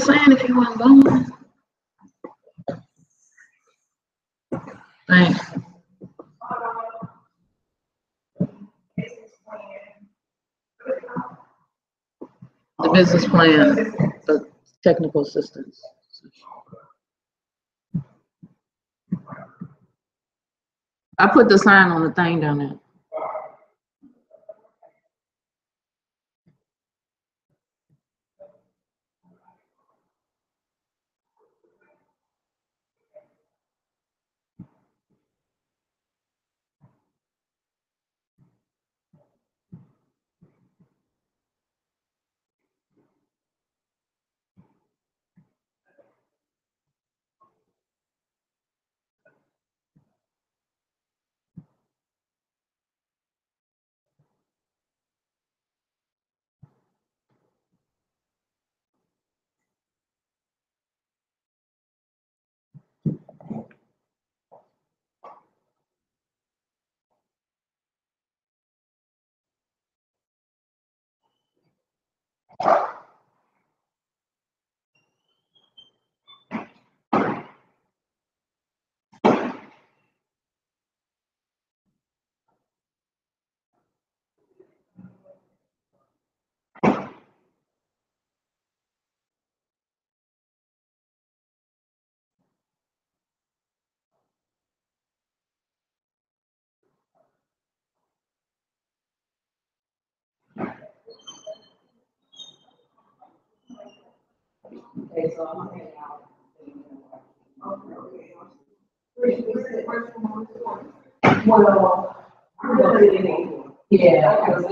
was saying if you weren't going. Thanks. The business plan, the technical assistance. I put the sign on the thing down there. Okay, so I'm hanging out. Well, yeah, because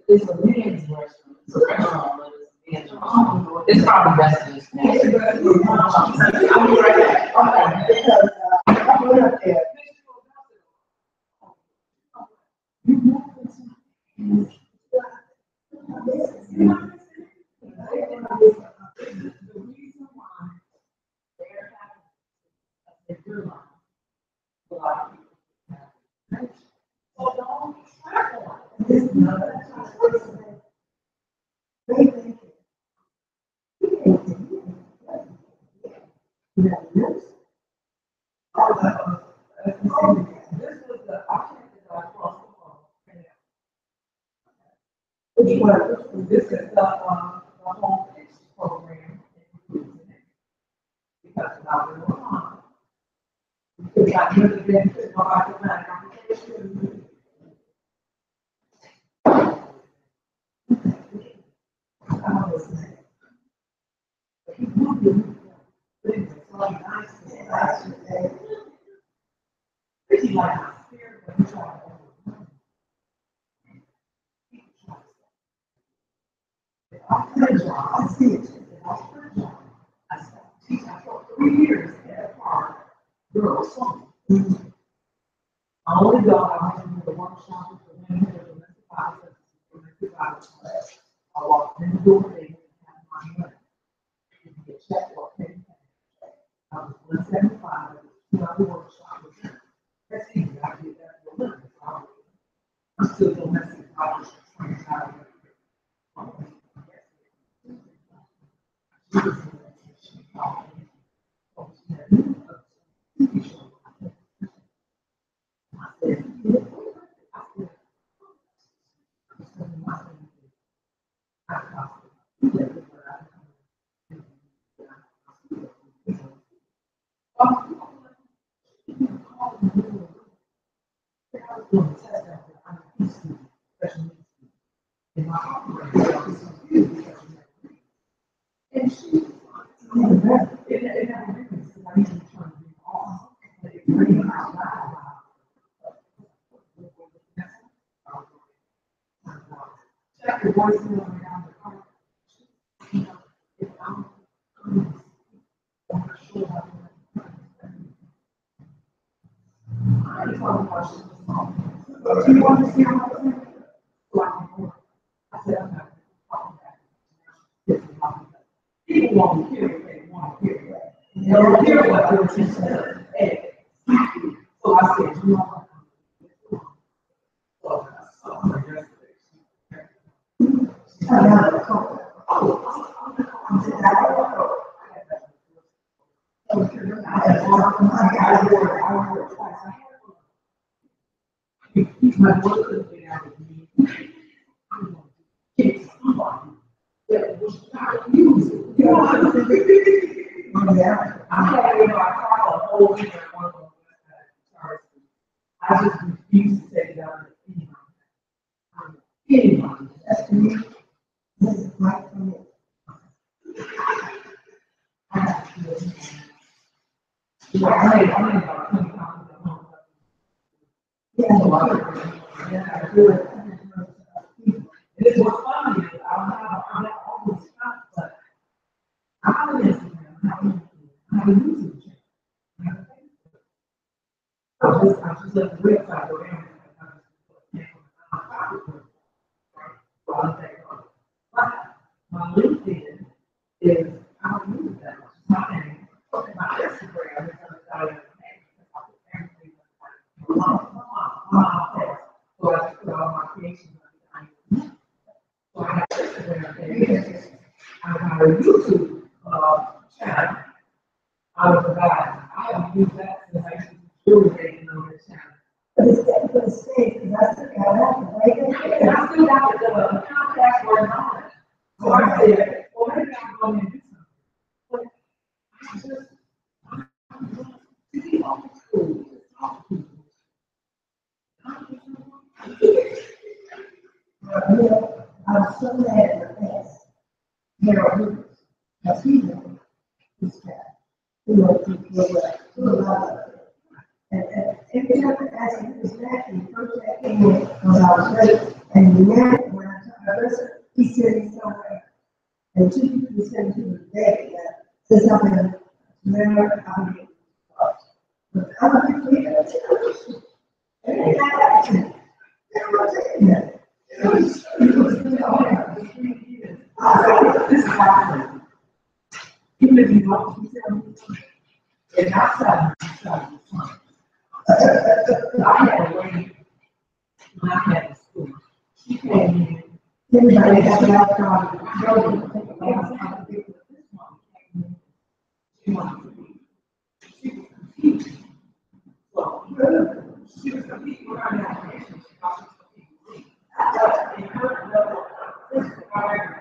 it's a men's restaurant. It's probably best to just name it. I'll be right back. Okay, because I went up there. This is the whole pitch program because now we're on. Because I never been to nobody plan application. Pretty like I see it. I teach for 3 years at a park. Girls, I only go. I went to the workshop for women who are domestic violence class. I walked in the door. They didn't have my money. You get check or pay. I was 175. 2 hour workshop with them. That's easy. I did that for a living. I'm still domestic violence training. Do you want to see how I said, I'm not talking about people want to hear it, they want to hear it. They don't hear what they're saying. So I said, you know what? My work could be out of me. I'm going to kick somebody that was trying to use it. You know what I'm saying? Yeah. I had, I caught a whole week at one of them. I just refuse to take it out of anyone. Anyone. That's to me. This is right for me. I have to do it. I made about 20 pounds at home. Yeah, I do it. And it's what's funny is I'm not always stuck, but I'm on Instagram, I have a YouTube channel. I just let the website go down. But my LinkedIn is, I don't use that much. My name, my Instagram is on the side of the page. I put everything so I put all my creations on the side. So I have Instagram page. I have a YouTube channel. I was a guy. I haven't used that since I used to do making on this channel. But it's getting to the stage because I still got that, right? And I still got the contact word on it. So I said, well, maybe I'm going to do something. But I just, to be old school, to talk to people. I was so mad at the past. Harold Lucas, because he knew this guy. He was a lot of it. And every time I asked him this back, and the first thing came in was I was ready. And the man, when I told him, listen, he said he's somewhere. And 2 people said to me today that says something, remember, I'm getting lost. But I'm a big leader. And they got that to me. They were taking that. It was this is happening. Even if you don't, you tell me, and outside, I had a lady when I had a school. She came in, everybody got the outcome, nobody could think about how to do this one. She wanted to be, she was confused. So, she was confused with her navigation, she thought she was confused. And her level of physical power.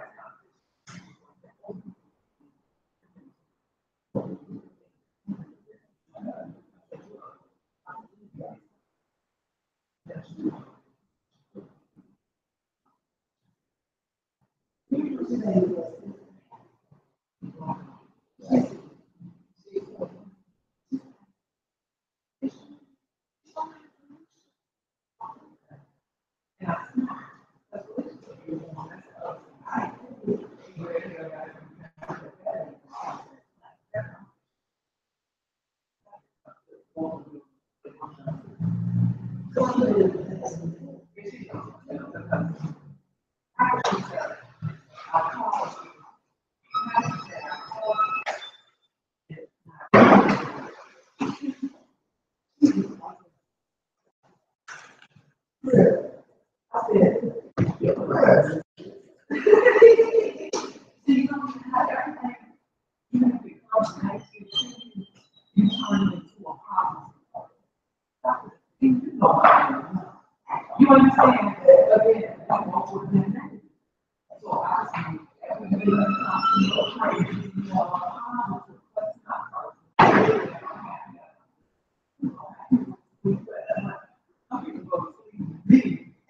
You understand that again, I want to be that. So I see everybody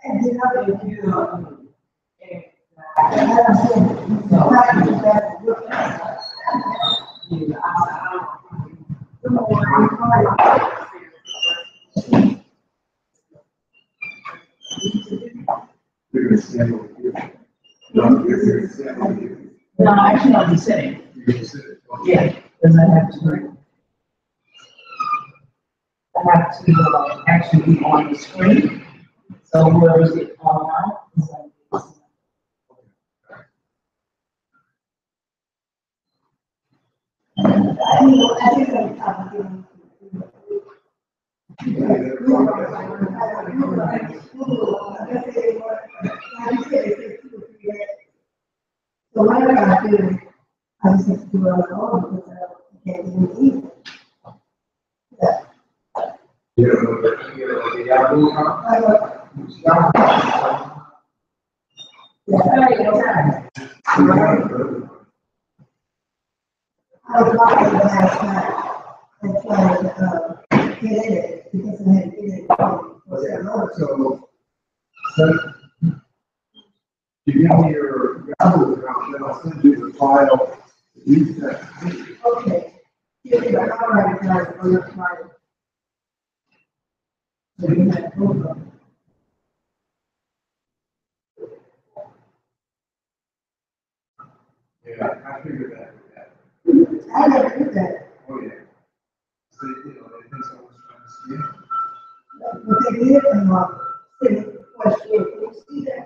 and then I think no, actually, I'll be sitting. Yeah, because I have to actually be on the screen. So where is it online? So what I got to do is, I just have to do it on my own because I can't even eat it. Yeah. I was watching last night and trying to get in it because I had to get in it. So, you give me your Yahoo account, then I'll send you the file. You sent. Okay. Give me the highlight card for your file. So you have both of them. Yeah, I figured that. I never did that. Oh, yeah. So, you know, they think someone's trying to steal. But they did come up, say, question, you see that?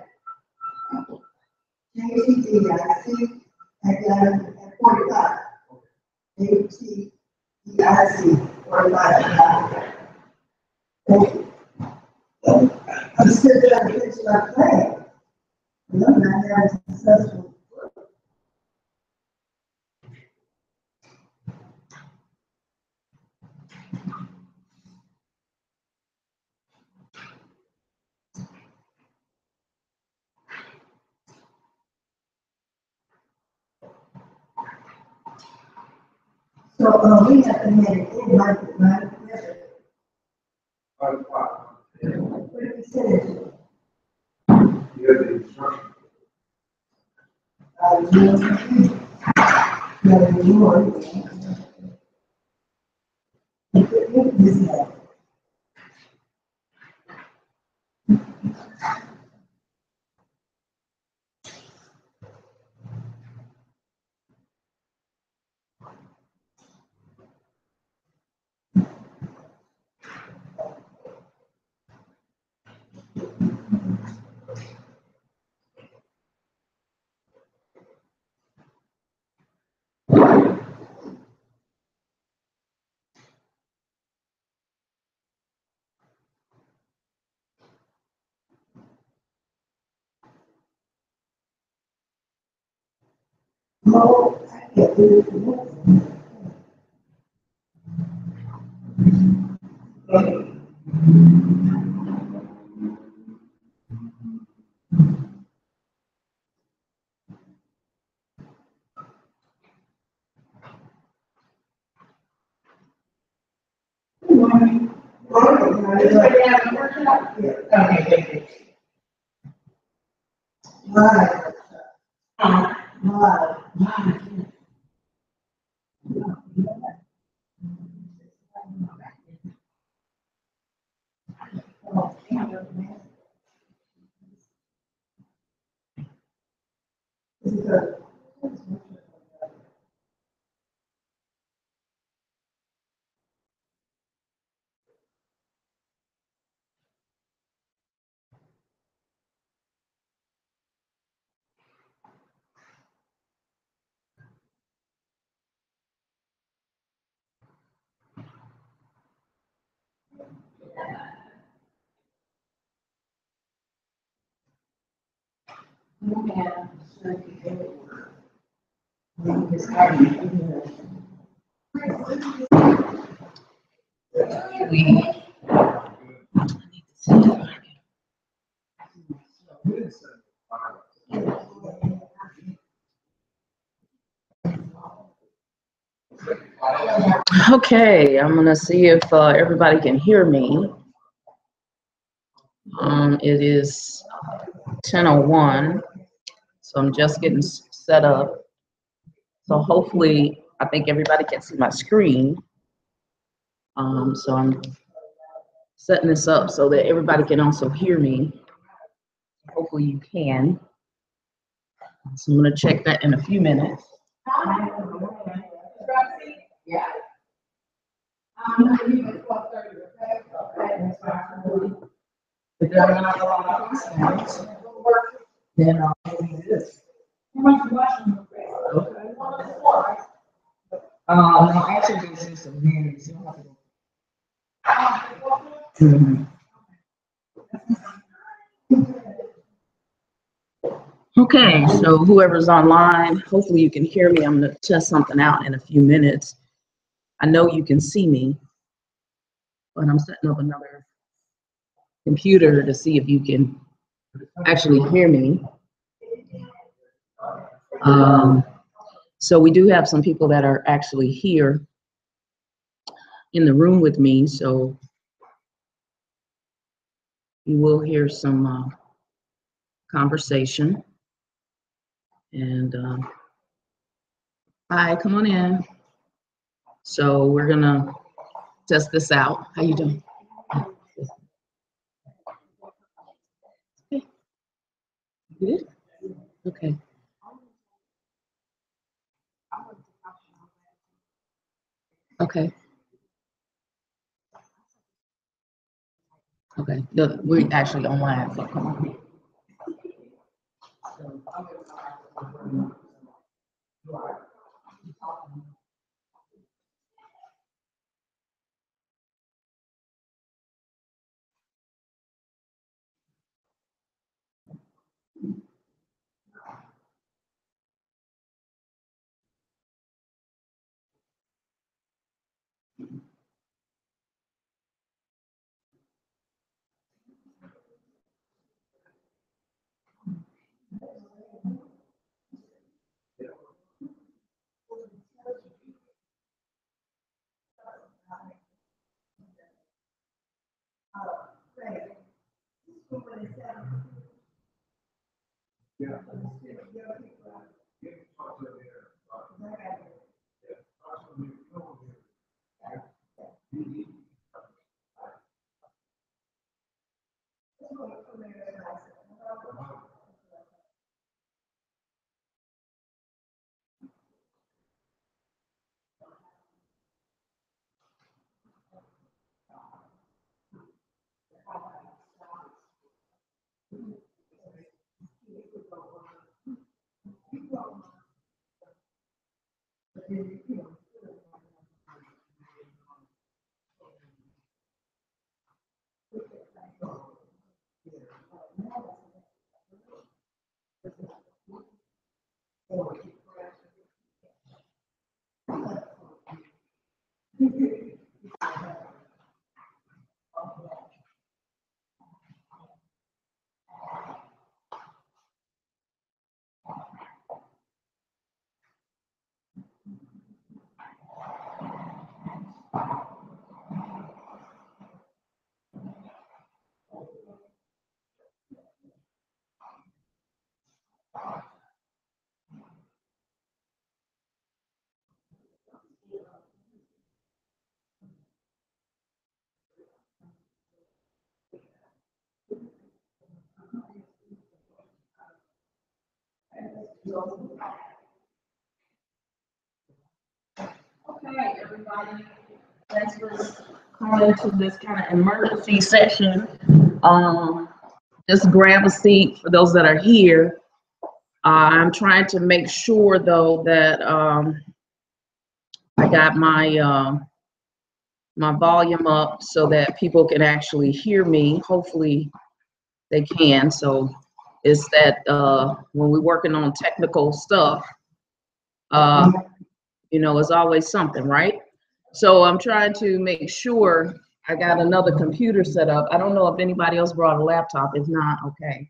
JTDIC at 45. JTDIC 45. I'm still trying to fix my plan. And I'm not having successful. So, we have to make it in like, right? What did we say? You have the instruction. No, I can't do it. Okay, I'm gonna see if everybody can hear me. It is 10:01, so I'm just getting set up. So hopefully, I think everybody can see my screen. So I'm setting this up so that everybody can also hear me. Hopefully you can. So I'm gonna check that in a few minutes. Yeah. Then I'll do this. No, actually, this is some names. Okay, so whoever's online, hopefully you can hear me. I'm gonna test something out in a few minutes. I know you can see me, but I'm setting up another computer to see if you can actually hear me. So we do have some people that are actually here in the room with me, so you will hear some conversation. And hi, come on in. So we're gonna test this out. How you doing? Good? Okay. Okay. Okay. We're actually online, so come on. Okay, everybody. Thanks for coming to this kind of emergency session. Just grab a seat for those that are here. I'm trying to make sure, though, that I got my my volume up so that people can actually hear me. Hopefully, they can. So it's that when we're working on technical stuff, you know, it's always something, right? So I'm trying to make sure I got another computer set up. I don't know if anybody else brought a laptop. If not, okay.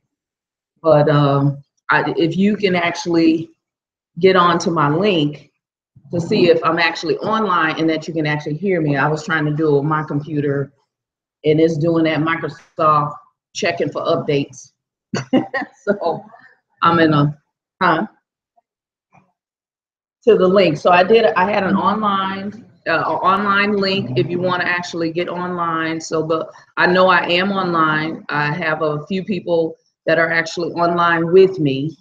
But if you can actually get onto my link to see if I'm actually online and that you can actually hear me. I was trying to do it with my computer, and it's doing that Microsoft checking for updates. So I'm in a to the link. So I had an online link if you want to actually get online. So I know I am online. I have a few people that are actually online with me.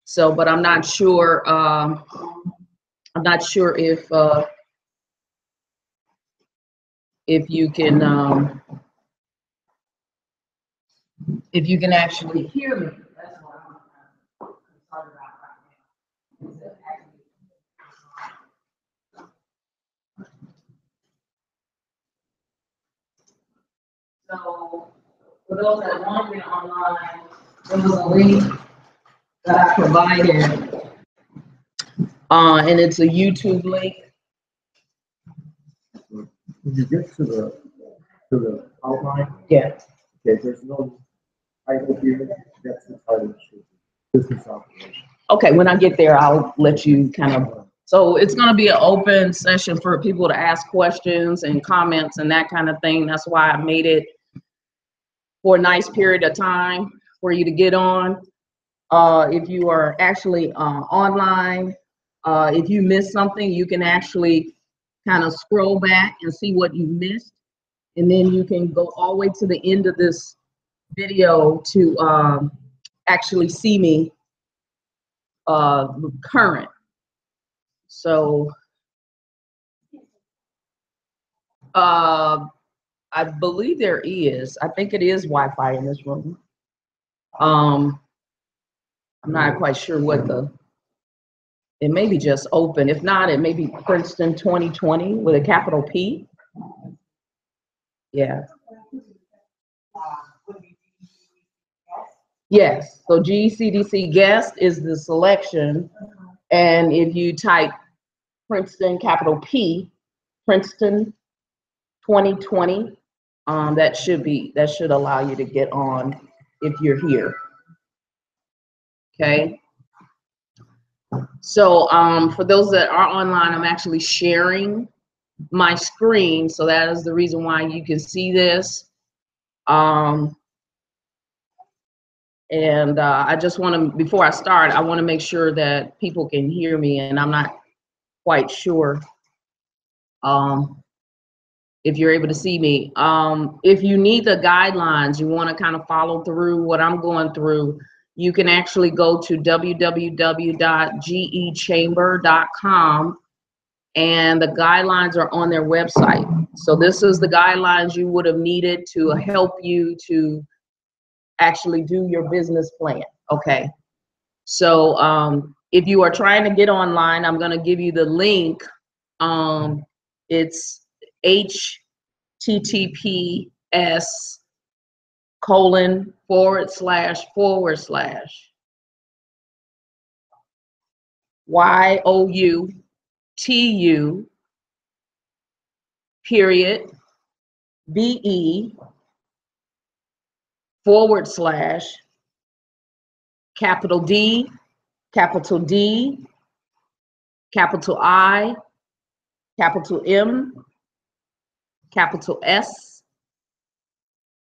So, but I'm not sure. I'm not sure if you can actually hear me. That's what I'm concerned about right now. Is that so for those that want to be online, there was a link that I provided, and it's a YouTube link. When you get to to the outline. Yeah. Okay, there's no title here. That's the title. Business operation. Okay, when I get there, I'll let you kind of, so it's gonna be an open session for people to ask questions and comments and that kind of thing. That's why I made it for a nice period of time for you to get on. If you are actually online, if you missed something, you can actually kind of scroll back and see what you missed. And then you can go all the way to the end of this video to actually see me current. So I believe there is, I think it is Wi-Fi in this room. I'm not quite sure what it may be just open. If not, it may be Princeton 2020 with a capital P. Yeah. Yes, so GCDC guest is the selection. And if you type Princeton capital P, Princeton 2020, that should allow you to get on if you're here. Okay. So for those that are online, I'm actually sharing my screen, so that is the reason why you can see this. And I just want to, before I start, I want to make sure that people can hear me, and I'm not quite sure if you're able to see me. If you need the guidelines, you want to kind of follow through what I'm going through, you can actually go to www.gechamber.com, and the guidelines are on their website. So this is the guidelines you would have needed to help you to actually do your business plan. Okay. So if you are trying to get online, I'm going to give you the link. It's https://YOUTU period BE / capital D, capital D, capital I, capital M, capital S,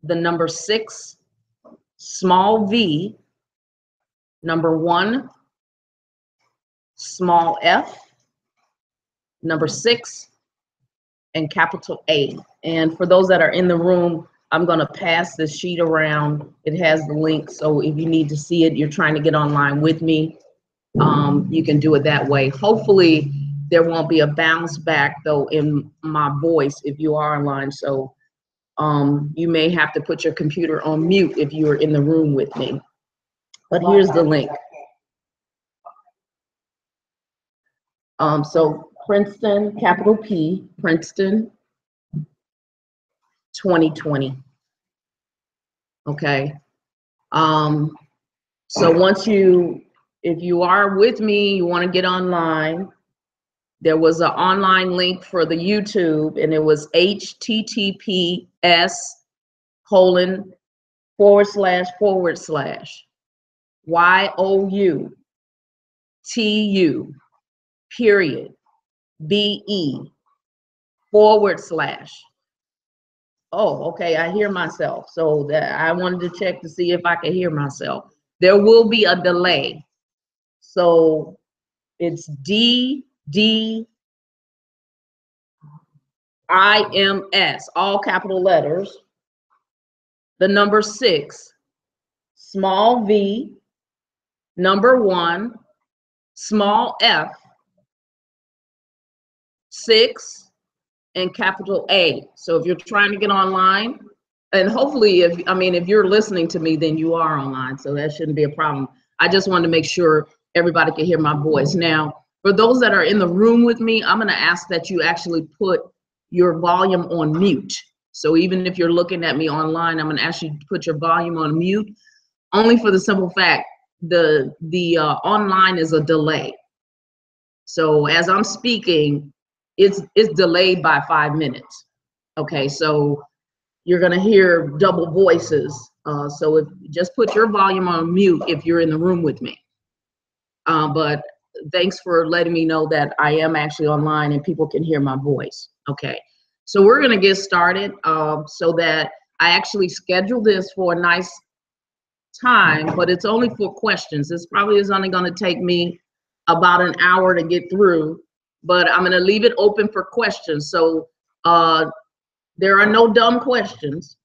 the number 6, small v, number 1, small f, number 6, and capital A. And for those that are in the room, I'm going to pass this sheet around. It has the link, so if you need to see it, you're trying to get online with me, you can do it that way. Hopefully, there won't be a bounce back, though, in my voice if you are online. So you may have to put your computer on mute if you are in the room with me. But here's the link. So Princeton, capital P, Princeton 2020. Okay. So once if you are with me, you want to get online, there was an online link for the YouTube, and it was https:// YOUTU BE / oh, okay, I hear myself. So that I wanted to check to see if I could hear myself. There will be a delay. So it's DDIMS, all capital letters, the number 6, small v, number 1, small f, 6, and capital A. So if you're trying to get online, and hopefully if you're listening to me, then you are online, so that shouldn't be a problem. I just wanted to make sure everybody can hear my voice. Now, for those that are in the room with me, I'm going to ask that you actually put your volume on mute. So even if you're looking at me online, I'm going to ask you to put your volume on mute, only for the simple fact the online is a delay. So as I'm speaking, it's delayed by 5 minutes. Okay, so you're gonna hear double voices. So if just put your volume on mute if you're in the room with me. But thanks for letting me know that I am actually online and people can hear my voice. Okay, so we're gonna get started so that I actually scheduled this for a nice time, but it's only for questions. This probably is only gonna take me about an hour to get through, but I'm gonna leave it open for questions. So there are no dumb questions.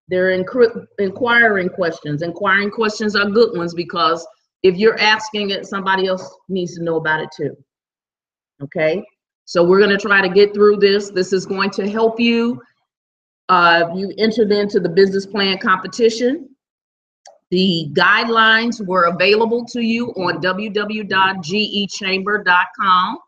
They're inquiring questions. Inquiring questions are good ones because if you're asking it, somebody else needs to know about it too. Okay, so we're going to try to get through this. This is going to help you. You entered into the business plan competition. The guidelines were available to you on www.gechamber.com.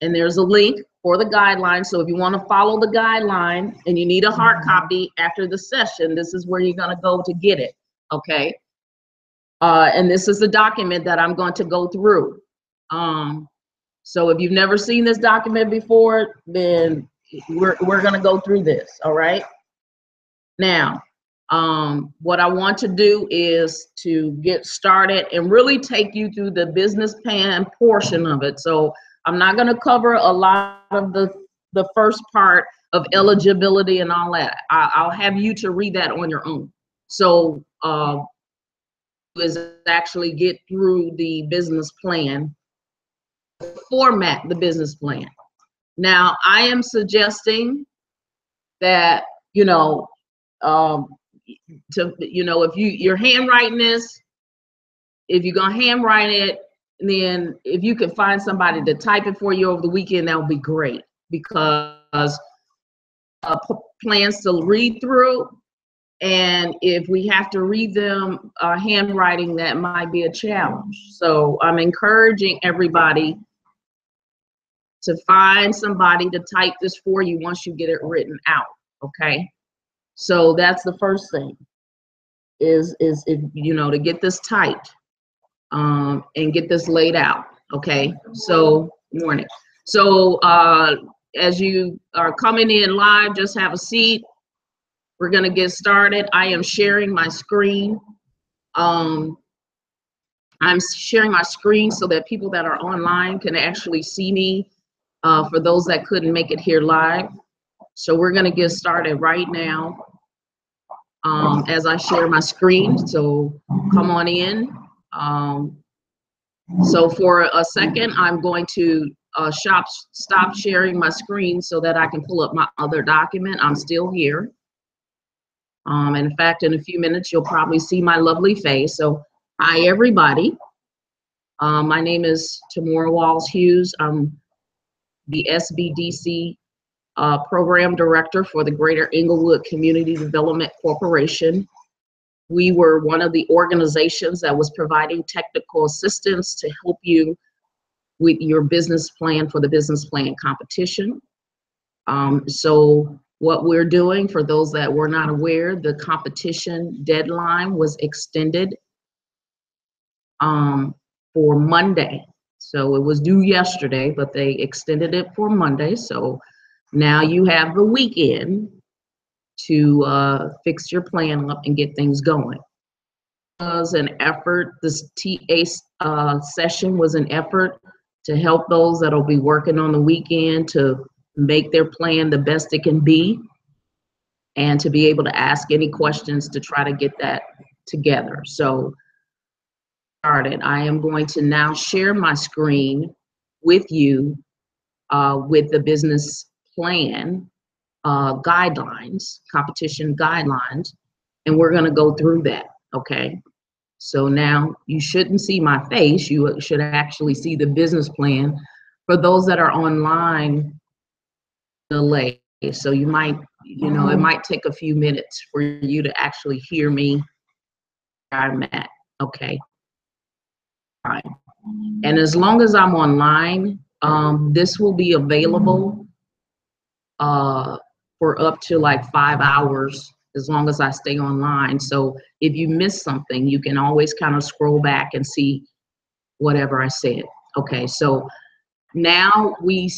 And there's a link for the guidelines. So if you want to follow the guideline and you need a hard copy after the session, this is where you're going to go to get it. Okay. And this is the document that I'm going to go through. So if you've never seen this document before, then we're going to go through this. All right. Now, what I want to do is to get started and really take you through the business plan portion of it. So I'm not going to cover a lot of the first part of eligibility and all that. I'll have you to read that on your own. So is actually get through the business plan, format the business plan. Now, I am suggesting that, if you're handwriting this, if you're going to handwrite it, then if you can find somebody to type it for you over the weekend, that would be great, because plans to read through, and if we have to read them handwriting, that might be a challenge. So I'm encouraging everybody to find somebody to type this for you once you get it written out. Okay, so that's the first thing, is if, to get this typed and get this laid out. Okay, so morning. So as you are coming in live, just have a seat. We're gonna get started. I am sharing my screen. I'm sharing my screen so that people that are online can actually see me, for those that couldn't make it here live. So we're gonna get started right now as I share my screen. So come on in. So for a second, I'm going to stop sharing my screen so that I can pull up my other document. I'm still here. In fact, in a few minutes, you'll probably see my lovely face. So hi, everybody. My name is Tamora Walls-Hughes. I'm the SBDC Program Director for the Greater Englewood Community Development Corporation. We were one of the organizations that was providing technical assistance to help you with your business plan for the business plan competition. So what we're doing, for those that were not aware, the competition deadline was extended for Monday. So it was due yesterday, but they extended it for Monday. So now you have the weekend to fix your plan up and get things going. It was an effort. This TA session was an effort to help those that'll be working on the weekend to make their plan the best it can be, and to be able to ask any questions to try to get that together. So started. I am going to now share my screen with you with the business plan guidelines, competition guidelines, and we're going to go through that. Okay, so now you shouldn't see my face. You should actually see the business plan. For those that are online, delay. So you might, it might take a few minutes for you to actually hear me where I'm at. Okay. Fine. And as long as I'm online, this will be available for up to like 5 hours, as long as I stay online. So if you miss something, you can always kind of scroll back and see whatever I said. Okay, so Now we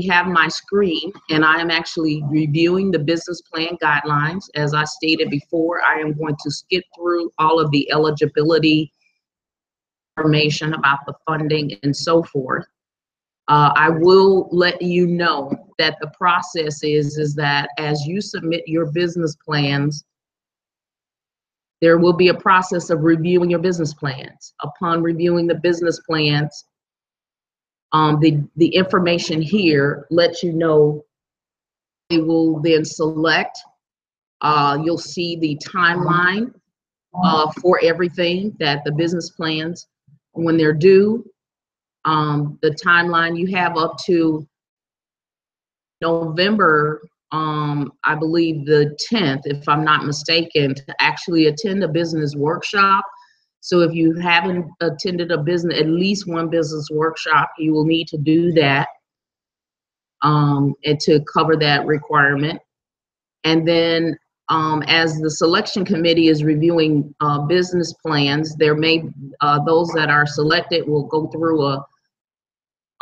have my screen, and I am actually reviewing the business plan guidelines. As I stated before, I am going to skip through all of the eligibility information about the funding and so forth. I will let you know that the process is that as you submit your business plans, there will be a process of reviewing your business plans. Upon reviewing the business plans, the information here lets you know. They will then select, you'll see the timeline for everything that the business plans, when they're due, the timeline you have up to November, I believe the 10th, if I'm not mistaken, to actually attend a business workshop. So if you haven't attended at least one business workshop, you will need to do that and to cover that requirement. And then as the selection committee is reviewing business plans, there may, those that are selected will go through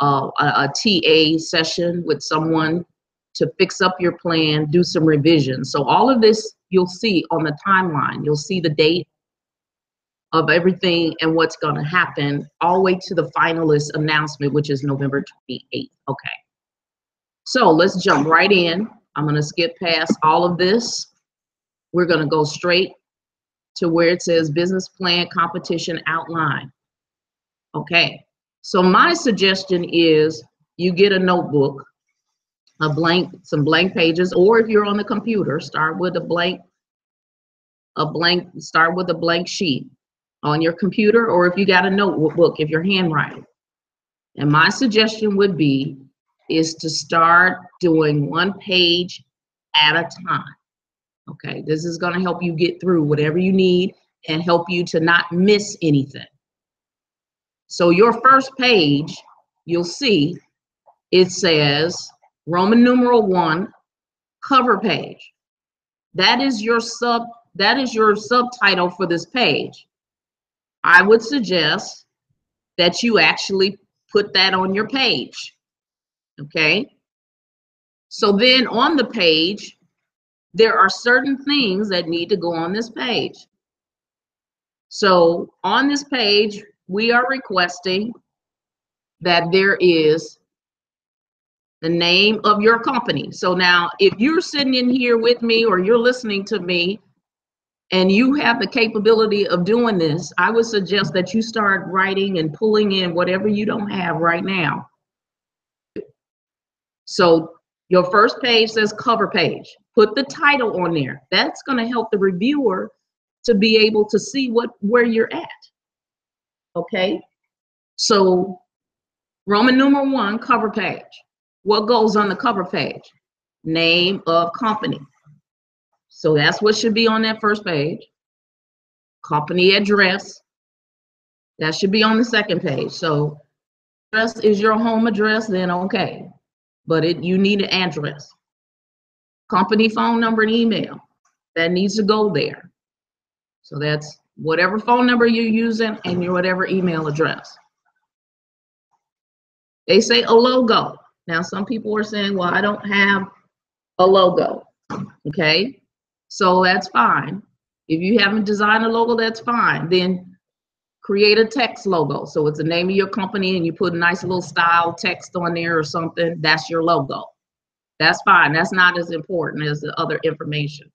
a TA session with someone to fix up your plan, do some revisions. So all of this you'll see on the timeline. You'll see the date of everything and what's going to happen all the way to the finalist announcement, which is November 28th. Okay. So let's jump right in. I'm going to skip past all of this. We're going to go straight to where it says business plan competition outline. Okay. So my suggestion is you get a notebook, some blank pages, or if you're on the computer, start with a blank sheet on your computer, or if you got a notebook, if you're handwriting. And my suggestion would be is to start doing one page at a time. Okay, this is going to help you get through whatever you need and help you to not miss anything. So your first page, you'll see it says Roman numeral 1, cover page. That is your subtitle for this page. I would suggest that you actually put that on your page. Okay? So then on the page, there are certain things that need to go on this page. So on this page, we are requesting that there is the name of your company. So now if you're sitting in here with me or you're listening to me and you have the capability of doing this, I would suggest that you start writing and pulling in whatever you don't have right now. So your first page says cover page. Put the title on there. That's going to help the reviewer to be able to see where you're at. Okay? So Roman numeral 1, cover page. What goes on the cover page? Name of company. So that's what should be on that first page. Company address. That should be on the second page. So address is your home address, then okay. But you need an address. Company phone number and email. That needs to go there. So that's whatever phone number you're using and your whatever email address. They say a logo. Now some people are saying, well, I don't have a logo. Okay, so that's fine. If you haven't designed a logo, that's fine. Then create a text logo. So it's the name of your company and you put a nice little style text on there or something. That's your logo. That's fine. That's not as important as the other information.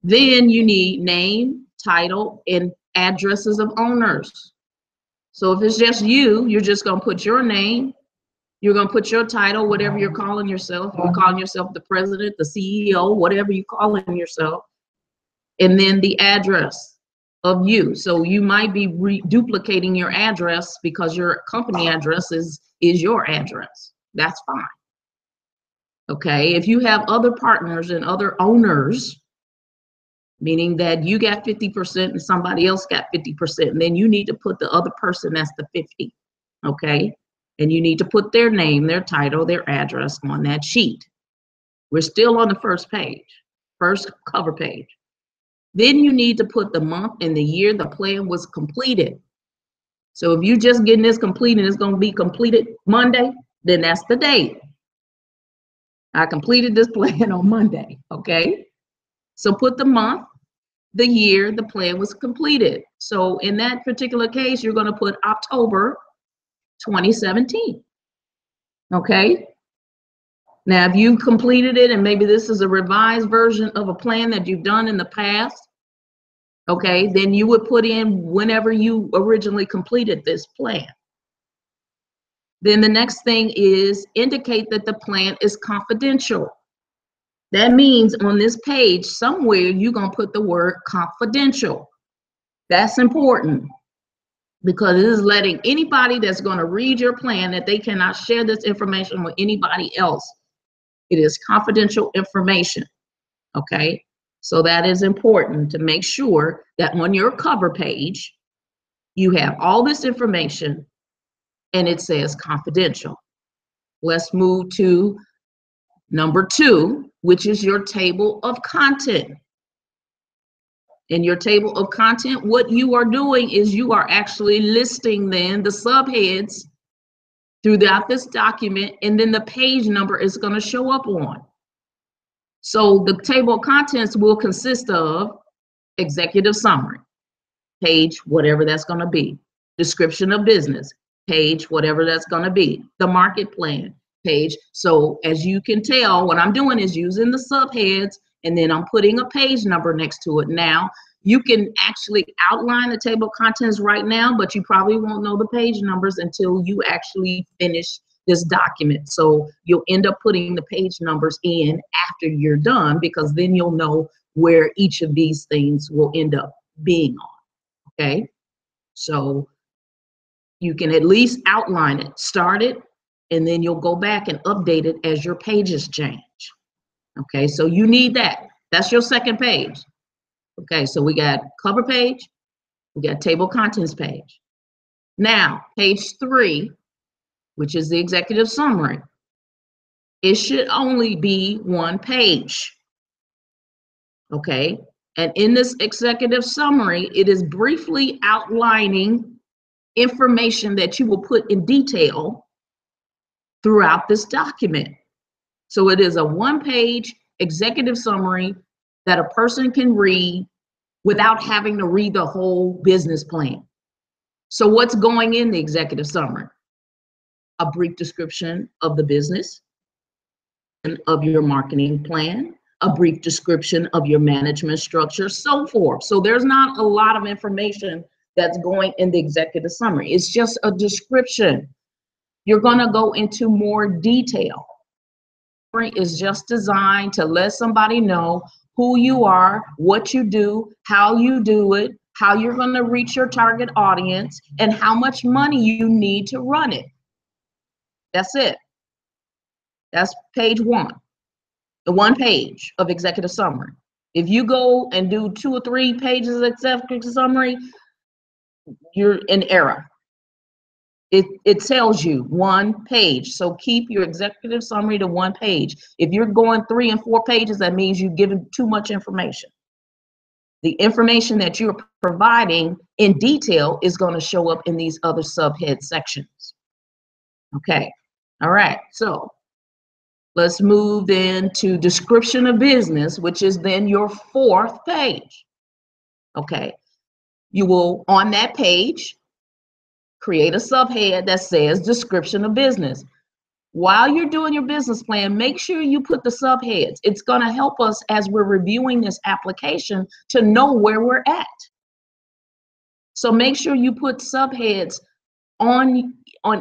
Then you need name, title, and addresses of owners. So if it's just you, you're just going to put your name. You're going to put your title, whatever you're calling yourself. You're calling yourself the president, the CEO, whatever you're calling yourself. And then the address of you. So you might be duplicating your address because your company address is your address. That's fine. Okay, if you have other partners and other owners, meaning that you got 50% and somebody else got 50%, and then you need to put the other person that's the 50, okay? And you need to put their name, their title, their address on that sheet. We're still on the first page, first cover page. Then you need to put the month and the year the plan was completed. So if you just getting this complete and it's going to be completed Monday, then that's the date. I completed this plan on Monday, okay? So put the month, the year the plan was completed. So in that particular case, you're going to put October 2017, okay? Now, if you completed it and maybe this is a revised version of a plan that you've done in the past, okay, then you would put in whenever you originally completed this plan. Then the next thing is indicate that the plan is confidential. That means on this page somewhere you're going to put the word confidential. That's important because it is letting anybody that's going to read your plan that they cannot share this information with anybody else. It is confidential information, okay? So that is important to make sure that on your cover page, you have all this information and it says confidential. Let's move to number 2, which is your table of content. In your table of content, what you are doing is you are actually listing then the subheads throughout this document, and then the page number is going to show up on. So the table of contents will consist of executive summary, page whatever that's going to be, description of business, page whatever that's going to be, the market plan, page. So as you can tell, what I'm doing is using the subheads and then I'm putting a page number next to it. Now you can actually outline the table of contents right now, but you probably won't know the page numbers until you actually finish this document. So you'll end up putting the page numbers in after you're done, because then you'll know where each of these things will end up being on, okay? So you can at least outline it, start it, and then you'll go back and update it as your pages change. Okay, so you need that. That's your second page. Okay, so we got cover page, we got table contents page. Now, page 3, which is the executive summary, it should only be 1 page. Okay, and in this executive summary, it is briefly outlining information that you will put in detail throughout this document. So it is a 1-page executive summary that a person can read without having to read the whole business plan. So what's going in the executive summary? A brief description of the business and of your marketing plan, a brief description of your management structure, so forth. So there's not a lot of information that's going in the executive summary. It's just a description. You're going to go into more detail. Is just designed to let somebody know who you are, what you do, how you do it, how you're going to reach your target audience, and how much money you need to run it. That's it. That's page 1, the 1 page of executive summary. If you go and do 2 or 3 pages of executive summary, you're in error. It tells you 1 page. So keep your executive summary to 1 page. If you're going 3 and 4 pages, that means you've given too much information. The information that you're providing in detail is going to show up in these other subhead sections. Okay. All right. So let's move then to description of business, which is then your 4th page. Okay. You will, on that page, create a subhead that says description of business. While you're doing your business plan, make sure you put the subheads. It's going to help us as we're reviewing this application to know where we're at. So make sure you put subheads on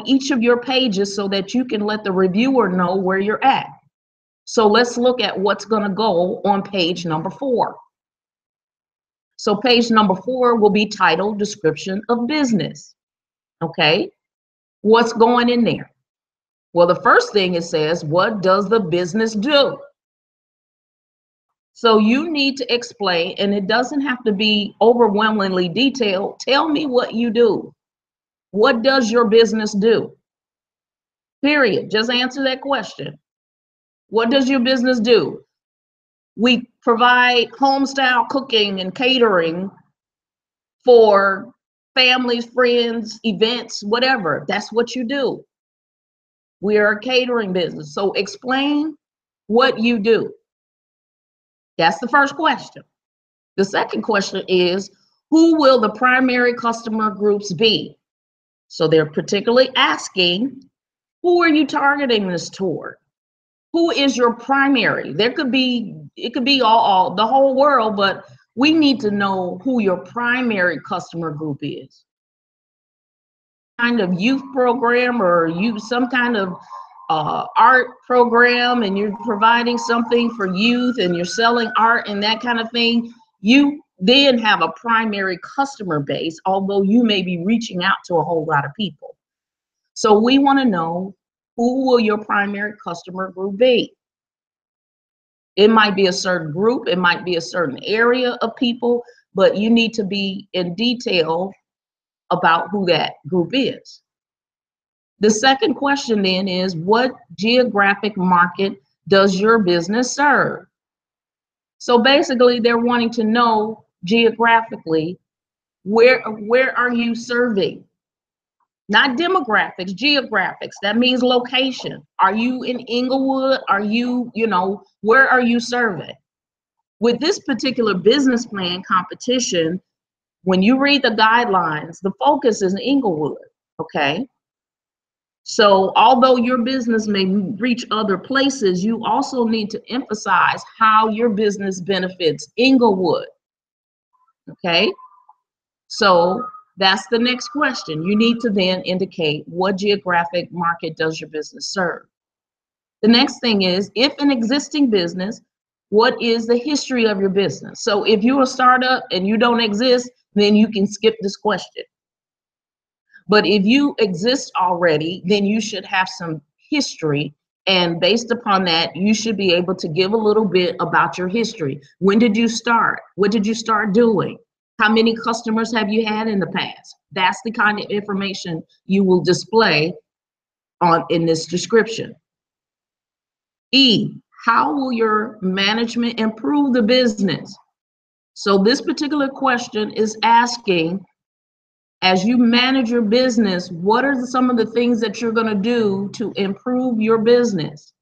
each of your pages so that you can let the reviewer know where you're at. So let's look at what's going to go on page number 4. So page number 4 will be titled Description of Business. Okay, what's going in there? Well, the first thing it says, what does the business do? So you need to explain, and it doesn't have to be overwhelmingly detailed. Tell me what you do. What does your business do? Period. Just answer that question. What does your business do? We provide home style cooking and catering for families, friends, events, whatever. That's what you do. We are a catering business. So explain what you do. That's the first question. The second question is, who will the primary customer groups be? So they're particularly asking, who are you targeting this toward? Who is your primary? It could be all the whole world, but we need to know who your primary customer group is. Kind of youth program, or some kind of art program, and you're providing something for youth and you're selling art and that kind of thing, you then have a primary customer base, although you may be reaching out to a whole lot of people. So we want to know, who will your primary customer group be? It might be a certain group, it might be a certain area of people, but you need to be in detail about who that group is. The second question then is, what geographic market does your business serve? So basically they're wanting to know geographically, where are you serving? Not demographics, geographics. That means location. Are you in Englewood? Are you, where are you serving? With this particular business plan competition, when you read the guidelines, the focus is Englewood, okay? So although your business may reach other places, you also need to emphasize how your business benefits Englewood, okay? So that's the next question. You need to then indicate, what geographic market does your business serve? The next thing is, if an existing business, what is the history of your business? So if you're a startup and you don't exist, then you can skip this question. But if you exist already, then you should have some history. And based upon that, you should be able to give a little bit about your history. When did you start? What did you start doing? How many customers have you had in the past? That's the kind of information you will display in this description. E, how will your management improve the business? So this particular question is asking, as you manage your business, what are some of the things that you're going to do to improve your business?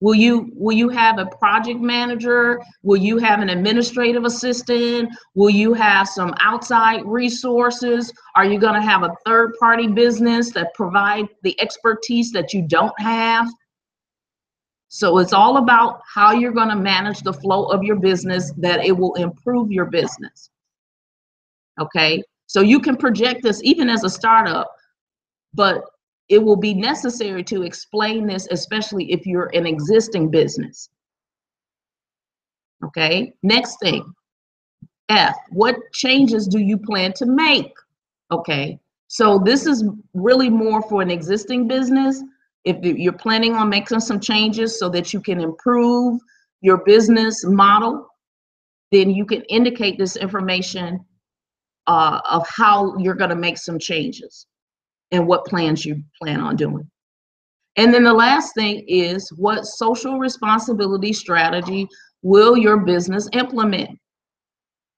Will you have a project manager? Will you have an administrative assistant? Will you have some outside resources? Are you going to have a third-party business that provide the expertise that you don't have? So it's all about how you're going to manage the flow of your business, that it will improve your business. Okay, so you can project this even as a startup, but it will be necessary to explain this, especially if you're an existing business. Okay, next thing, F, what changes do you plan to make? Okay, so this is really more for an existing business. If you're planning on making some changes so that you can improve your business model, then you can indicate this information of how you're going to make some changes and what plans you plan on doing. And then the last thing is, what social responsibility strategy will your business implement?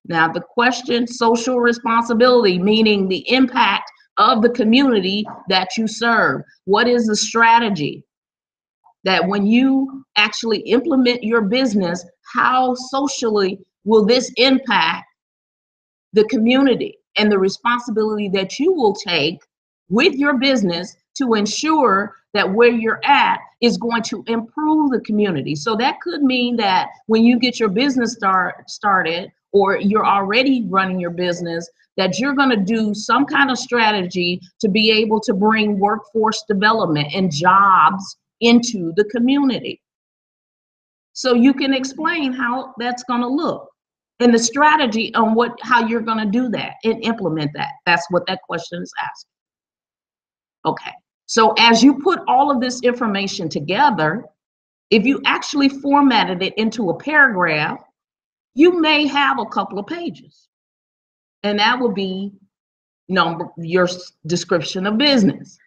Now, the question, social responsibility, meaning the impact of the community that you serve. What is the strategy that when you actually implement your business, how socially will this impact the community, and the responsibility that you will take with your business to ensure that where you're at is going to improve the community. So that could mean that when you get your business started, or you're already running your business, that you're going to do some kind of strategy to be able to bring workforce development and jobs into the community. So you can explain how that's going to look, and the strategy on how you're going to do that and implement that. That's what that question is asking. Okay, so as you put all of this information together, if you actually formatted it into a paragraph, you may have a couple of pages, and that would be your description of business.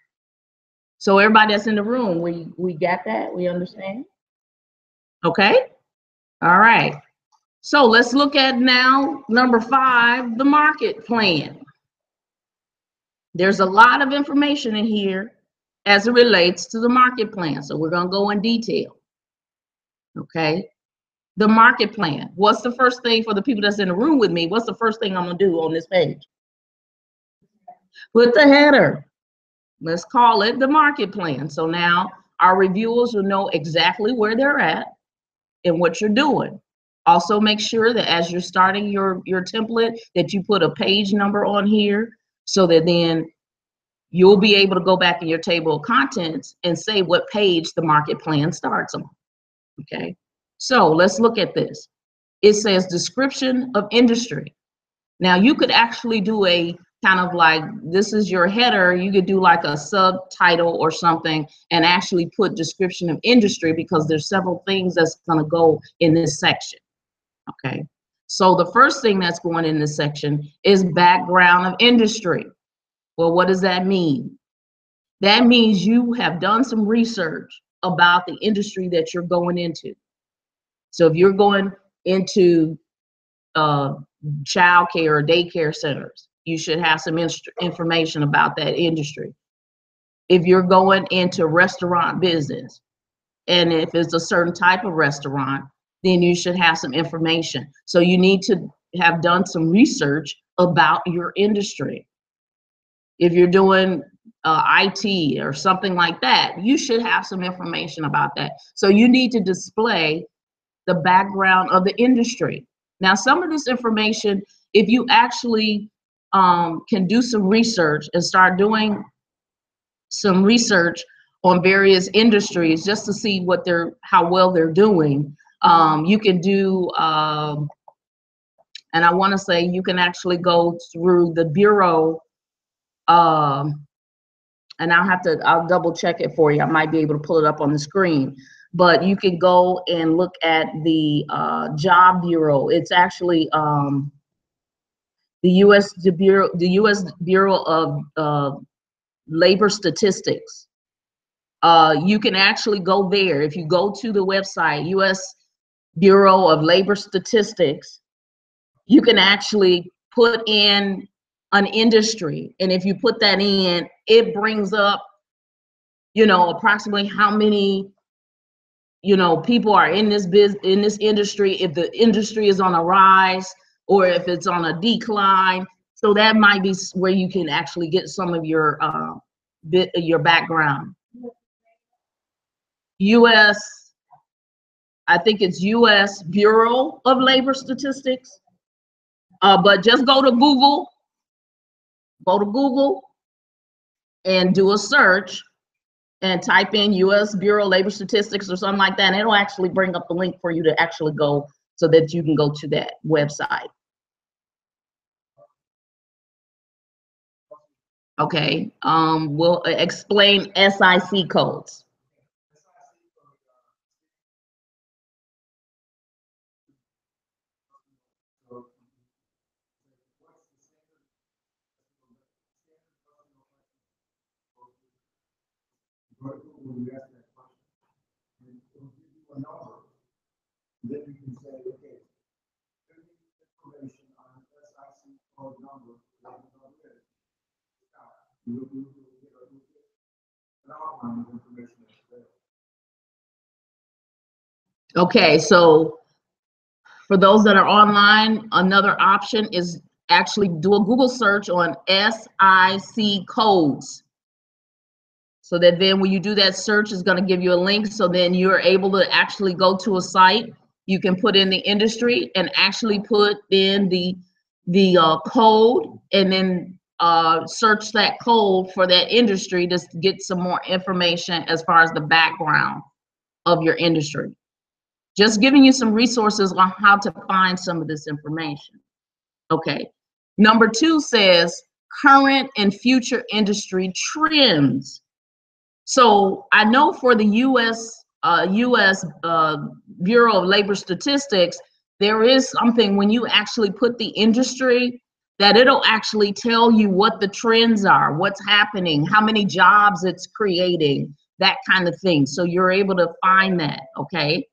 So everybody that's in the room, we got that? We understand? Okay, all right. So let's look at now number 5, the market plan. There's a lot of information in here as it relates to the market plan. So we're going to go in detail. Okay. The market plan. What's the first thing for the people that's in the room with me? What's the first thing I'm going to do on this page? Put the header. Let's call it the market plan. So now our reviewers will know exactly where they're at and what you're doing. Also make sure that as you're starting your template that you put a page number on here so that then you'll be able to go back in your table of contents and say what page the market plan starts on. Okay, so let's look at this. It says description of industry. Now you could actually do a kind of like, this is your header, you could do like a subtitle or something and actually put description of industry because there's several things that's going to go in this section. Okay, so the first thing that's going in this section is background of industry. Well, what does that mean? That means you have done some research about the industry that you're going into. So if you're going into child care or daycare centers, you should have some information about that industry. If you're going into restaurant business, and if it's a certain type of restaurant, then you should have some information. So you need to have done some research about your industry. If you're doing IT or something like that, you should have some information about that. So you need to display the background of the industry. Now, some of this information, if you actually can do some research and start doing some research on various industries just to see what how well they're doing, you can do, and I want to say you can actually go through the Bureau, and I'll double check it for you. I might be able to pull it up on the screen, but you can go and look at the Job Bureau. It's actually the U.S. Bureau of Labor Statistics. You can actually go there. If you go to the website, U.S. Bureau of Labor Statistics, you can actually put in an industry. And if you put that in, it brings up, approximately how many, people are in this industry, if the industry is on a rise or if it's on a decline. So that might be where you can actually get some of your background. I think it's U.S. Bureau of Labor Statistics. But just go to Google and do a search and type in U.S. Bureau of Labor Statistics or something like that, and it'll actually bring up the link for you to actually go so that you can go to that website. Okay, we'll explain SIC codes. When you ask that question, it'll give you a number. Then you can say, okay, give me information on SIC code number. You'll get an outline of information that's there. Okay, so for those that are online, another option is actually do a Google search on SIC codes. So that then when you do that search, it's going to give you a link. So then you're able to actually go to a site. You can put in the industry and actually put in the code and then search that code for that industry to get some more information as far as the background of your industry. Just giving you some resources on how to find some of this information. Okay. Number 2 says current and future industry trends. So I know for the U.S. Bureau of Labor Statistics, there is something when you actually put the industry that it'll actually tell you what the trends are, what's happening, how many jobs it's creating, that kind of thing. So you're able to find that, okay?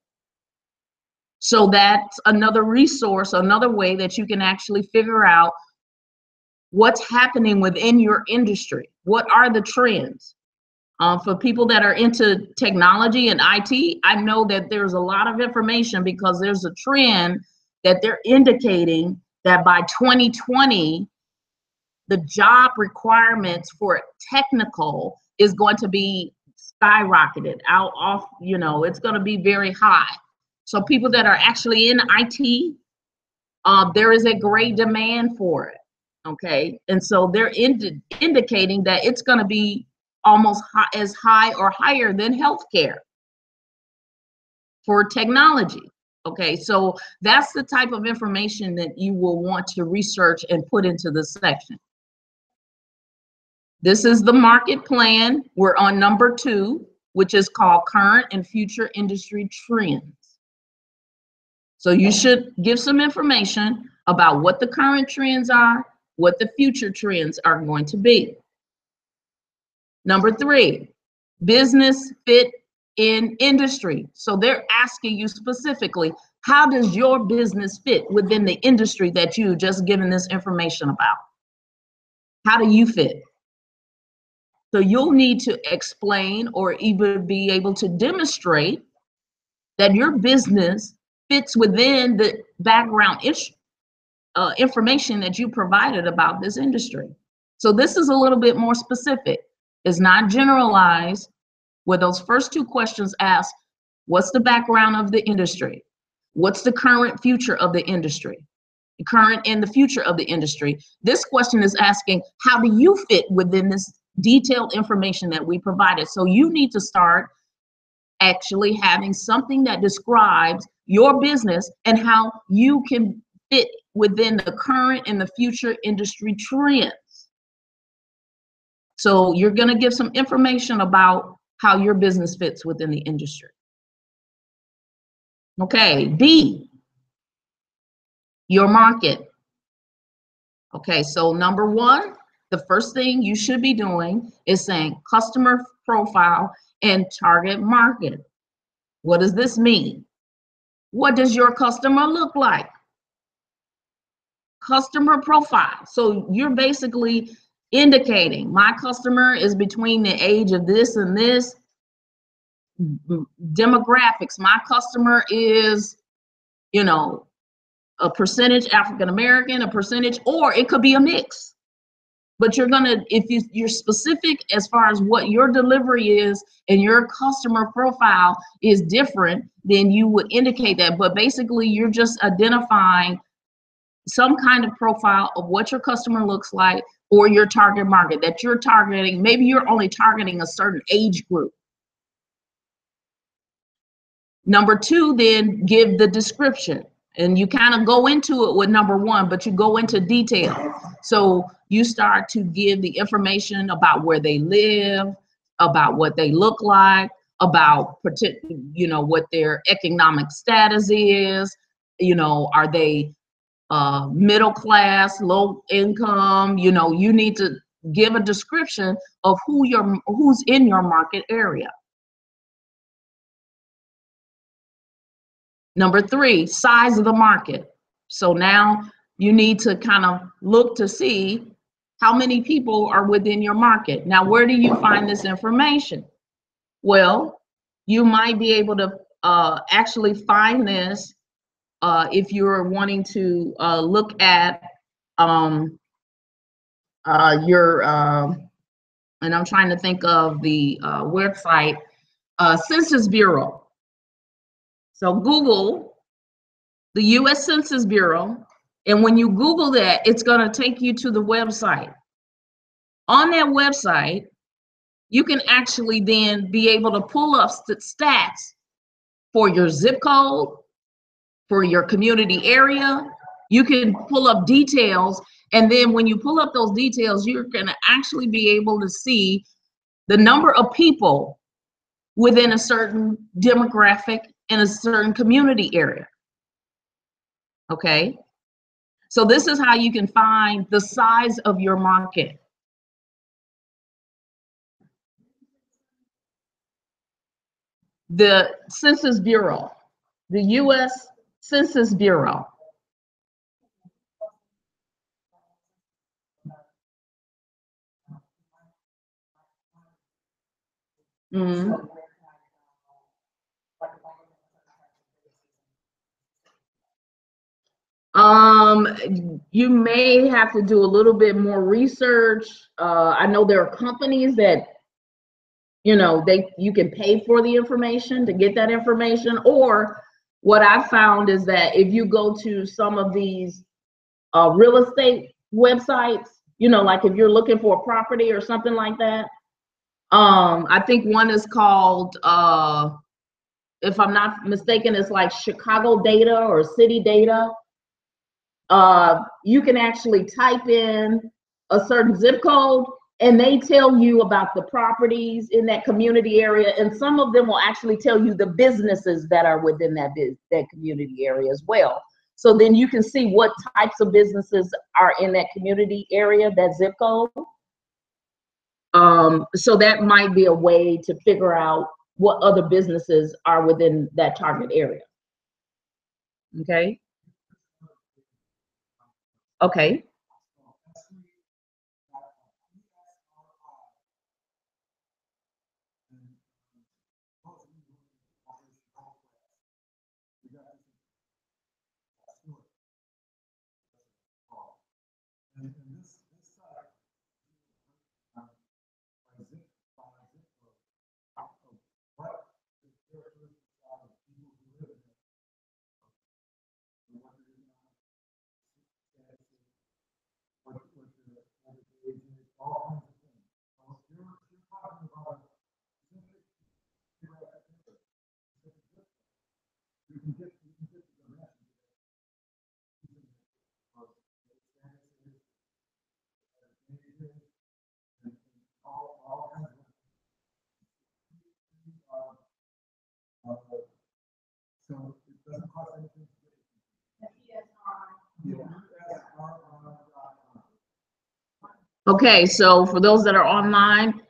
So that's another resource, another way that you can actually figure out what's happening within your industry. What are the trends? For people that are into technology and IT, I know that there's a lot of information because there's a trend that they're indicating that by 2020, the job requirements for technical is going to be skyrocketed out off, you know, it's going to be very high. So people that are actually in IT, there is a great demand for it. Okay. And so they're indicating that it's going to be almost as high or higher than healthcare for technology. Okay. So that's the type of information that you will want to research and put into this section. This is the market plan. We're on number 2, which is called current and future industry trends. So you should give some information about what the current trends are, what the future trends are going to be. Number 3, business fit in industry. So they're asking you specifically, how does your business fit within the industry that you just given this information about? How do you fit? So you'll need to explain or even be able to demonstrate that your business fits within the background information that you provided about this industry. So this is a little bit more specific. It's not generalized, where those first 2 questions ask, what's the background of the industry? What's the current future of the industry? The current and the future of the industry. This question is asking, how do you fit within this detailed information that we provided? So you need to start actually having something that describes your business and how you can fit within the current and the future industry trends. So you're going to give some information about how your business fits within the industry. Okay, B, your market. Okay, so number 1, the first thing you should be doing is saying customer profile and target market. What does this mean? What does your customer look like? Customer profile. So you're basically indicating my customer is between the age of this and this. Demographics. My customer is, you know, a percentage African American, a percentage, or it could be a mix. But you're gonna, if you're specific as far as what your delivery is and your customer profile is different, then you would indicate that. But basically, you're just identifying some kind of profile of what your customer looks like or your target market that you're targeting. Maybe you're only targeting a certain age group. Number 2, then give the description. And you kind of go into it with number 1, but you go into detail. So you start to give the information about where they live, about what they look like, about, you know, what their economic status is. You know, are they middle class, low income? You know, you need to give a description of who's in your market area. Number 3, size of the market. So now you need to kind of look to see how many people are within your market. Now, where do you find this information? Well, you might be able to actually find this if you're wanting to look at your, and I'm trying to think of the website, Census Bureau. So Google the U.S. Census Bureau, and when you Google that, it's going to take you to the website. On that website, you can actually then be able to pull up stats for your zip code, for your community area. You can pull up details, and then when you pull up those details, you're going to actually be able to see the number of people within a certain demographic in a certain community area. Okay, so this is how you can find the size of your market. The Census Bureau, the U.S. Census Bureau. Mhm. So where can I, like, if I'm gonna You may have to do a little bit more research. I know there are companies that, you know, you can pay for the information to get that information. Or what I found is that if you go to some of these real estate websites, you know, like if you're looking for a property or something like that, I think one is called, if I'm not mistaken, it's like Chicago Data or City Data. You can actually type in a certain zip code and they tell you about the properties in that community area, and some of them will actually tell you the businesses that are within that community area as well. So then you can see what types of businesses are in that community area, that zip code. So that might be a way to figure out what other businesses are within that target area. Okay. Okay. And this side, by zip code, what the characteristics are of people who live in it, and what the status is, what the age is, all kinds of things. So if you're talking about a specific geographic area, specific zip code, you can get the dimensions of the status is, and all kinds of so it doesn't cost anything to get it. Okay, so for those that are online,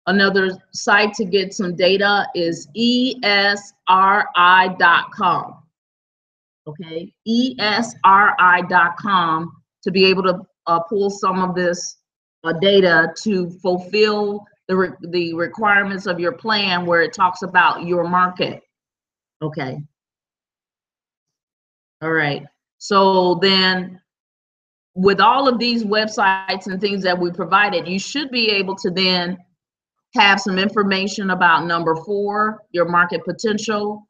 another site to get some data is esri.com. Okay, esri.com, to be able to pull some of this data to fulfill the requirements of your plan, where it talks about your market. Okay. All right. So then, with all of these websites and things that we provided, you should be able to then have some information about number 4, your market potential,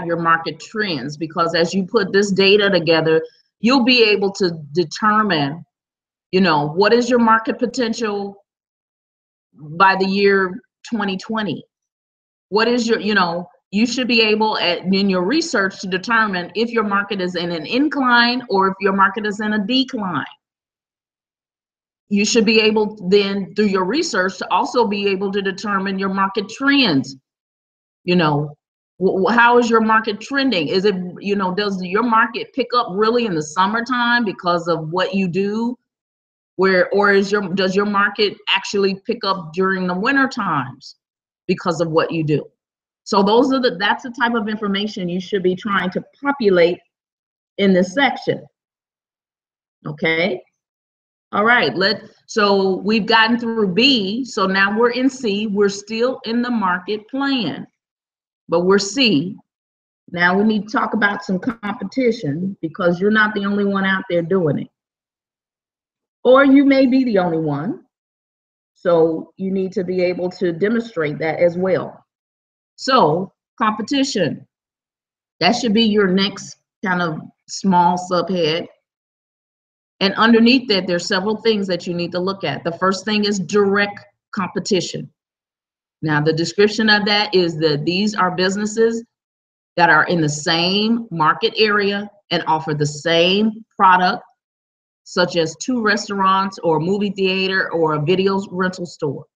your market trends, because as you put this data together, you'll be able to determine, you know, what is your market potential by the year 2020? What is your, you know, you should be able in your research to determine if your market is in an incline or if your market is in a decline. You should be able then, through your research, to also be able to determine your market trends. You know, how is your market trending? Is it, you know, does your market pick up really in the summertime because of what you do? Or does your market actually pick up during the winter times because of what you do? So that's the type of information you should be trying to populate in this section. Okay. All right, so we've gotten through B, so now we're in C. We're still in the market plan, but we're C. Now we need to talk about some competition, because you're not the only one out there doing it. Or you may be the only one. So you need to be able to demonstrate that as well. So competition, that should be your next kind of small subhead. And underneath that, there's several things that you need to look at. The first thing is direct competition. Now, the description of that is that these are businesses that are in the same market area and offer the same product, such as 2 restaurants or a movie theater or a video rental store.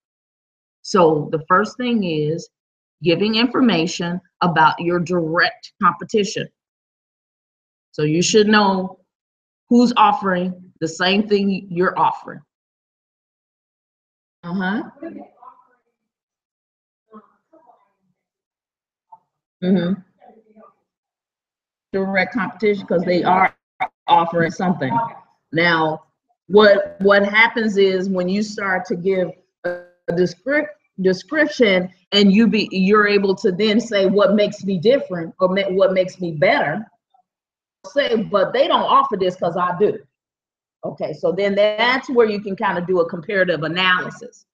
So the first thing is giving information about your direct competition. So you should know who's offering the same thing you're offering. Direct competition, because they are offering something. Now, what happens is when you start to give a description, and you're able to then say what makes me different or what makes me better. Say, but they don't offer this because I do. Okay, so then that's where you can kind of do a comparative analysis.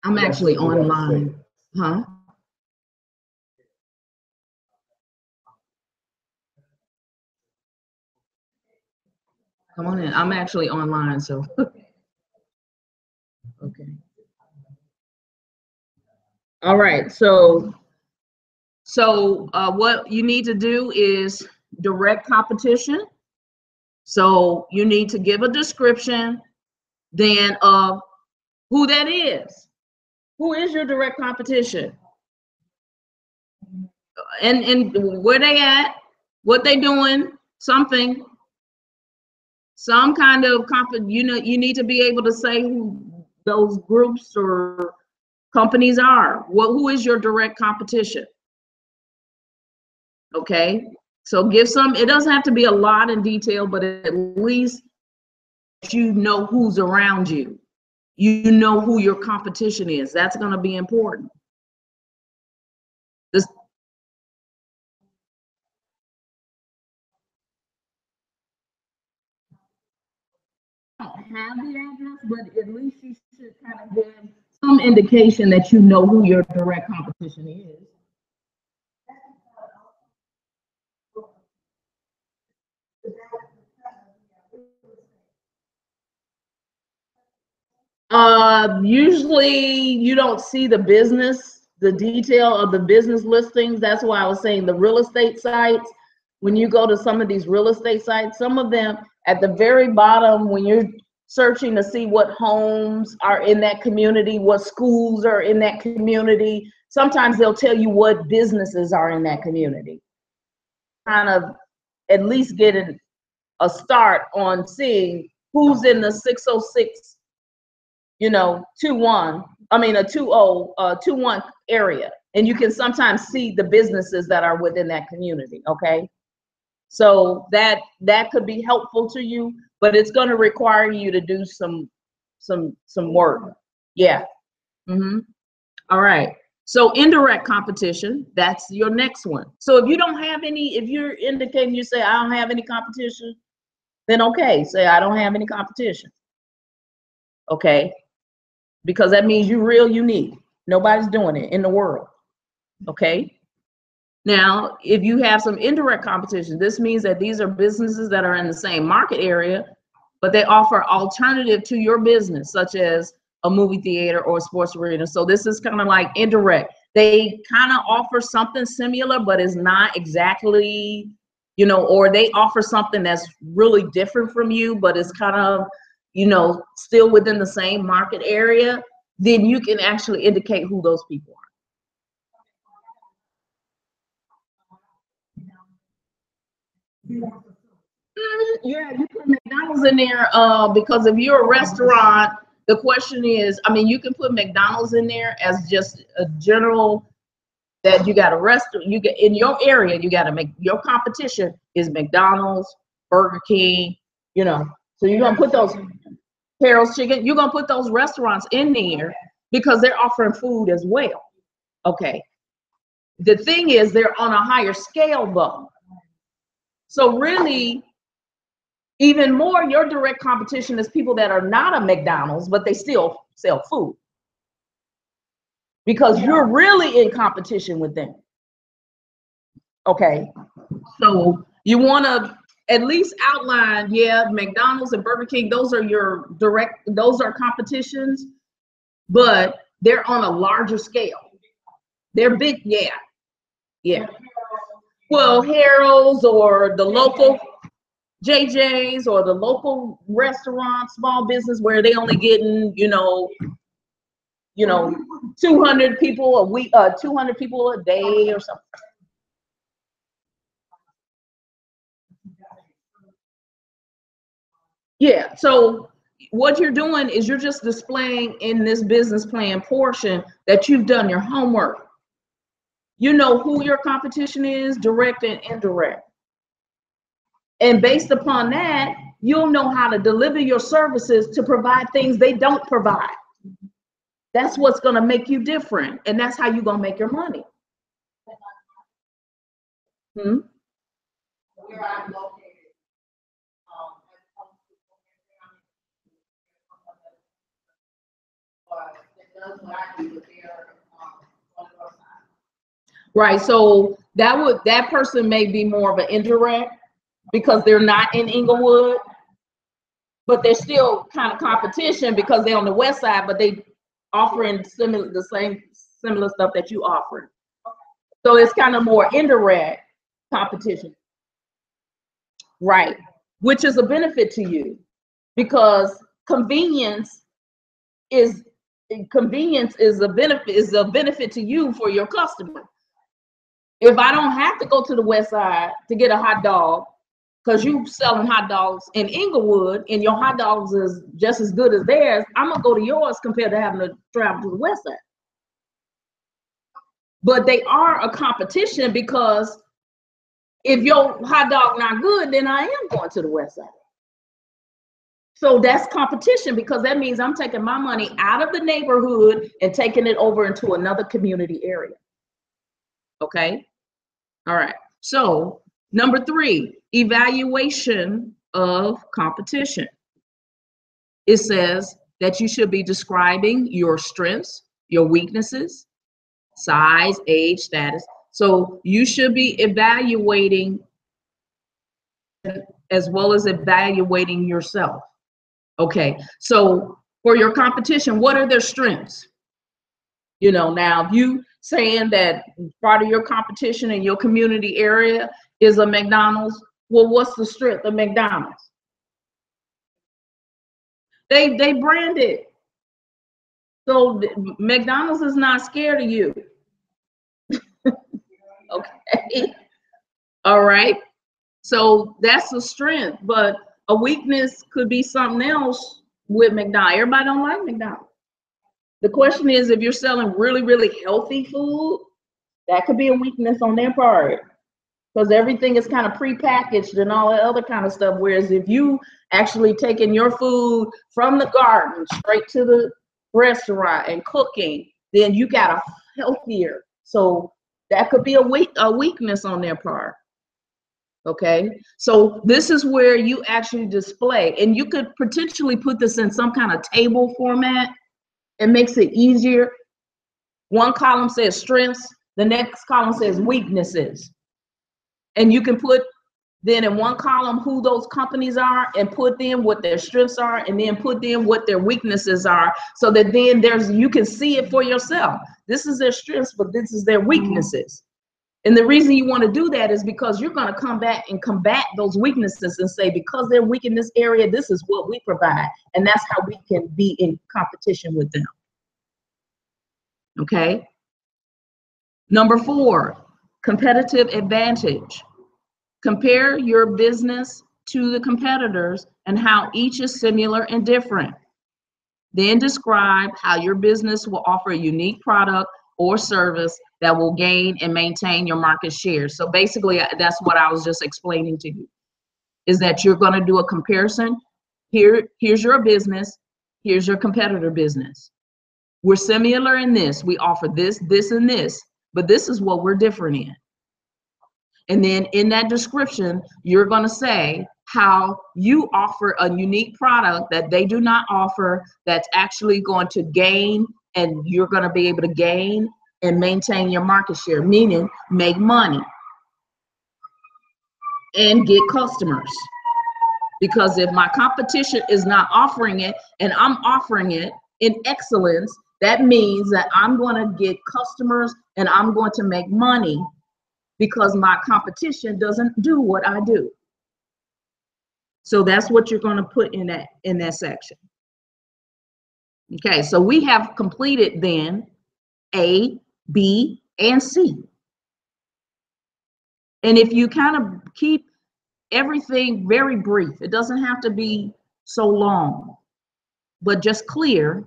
I'm actually online, huh? Come on in. I'm actually online, so okay. All right, so what you need to do is direct competition. So you need to give a description then of who that is. Who is your direct competition? And where they at, what they doing, something, some kind of you know, you need to be able to say who those groups or companies are. Who is your direct competition? Okay, so give some, it doesn't have to be a lot in detail, but at least you know who's around you. You know who your competition is. That's going to be important. This, I don't have the address, but at least you should kind of give some indication that you know who your direct competition is. Usually you don't see the detail of the business listings. That's why I was saying the real estate sites. When you go to some of these real estate sites, some of them at the very bottom, when you're searching to see what homes are in that community, what schools are in that community, sometimes they'll tell you what businesses are in that community. Kind of at least getting a start on seeing who's in the 606, you know, 21 area, and you can sometimes see the businesses that are within that community. Okay, so that could be helpful to you, but it's going to require you to do some work. Yeah. All right, so indirect competition, that's your next one. So if you don't have any, if you're indicating, you say I don't have any competition, then okay, say I don't have any competition. Okay, because that means you're real unique. Nobody's doing it in the world. Okay. Now, if you have some indirect competition, this means that these are businesses that are in the same market area, but they offer alternative to your business, such as a movie theater or a sports arena. So this is kind of like indirect. They kind of offer something similar, but it's not exactly, you know, or they offer something that's really different from you, but it's kind of, you know, still within the same market area. Then you can actually indicate who those people are. Yeah, you put McDonald's in there because if you're a restaurant, the question is, I mean, you can put McDonald's in there as just a general that you got a restaurant, you get in your area, you got to make your competition is McDonald's, Burger King, you know. So you're gonna put those Harold's Chicken, you're gonna put those restaurants in there because they're offering food as well. Okay. The thing is, they're on a higher scale though. So really, even more, your direct competition is people that are not a McDonald's, but they still sell food. Because you're really in competition with them. Okay. So you want to at least outline, yeah, McDonald's and Burger King, those are your direct, those are competitions, but they're on a larger scale. They're big, yeah. Yeah. Well, Harold's or the local JJ's or the local restaurant, small business where they only getting, you know, 200 people a week, 200 people a day or something. Yeah. So what you're doing is you're just displaying in this business plan portion that you've done your homework. You know who your competition is, direct and indirect. And based upon that, you'll know how to deliver your services to provide things they don't provide. That's what's going to make you different. And that's how you're going to make your money. Hmm? Where I'm located, it does what I do, but they're on the side. Right. So that person may be more of an indirect because they're not in Englewood, but they're still kind of competition because they're on the west side, but they offering similar stuff that you offer. So it's kind of more indirect competition. Right. Which is a benefit to you because convenience is a benefit to you for your customer. If I don't have to go to the west side to get a hot dog, because you selling hot dogs in Englewood and your hot dogs is just as good as theirs, I'm gonna go to yours compared to having to travel to the west side. But they are a competition because if your hot dog not good, then I am going to the west side. So that's competition because that means I'm taking my money out of the neighborhood and taking it over into another community area. Okay. All right. So number 3, evaluation of competition. It says that you should be describing your strengths, your weaknesses, size, age, status. So you should be evaluating as well as evaluating yourself. Okay, so for your competition, what are their strengths? You know, now if you saying that part of your competition in your community area is a McDonald's, well, what's the strength of McDonald's? They brand it. So McDonald's is not scared of you. Okay. All right. So that's a strength, but a weakness could be something else with McDonald's. Everybody don't like McDonald's. The question is, if you're selling really, really healthy food, that could be a weakness on their part because everything is kind of prepackaged and all that other kind of stuff. Whereas if you actually taking your food from the garden straight to the restaurant and cooking, then you got a healthier. So that could be a weakness on their part. Okay, so this is where you actually display, and you could potentially put this in some kind of table format. It makes it easier. One column says strengths, the next column says weaknesses. And you can put then in one column who those companies are and put in what their strengths are and then put in what their weaknesses are so that then you can see it for yourself. This is their strengths, but this is their weaknesses. And the reason you want to do that is because you're going to come back and combat those weaknesses and say, because they're weak in this area, this is what we provide. And that's how we can be in competition with them. Okay. Number 4, competitive advantage. Compare your business to the competitors and how each is similar and different. Then describe how your business will offer a unique product or service that will gain and maintain your market share. So basically, that's what I was just explaining to you, is that you're going to do a comparison. Here's your business. Here's your competitor business. We're similar in this. We offer this, this, and this, but this is what we're different in. And then in that description, you're going to say how you offer a unique product that they do not offer that's actually going to gain, and you're going to be able to gain and maintain your market share, meaning make money and get customers. Because if my competition is not offering it and I'm offering it in excellence, that means that I'm going to get customers and I'm going to make money because my competition doesn't do what I do. So that's what you're going to put in that section. Okay, so we have completed then A, B, and C. And if you kind of keep everything very brief, it doesn't have to be so long, but just clear,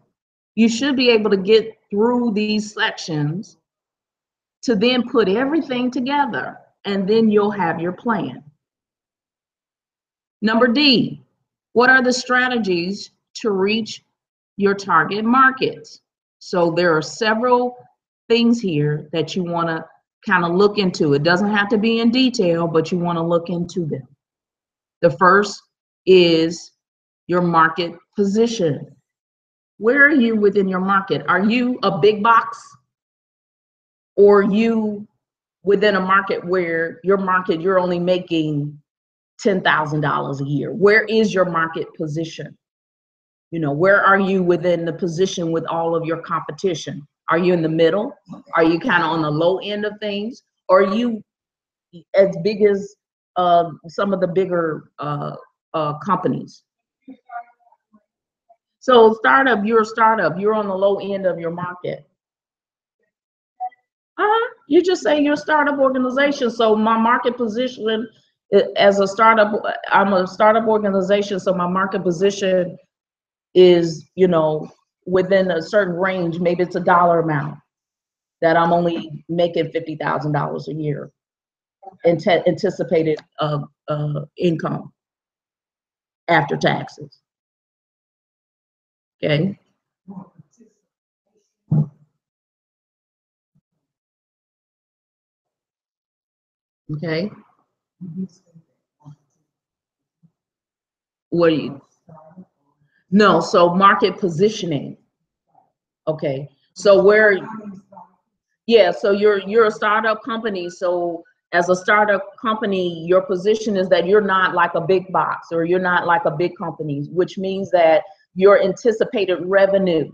you should be able to get through these sections to then put everything together, and then you'll have your plan. Number D, What are the strategies to reach your target markets? So there are several things here that you want to kind of look into. It doesn't have to be in detail, but you want to look into them. The first is your market position. Where are you within your market? Are you a big box, or are you within a market where your market, you're only making $10,000 a year? Where is your market position? You know, where are you within the position with all of your competition? Are you in the middle? Are you kind of on the low end of things? Or are you as big as some of the bigger companies? So startup, you're a startup. You're on the low end of your market. You just say you're a startup organization. So my market position as a startup, I'm a startup organization. So my market position is, you know, within a certain range. Maybe it's a dollar amount that I'm only making $50,000 a year anticipated income after taxes. Okay. Okay. What do you? No. So market positioning. Okay. So where? Yeah. So you're a startup company. So as a startup company, your position is that you're not like a big box, or you're not like a big company, which means that your anticipated revenue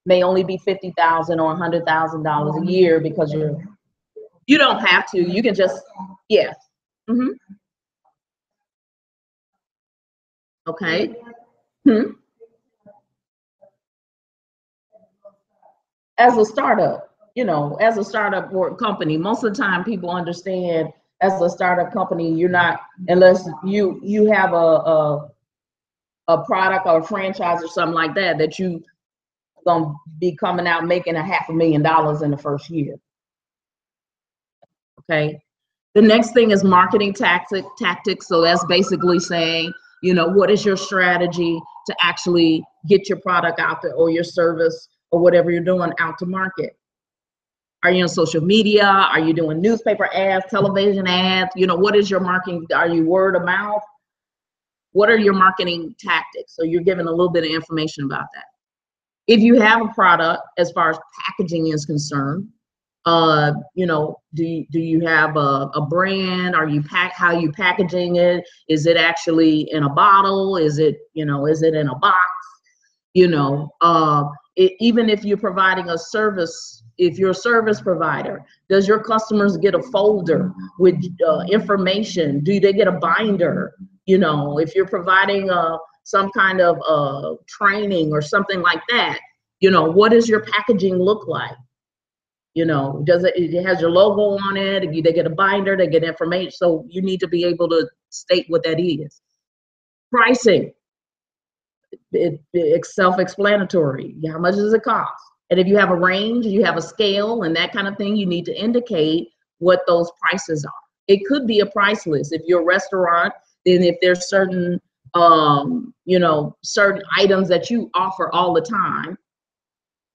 may only be $50,000 or $100,000 a year, because you don't have to. You can just, yeah. Mm-hmm. Okay. Hmm. As a startup, you know, as a startup or company, most of the time people understand as a startup company, you're not, unless you have a product or a franchise or something like that, that you gonna be coming out making $500,000 in the first year. Okay. The next thing is marketing tactics. So that's basically saying, you know, what is your strategy to actually get your product out there, or your service, or whatever you're doing out to market? Are you on social media? Are you doing newspaper ads, television ads? You know, what is your marketing? Are you word of mouth? What are your marketing tactics? So you're giving a little bit of information about that. If you have a product, as far as packaging is concerned, you know, do you have a brand? Are you how you packaging it? Is it actually in a bottle? Is it, you know, is it in a box? You know, even if you're providing a service, if you're a service provider, does your customers get a folder with information? Do they get a binder? You know, if you're providing some kind of training or something like that, you know, what does your packaging look like? You know, it has your logo on it? They get a binder, they get information. So you need to be able to state what that is. Pricing, it's self-explanatory. How much does it cost? And if you have a range, you have a scale and that kind of thing, you need to indicate what those prices are. It could be a price list. If you're a restaurant, then if there's certain, you know, certain items that you offer all the time,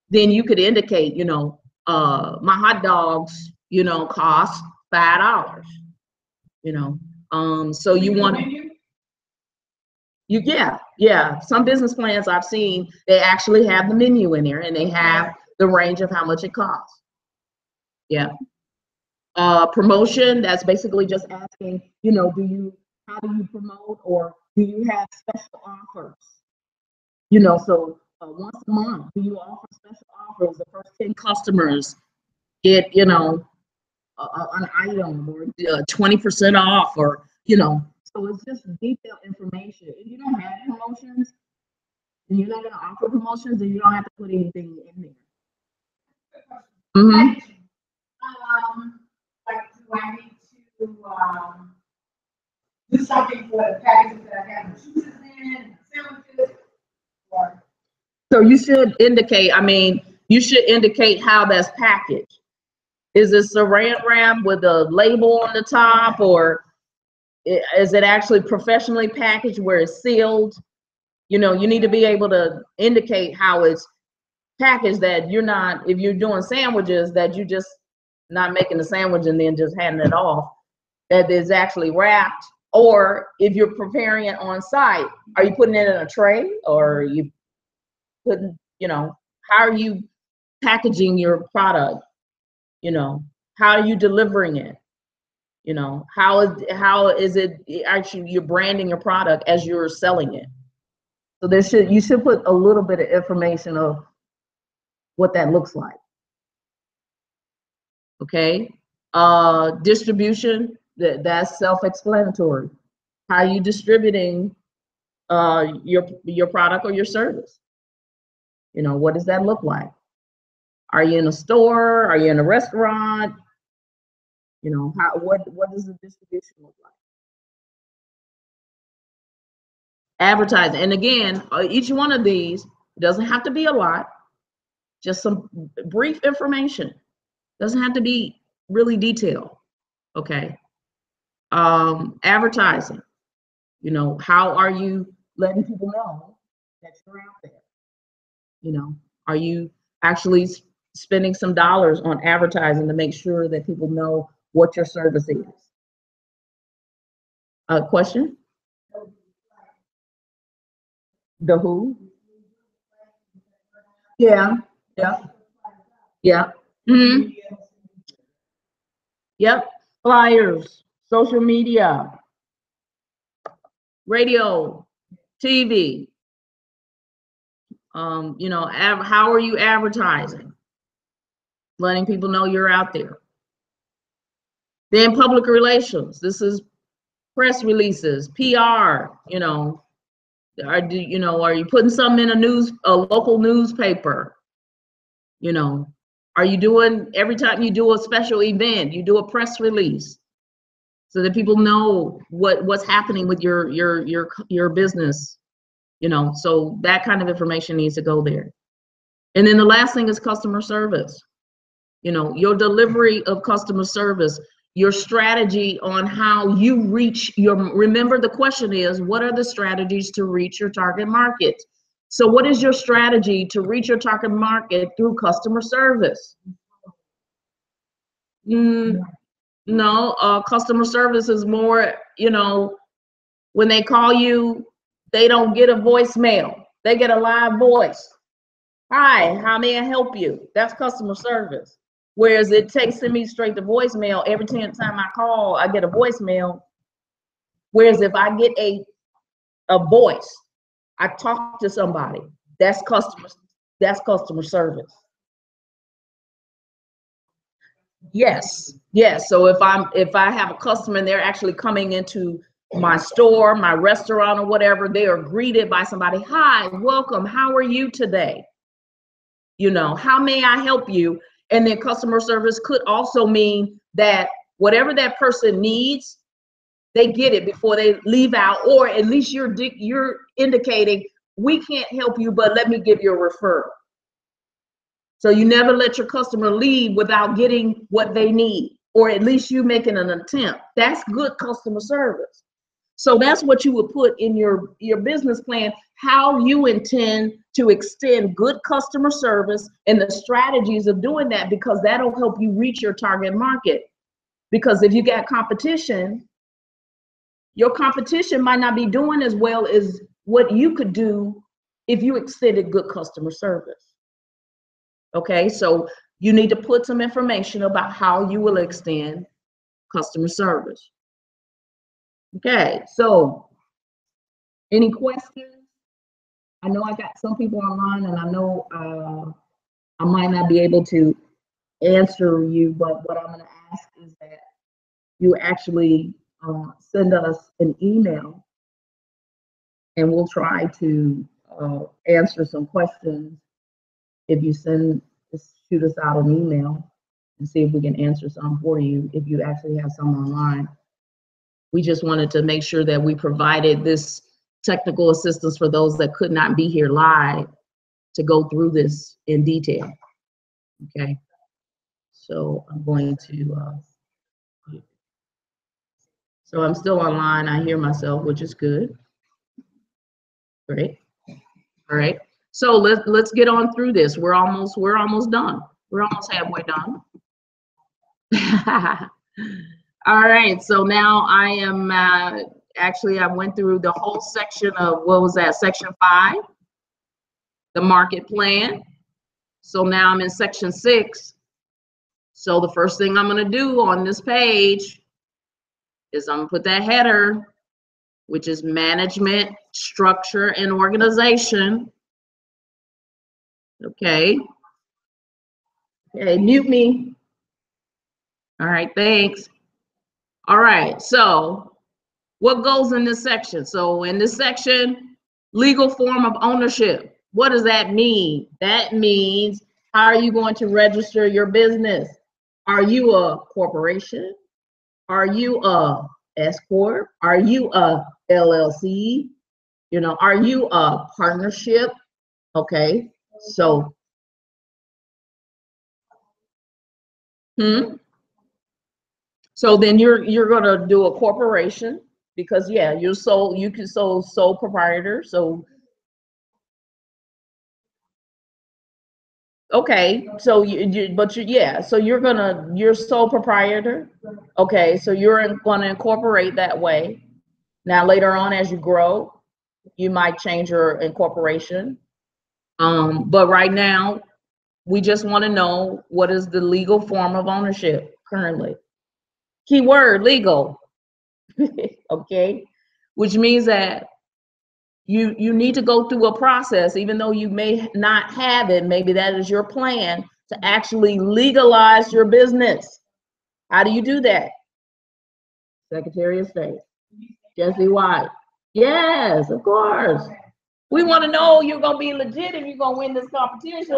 then you could indicate, you know, my hot dogs, you know, cost $5, you know. So you want to, yeah. Some business plans I've seen, they actually have the menu in there, and they have the range of how much it costs. Yeah. Promotion, that's basically just asking, you know, how do you promote, or do you have special offers? You know, so once a month, do you offer special offers? The first 10 customers get, you know, an item, or 20% off, or, you know, so it's just detailed information. If you don't have promotions, and you're not going to offer promotions, then you don't have to put anything in there. Mm-hmm. Like, do I need to do something for the packages that I have the juices in, sandwiches, or? So you should indicate, I mean, you should indicate how that's packaged. Is it saran wrap with a label on the top, or is it actually professionally packaged where it's sealed? You know, you need to be able to indicate how it's packaged, that you're not, if you're doing sandwiches, that you just not making the sandwich and then just handing it off, that is actually wrapped. Or if you're preparing it on site, are you putting it in a tray, or are you putting, you know, how are you packaging your product? You know, how are you delivering it? You know, how is it actually you're branding your product as you're selling it? So you should put a little bit of information of what that looks like. Okay. Distribution, that's self-explanatory. How are you distributing your product or your service? You know, what does that look like? Are you in a store? Are you in a restaurant? You know, what does the distribution look like? Advertising, and again, each one of these doesn't have to be a lot, just some brief information. Doesn't have to be really detailed. Okay. Advertising, you know, how are you letting people know that you're out there? You know, are you actually spending some dollars on advertising to make sure that people know what your service is? Question? The who? Yeah, yeah, yeah. Mm-hmm. Yep. Flyers, social media, radio, TV. You know, how are you advertising? Letting people know you're out there. Then public relations. This is press releases, PR. You know, are you putting something in a local newspaper? You know, are you doing, every time you do a special event, you do a press release so that people know what's happening with your business? You know, so that kind of information needs to go there. And then the last thing is customer service. You know, your delivery of customer service, your strategy on how you reach remember the question is, what are the strategies to reach your target market? So what is your strategy to reach your target market through customer service? No, customer service is more, you know, when they call you, they don't get a voicemail. They get a live voice. Hi, how may I help you? That's customer service. Whereas it takes me straight to voicemail. Every time I call, I get a voicemail. Whereas if I get a voice, I talk to somebody. That's customer service. Yes, yes. So if I have a customer and they're actually coming into my store, my restaurant, or whatever, they are greeted by somebody. Hi, welcome. How are you today? You know, how may I help you? And then customer service could also mean that whatever that person needs, they get it before they leave out, or at least you're indicating, we can't help you, but let me give you a referral. So you never let your customer leave without getting what they need, or at least you making an attempt. That's good customer service. So that's what you would put in your business plan, how you intend to extend good customer service and the strategies of doing that, because that'll help you reach your target market. Because if you got competition, your competition might not be doing as well as what you could do if you extended good customer service. Okay, so you need to put some information about how you will extend customer service. Okay, so any questions? I know I got some people online, and I know I might not be able to answer you, but what I'm going to ask is that you actually send us an email, and we'll try to answer some questions. If you shoot us out an email and see if we can answer some for you, if you actually have some online. We just wanted to make sure that we provided this technical assistance for those that could not be here live to go through this in detail. Okay, so I'm going to, so I'm still online. I hear myself, which is good. Great. All right. So let's get on through this. We're almost done. We're almost halfway done. All right. So now I am actually I went through the whole section of what was that? Section 5, the market plan. So now I'm in section 6. So the first thing I'm going to do on this page is I'm going to put that header, which is management, structure, and organization. Okay. Okay, mute me. All right, thanks. All right, so what goes in this section? So in this section, legal form of ownership. What does that mean? That means, how are you going to register your business? Are you a corporation? Are you a S corp? Are you a LLC? You know, are you a partnership? Okay, so so then you're gonna do a corporation, because yeah, you're sole proprietor. So okay, so you're sole proprietor. Okay, so you're gonna incorporate that way. Now later on, as you grow, you might change your incorporation. But right now, we just want to know, what is the legal form of ownership currently? Keyword legal. Okay, which means that you need to go through a process, even though you may not have it. Maybe that is your plan to actually legalize your business. How do you do that? Secretary of State, Jesse White. Yes, of course. We want to know you're gonna be legit and you're gonna win this competition.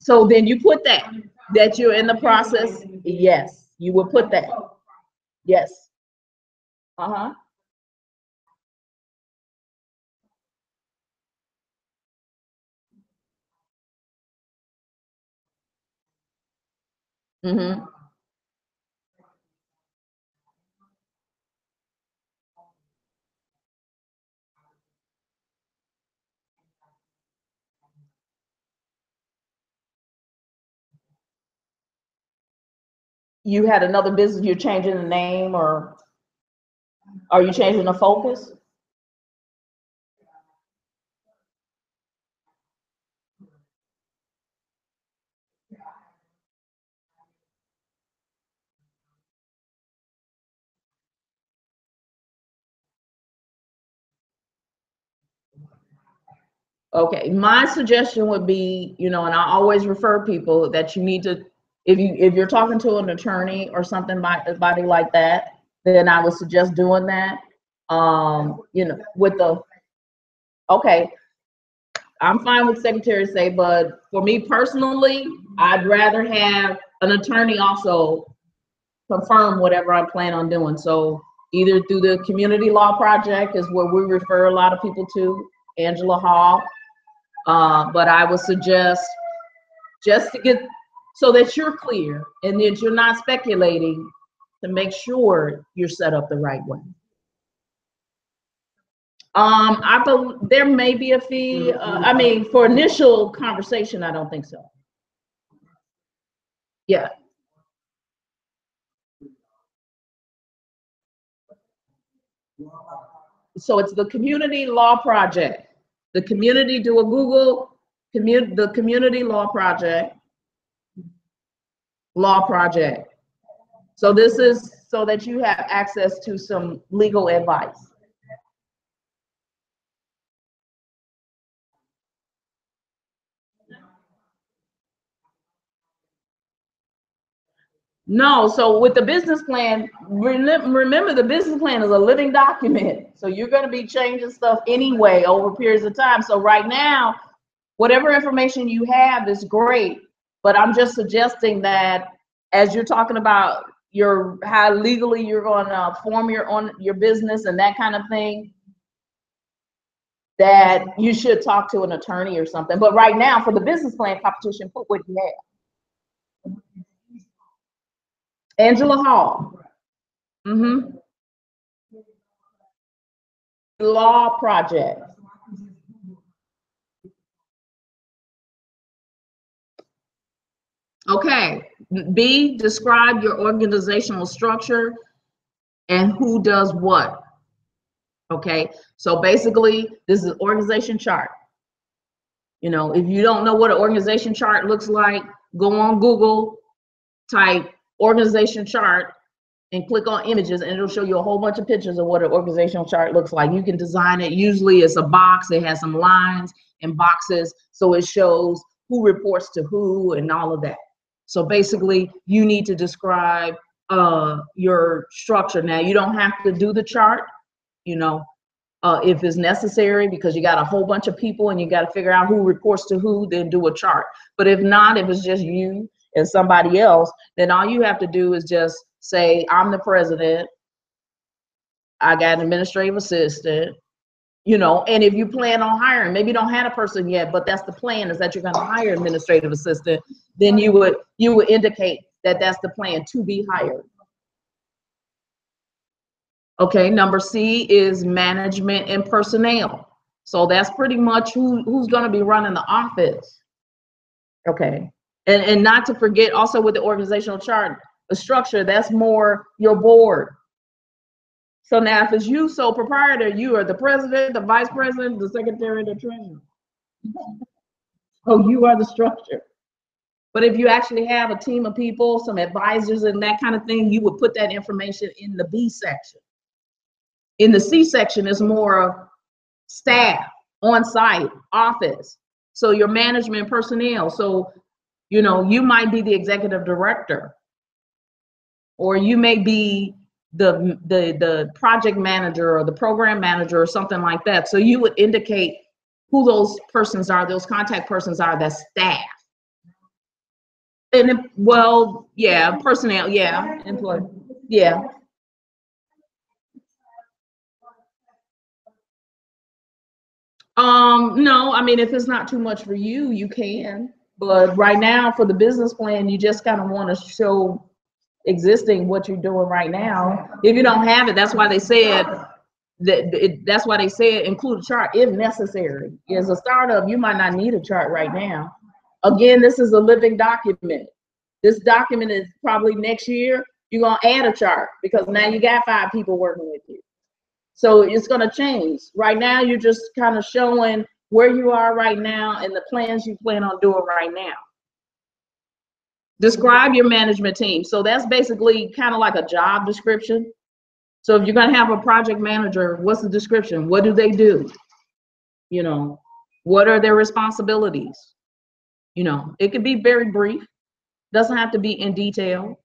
So then you put that you're in the process. Yes, you will put that. Yes. Uh-huh. Mm-hmm. You had another business, you're changing the name, or are you changing the focus? Okay, my suggestion would be, and I always refer people that you need to, if you're talking to an attorney or something body like that, then I would suggest doing that. With the okay, I'm fine with Secretary of State, but for me personally, I'd rather have an attorney also confirm whatever I plan on doing. So either through the Community Law Project is where we refer a lot of people to, Angela Hall. But I would suggest, just to get, so that you're clear and that you're not speculating, to make sure you're set up the right way. I believe there may be a fee. I mean, for initial conversation, I don't think so. Yeah. So it's the Community Law Project. The community, do a Google, the Community Law Project. So this is so that you have access to some legal advice. No, so with the business plan, remember the business plan is a living document. So you're going to be changing stuff anyway over periods of time. So right now, whatever information you have is great, but I'm just suggesting that as you're talking about how legally you're going to form your business and that kind of thing, that you should talk to an attorney or something. But right now, for the business plan competition, put what you have. Angela Hall. Mm-hmm. law project. Okay, B, describe your organizational structure and who does what. Okay, so basically this is organization chart. You know, if you don't know what an organization chart looks like, go on Google, type organization chart, and click on images, and it'll show you a whole bunch of pictures of what an organizational chart looks like. You can design it. Usually it's a box. It has some lines and boxes, so it shows who reports to who and all of that. So basically, you need to describe your structure. Now, you don't have to do the chart, you know, if it's necessary, because you got a whole bunch of people and you got to figure out who reports to who, then do a chart. But if not, if it's just you and somebody else, then all you have to do is just say, I'm the president, I got an administrative assistant, you know, and if you plan on hiring, maybe you don't have a person yet, but that's the plan, is that you're going to hire an administrative assistant, then you would indicate that that's the plan to be hired. Okay, number C is management and personnel. So that's pretty much who's going to be running the office. Okay, and not to forget also with the organizational chart, the structure, that's more your board. So now if it's you, sole proprietor, you are the president, the vice president, the secretary, the treasurer. Oh, you are the structure. But if you actually have a team of people, some advisors and that kind of thing, you would put that information in the B section. In the C section is more of staff, on-site, office. So your management personnel. So, you know, you might be the executive director, or you may be the project manager or the program manager or something like that. So you would indicate who those persons are, those contact persons are, that's staff. And well, yeah, personnel, yeah, employee, yeah. No, I mean, if it's not too much for you, you can. But right now, for the business plan, you just kind of want to show existing what you're doing right now. If you don't have it, that's why they said that's why they said include a chart if necessary. As a startup, you might not need a chart right now. Again, this is a living document. This document is probably next year, you're going to add a chart because now you got 5 people working with you. So it's going to change. Right now, you're just kind of showing where you are right now and the plans you plan on doing right now. Describe your management team. So that's basically kind of like a job description. So if you're going to have a project manager, what's the description? What do they do? You know, what are their responsibilities? You know, it could be very brief. Doesn't have to be in detail.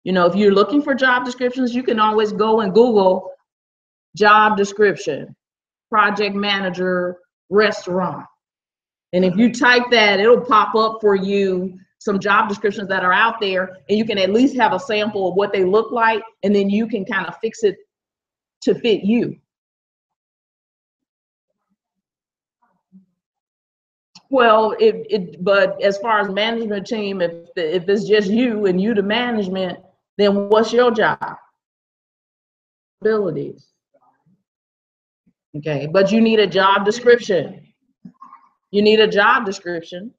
You know, if you're looking for job descriptions, you can always go and Google job description, project manager, restaurant. And if you type that, it'll pop up for you some job descriptions that are out there, and you can at least have a sample of what they look like, and then you can kind of fix it to fit you. Well, but as far as management team, if it's just you and you the management, then what's your job? Abilities. Okay, but you need a job description. You need a job description.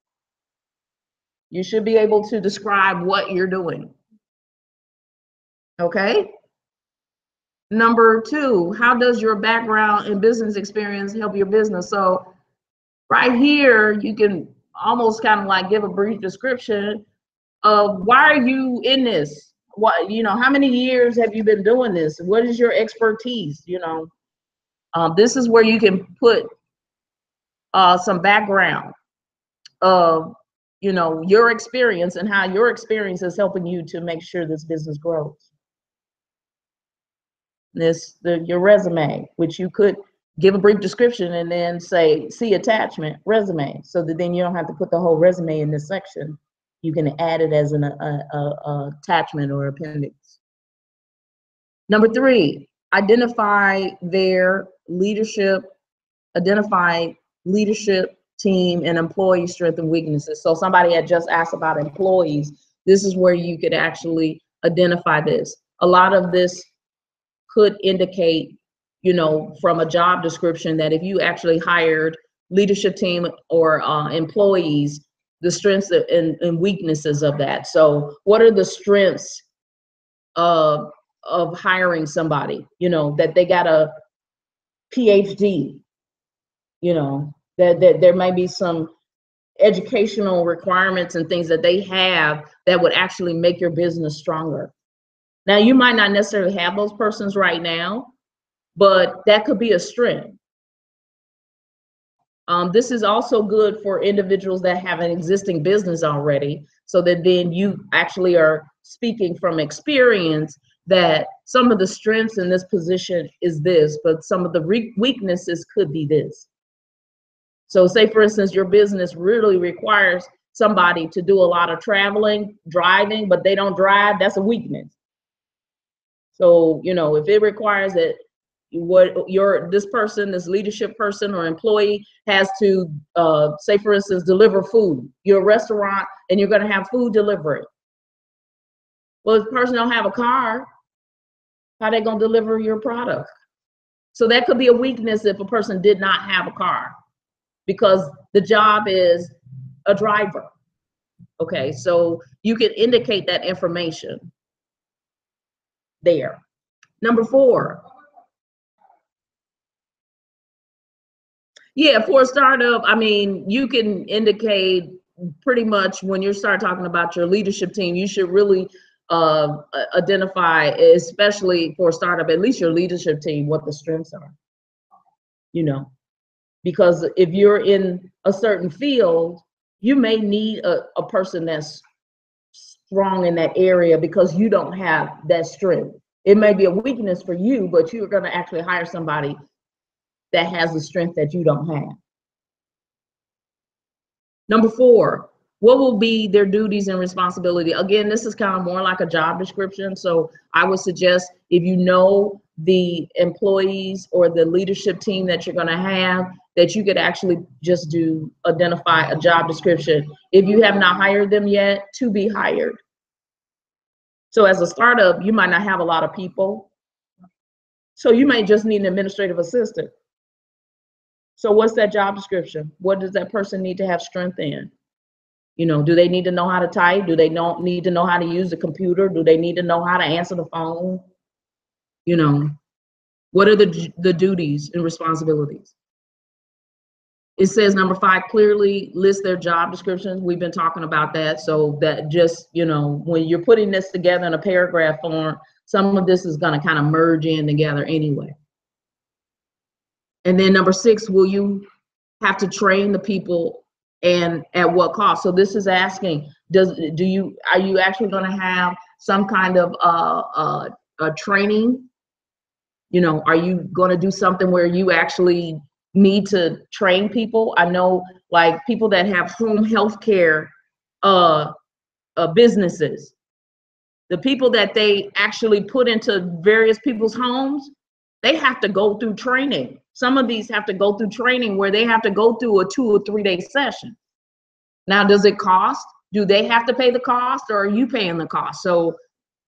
You should be able to describe what you're doing. Okay. Number 2, how does your background and business experience help your business? So right here, you can almost kind of like give a brief description of why are you in this? What, you know, how many years have you been doing this? What is your expertise? You know, this is where you can put some background of, you know, your experience and how your experience is helping you to make sure this business grows. Your resume, which you could give a brief description and then say, see attachment, resume, so that then you don't have to put the whole resume in this section. You can add it as an attachment or appendix. Number 3, identify leadership team and employee strengths and weaknesses. So somebody had just asked about employees. This is where you could actually identify this. A lot of this could indicate you know, from a job description, that if you actually hired leadership team or employees, the strengths and weaknesses of that. So what are the strengths of hiring somebody, you know, that they got a PhD, you know, that there may be some educational requirements and things that they have that would actually make your business stronger. Now, you might not necessarily have those persons right now, but that could be a strength. This is also good for individuals that have an existing business already, so that then you actually are speaking from experience that some of the strengths in this position is this, but some of the weaknesses could be this. So say, for instance, your business really requires somebody to do a lot of traveling, driving, but they don't drive, that's a weakness. So, you know, if it requires that this person, this leadership person or employee has to, say, for instance, deliver food. You're a restaurant and you're going to have food delivery. Well, if the person don't have a car, how are they going to deliver your product? So that could be a weakness if a person did not have a car, because the job is a driver. Okay, so you can indicate that information there. Number 4. Yeah, for a startup, I mean, you can indicate pretty much when you start talking about your leadership team, you should really identify, especially for a startup, at least your leadership team, what the strengths are, you know, because if you're in a certain field, you may need a person that's strong in that area because you don't have that strength. It may be a weakness for you, but you're going to actually hire somebody that has the strength that you don't have. Number 4, what will be their duties and responsibility? Again, this is kind of more like a job description. So I would suggest, if you know the employees or the leadership team that you're going to have, that you could actually just identify a job description. If you have not hired them yet, to be hired. So as a startup, you might not have a lot of people. So you may just need an administrative assistant. So what's that job description? What does that person need to have strength in? You know, do they need to know how to type? Do they need to know how to use the computer? Do they need to know how to answer the phone? You know, what are the duties and responsibilities? It says number 5, clearly list their job descriptions. We've been talking about that. So that just, you know, when you're putting this together in a paragraph form, some of this is going to kind of merge in together anyway. And then number 6, will you have to train the people, and at what cost? So this is asking, are you actually going to have some kind of training? You know, are you going to do something where you actually need to train people? I know, like, people that have home health care businesses, the people that they actually put into various people's homes, they have to go through training. Some of these have to go through training where they have to go through a 2 or 3 day session. Now, does it cost? Do they have to pay the cost, or are you paying the cost? So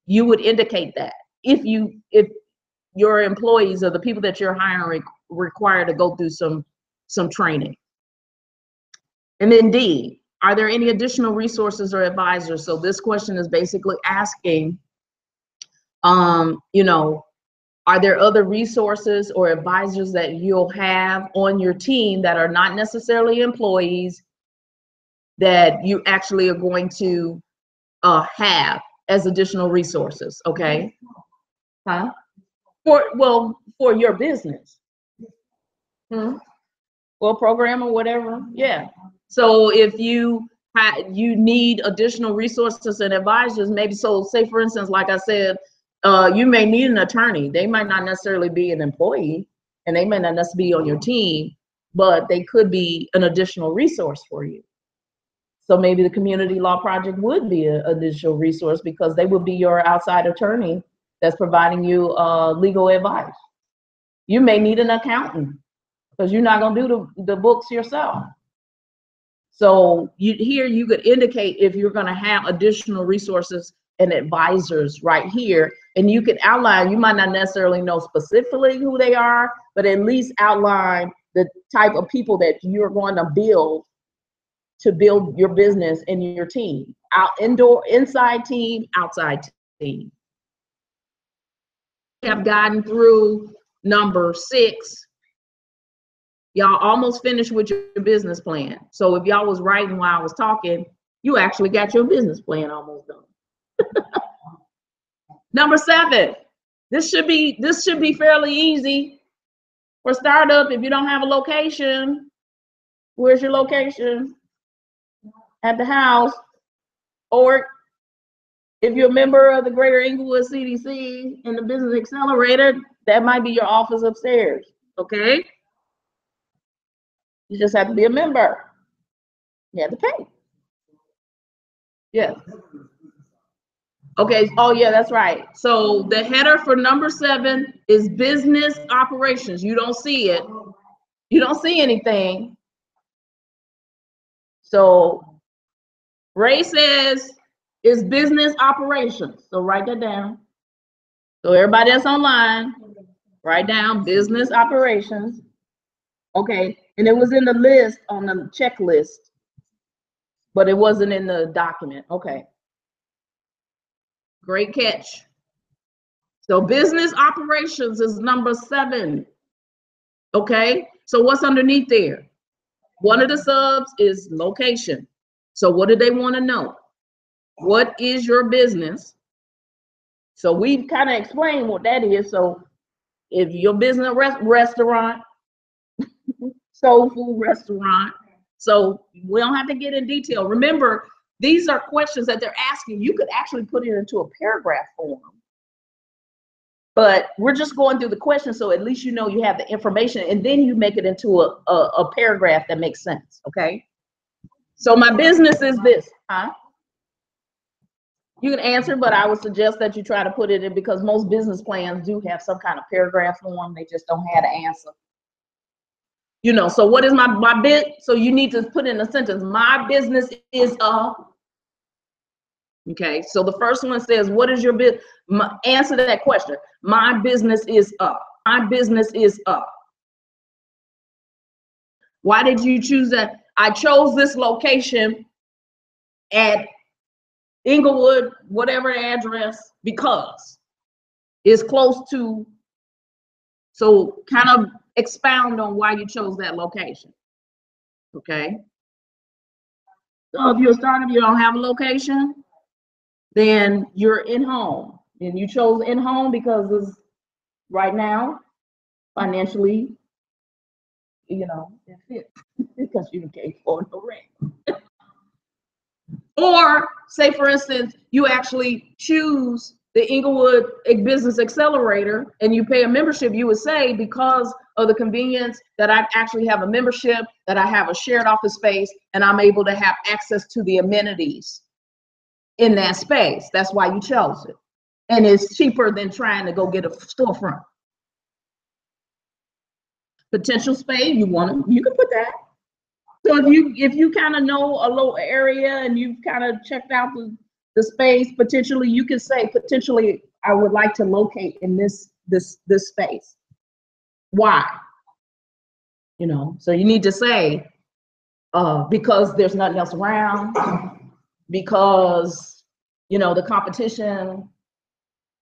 you would indicate that if your employees or the people that you're hiring require to go through some training. And then D, are there any additional resources or advisors? So this question is basically asking, you know, are there other resources or advisors that you'll have on your team that are not necessarily employees that you actually are going to have as additional resources? Okay. Huh? For your business. Well, program or whatever. Yeah. So if you need additional resources and advisors, maybe, so say, for instance, like I said, you may need an attorney. They might not necessarily be an employee, and they may not necessarily be on your team, but they could be an additional resource for you. So maybe the community law project would be an additional resource, because they would be your outside attorney that's providing you legal advice. You may need an accountant, because you're not going to do the books yourself. So here you could indicate if you're going to have additional resources and advisors right here, And you can outline, you might not necessarily know specifically who they are, but at least outline the type of people that you're going to build your business and your team. Inside team, outside team. We have gotten through number 6. Y'all almost finished with your business plan. So if y'all was writing while I was talking, you actually got your business plan almost done. Number 7. This should be fairly easy for startup. If you don't have a location, where's your location? At the house. Or if you're a member of the Greater Englewood CDC and the Business Accelerator, that might be your office upstairs. Okay? You just have to be a member. You have to pay. Yeah. Okay. Oh, yeah, that's right. So the header for number 7 is business operations. You don't see it. You don't see anything. So Ray says it's business operations. So write that down. So everybody that's online, write down business operations. Okay. And it was in the list on the checklist, but it wasn't in the document. Okay. Great catch. So business operations is number 7. Okay. So what's underneath there? One of the subs is location. So what do they want to know? What is your business? So we've kind of explained what that is. So if your business restaurant, soul food restaurant, so we don't have to get in detail. Remember, these are questions that they're asking. You could actually put it into a paragraph form. But we're just going through the questions, so at least you know you have the information, and then you make it into a paragraph that makes sense, okay? So my business is this, huh? You can answer, but I would suggest that you try to put it in, because most business plans do have some kind of paragraph form. They just don't have the answer. You know, so what is my bit? So you need to put in a sentence. My business is a. Okay, so the first one says, what is your business? Answer that question. My business is a. My business is a. Why did you choose that? I chose this location at Englewood, whatever the address, because it's close to. So kind of expound on why you chose that location. Okay. So if you're a startup, you don't have a location, then you're in home. And you chose in home because it's right now financially, you know, it fits because you can't afford no rent. Or say, for instance, you actually choose the Englewood Business Accelerator and you pay a membership. You would say, because of the convenience that I actually have a membership, that I have a shared office space, and I'm able to have access to the amenities in that space. That's why you chose it. And it's cheaper than trying to go get a storefront. Potential space, you can put that. So if you kind of know a little area and you've kind of checked out the space, potentially you can say, potentially I would like to locate in this space. Why? You know, so you need to say, because there's nothing else around, because, you know, the competition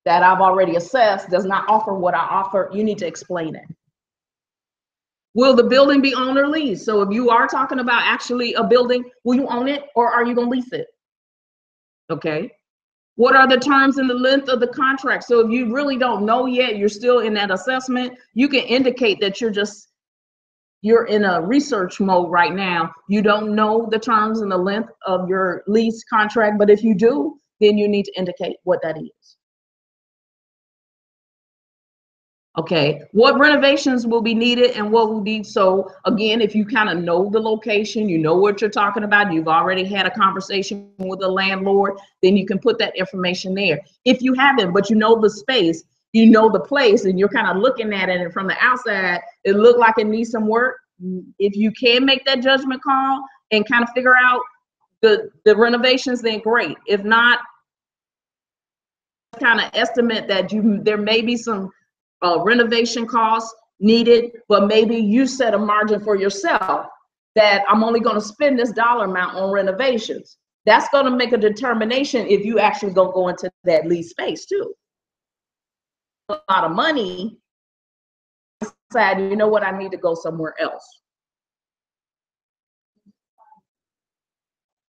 that I've already assessed does not offer what I offer. You need to explain it. Will the building be owned or leased? So if you are talking about actually a building, will you own it or are you going to lease it? Okay. What are the terms and the length of the contract? So if you really don't know yet, you're still in that assessment, you can indicate that you're in a research mode right now. You don't know the terms and the length of your lease contract, but if you do, then you need to indicate what that is. Okay, what renovations will be needed and what will be, so again, if you kind of know the location, you know what you're talking about, you've already had a conversation with the landlord, then you can put that information there. If you haven't, but you know the space, you know the place, and you're kind of looking at it and from the outside, it looked like it needs some work. If you can make that judgment call and kind of figure out the renovations, then great. If not, kind of estimate that there may be some renovation costs needed, but maybe you set a margin for yourself that I'm only going to spend this dollar amount on renovations. That's going to make a determination if you actually go into that lease space too. A lot of money, decide, you know what, I need to go somewhere else.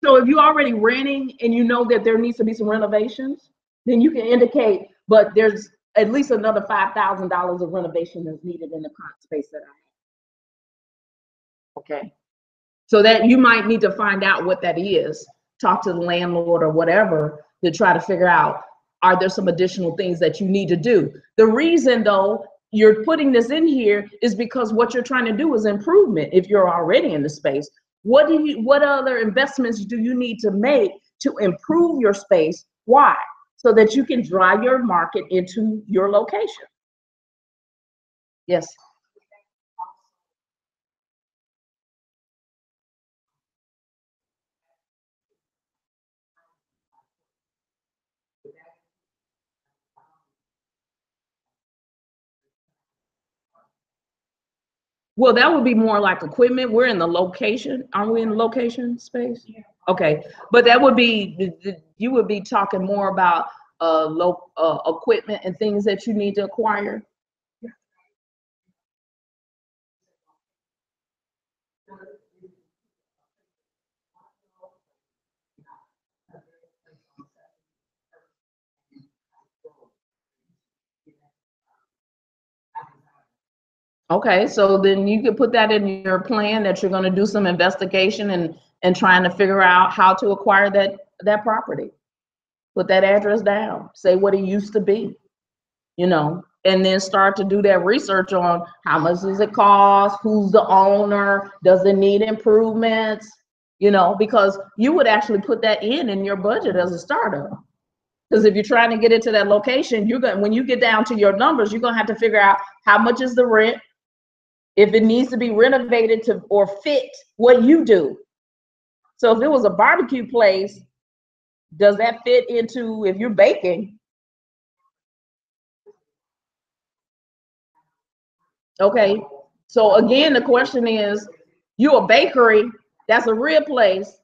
So if you're already renting and you know that there needs to be some renovations, then you can indicate, but there's at least another $5,000 of renovation that's needed in the current space that I have. Okay. So that you might need to find out what that is, talk to the landlord or whatever to try to figure out, are there some additional things that you need to do? The reason though you're putting this in here is because what you're trying to do is improvement. If you're already in the space, what other investments do you need to make to improve your space? Why? So that you can drive your market into your location. Yes. Well, that would be more like equipment. We're in the location. Are we in location space? Yeah. Okay, but that would be, you would be talking more about equipment and things that you need to acquire. Okay, so then you could put that in your plan that you're going to do some investigation and trying to figure out how to acquire that property. Put that address down, say what it used to be, you know, and then start to do that research on how much does it cost, who's the owner, does it need improvements, you know, because you would actually put that in your budget as a startup. Because if you're trying to get into that location, when you get down to your numbers, you're going to have to figure out how much is the rent, if it needs to be renovated to or fit what you do. So if it was a barbecue place, does that fit into, if you're baking? Okay, so again, the question is, you a bakery, that's a real place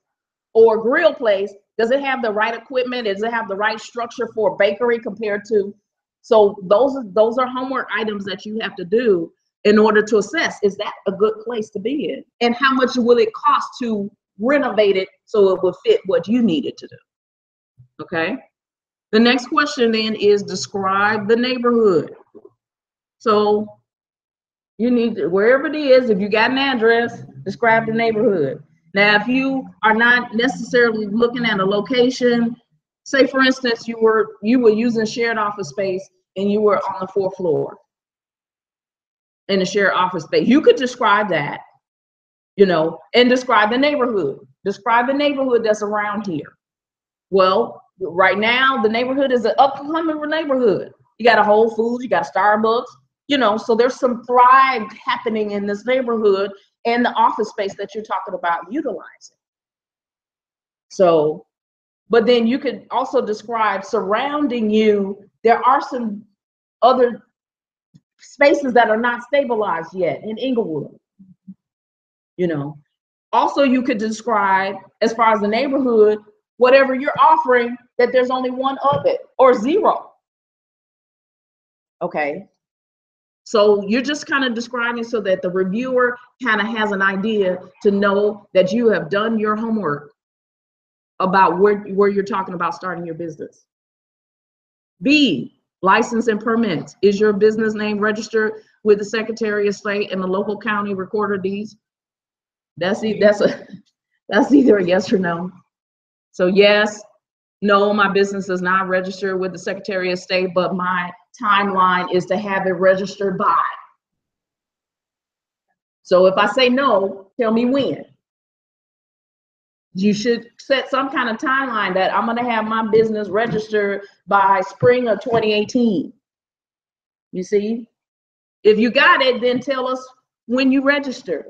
or a grill place, does it have the right equipment? Does it have the right structure for a bakery compared to? So those are homework items that you have to do in order to assess, is that a good place to be in? And how much will it cost to renovate it so it will fit what you need it to do? Okay. The next question then is describe the neighborhood. So you need to, wherever it is, if you got an address, describe the neighborhood. Now, if you are not necessarily looking at a location, say for instance, you were using shared office space and you were on the 4th floor in a shared office space, you could describe that, you know, and describe the neighborhood. Describe the neighborhood that's around here. Well, right now, the neighborhood is an upcoming neighborhood. You got a Whole Foods, you got a Starbucks, you know, so there's some thrive happening in this neighborhood and the office space that you're talking about utilizing. So, but then you could also describe surrounding you, there are some other spaces that are not stabilized yet in Englewood, you know. Also, you could describe, as far as the neighborhood, whatever you're offering, that there's only one of it or zero. Okay. So you're just kind of describing so that the reviewer kind of has an idea to know that you have done your homework about where you're talking about starting your business. B, license and permits. Is your business name registered with the Secretary of State and the local county recorder of deeds? That's either a yes or no. So yes, no, my business is not registered with the Secretary of State, but my timeline is to have it registered by. So if I say no, tell me when. You should set some kind of timeline that I'm going to have my business registered by spring of 2018. You see? If you got it, then tell us when you registered.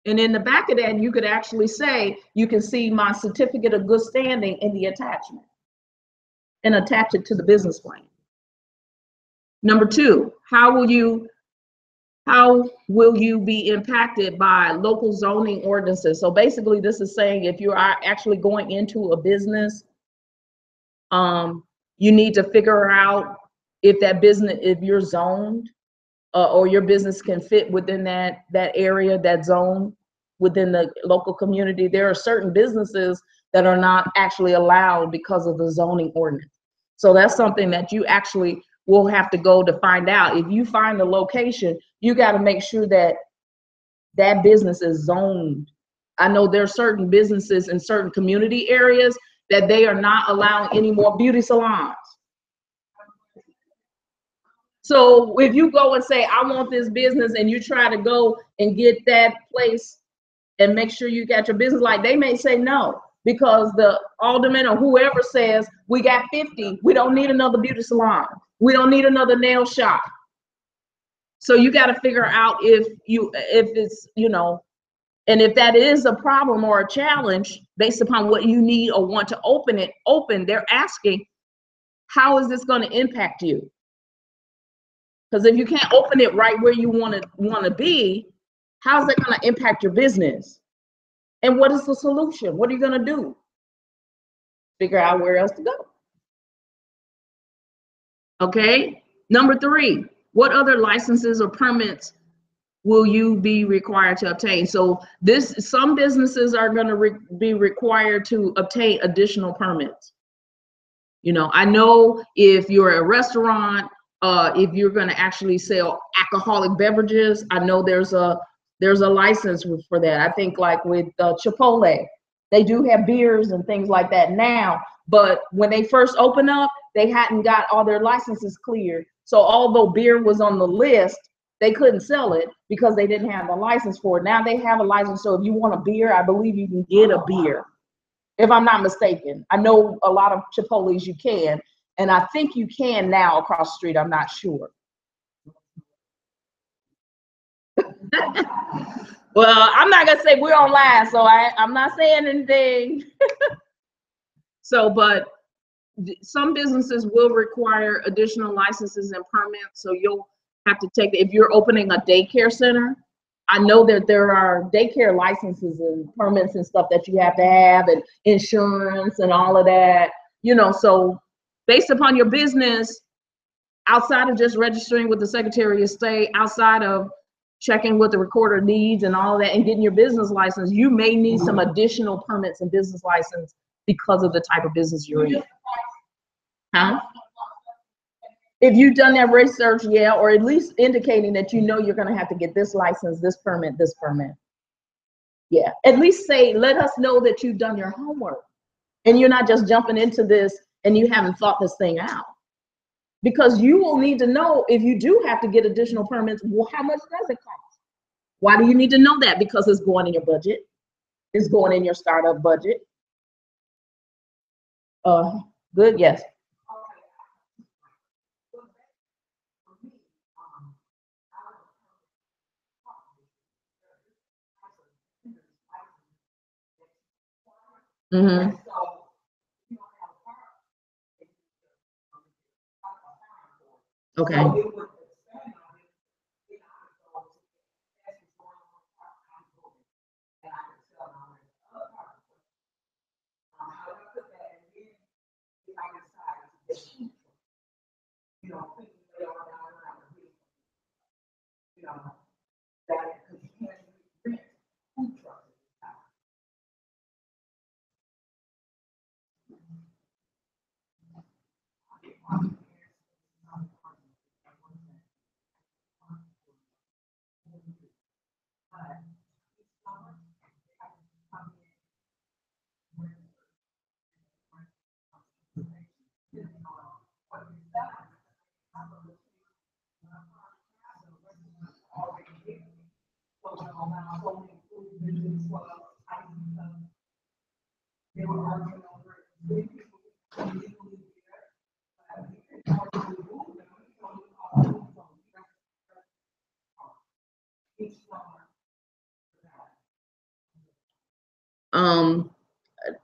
And in the back of that, you could actually say, you can see my certificate of good standing in the attachment. and attach it to the business plan. Number two, how will you be impacted by local zoning ordinances? So basically this is saying if you are actually going into a business, you need to figure out if that business, if you're zoned, or your business can fit within that area, that zone within the local community. There are certain businesses that are not actually allowed because of the zoning ordinance. So that's something that you actually will have to go to find out. If you find a location, you got to make sure that that business is zoned. I know there are certain businesses in certain community areas that they are not allowing any more beauty salons. So if you go and say, I want this business, and you try to go and get that place and make sure you got your business, like they may say no, because the alderman or whoever says, we got 50, we don't need another beauty salon. We don't need another nail shop. So you got to figure out if it's, you know, and if that is a problem or a challenge based upon what you need or want to open, they're asking, how is this going to impact you? Because if you can't open it right where you want to be, how's that going to impact your business? And what is the solution? What are you going to do? Figure out where else to go. Okay. Number three, what other licenses or permits will you be required to obtain? So some businesses are going to be required to obtain additional permits. You know, I know if you're a restaurant, if you're going to actually sell alcoholic beverages, I know there's a license for that. I think like with Chipotle, they do have beers and things like that now, but when they first opened up, they hadn't got all their licenses cleared. So although beer was on the list, they couldn't sell it because they didn't have a license for it. Now they have a license, so if you want a beer, I believe you can get a beer, if I'm not mistaken. I know a lot of Chipotles you can, and I think you can now across the street, I'm not sure. Well, I'm not gonna say we're online, so I'm not saying anything. So, but some businesses will require additional licenses and permits, so you'll have to take, if you're opening a daycare center, I know that there are daycare licenses and permits and stuff that you have to have, and insurance and all of that, you know. So based upon your business, outside of just registering with the Secretary of State, outside of checking what the recorder needs and all of that and getting your business license, you may need some additional permits and business license because of the type of business you're in. Huh? If you've done that research, yeah, or at least indicating that you know you're going to have to get this license, this permit, this permit. Yeah, at least say, let us know that you've done your homework and you're not just jumping into this and you haven't thought this thing out. Because you will need to know, if you do have to get additional permits, well, how much does it cost? Why do you need to know that? Because it's going in your budget. It's going in your startup budget. Good, yes. Mm-hmm. Okay.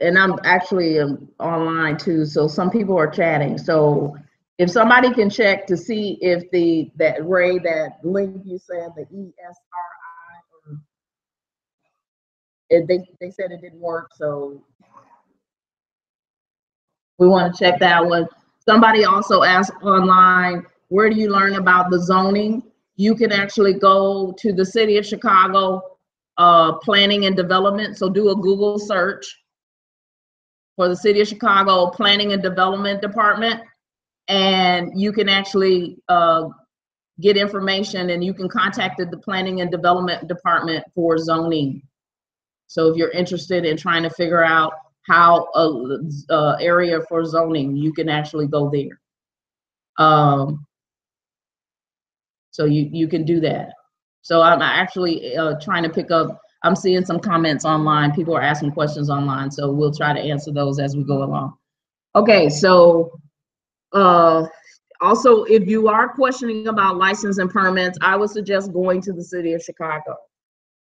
and I'm actually online too, so some people are chatting. So if somebody can check to see if that link you said, the ESRI, or they said it didn't work, so we want to check that one. Somebody also asked online, where do you learn about the zoning? You can actually go to the City of Chicago Planning and Development. So do a Google search for the City of Chicago Planning and Development Department, and you can actually get information, and you can contact the Planning and Development Department for zoning. So if you're interested in trying to figure out how a area for zoning, you can actually go there. So you can do that. So I'm actually trying to pick up, I'm seeing some comments online. People are asking questions online, so we'll try to answer those as we go along. Okay, so also, if you are questioning about license and permits, I would suggest going to the City of Chicago.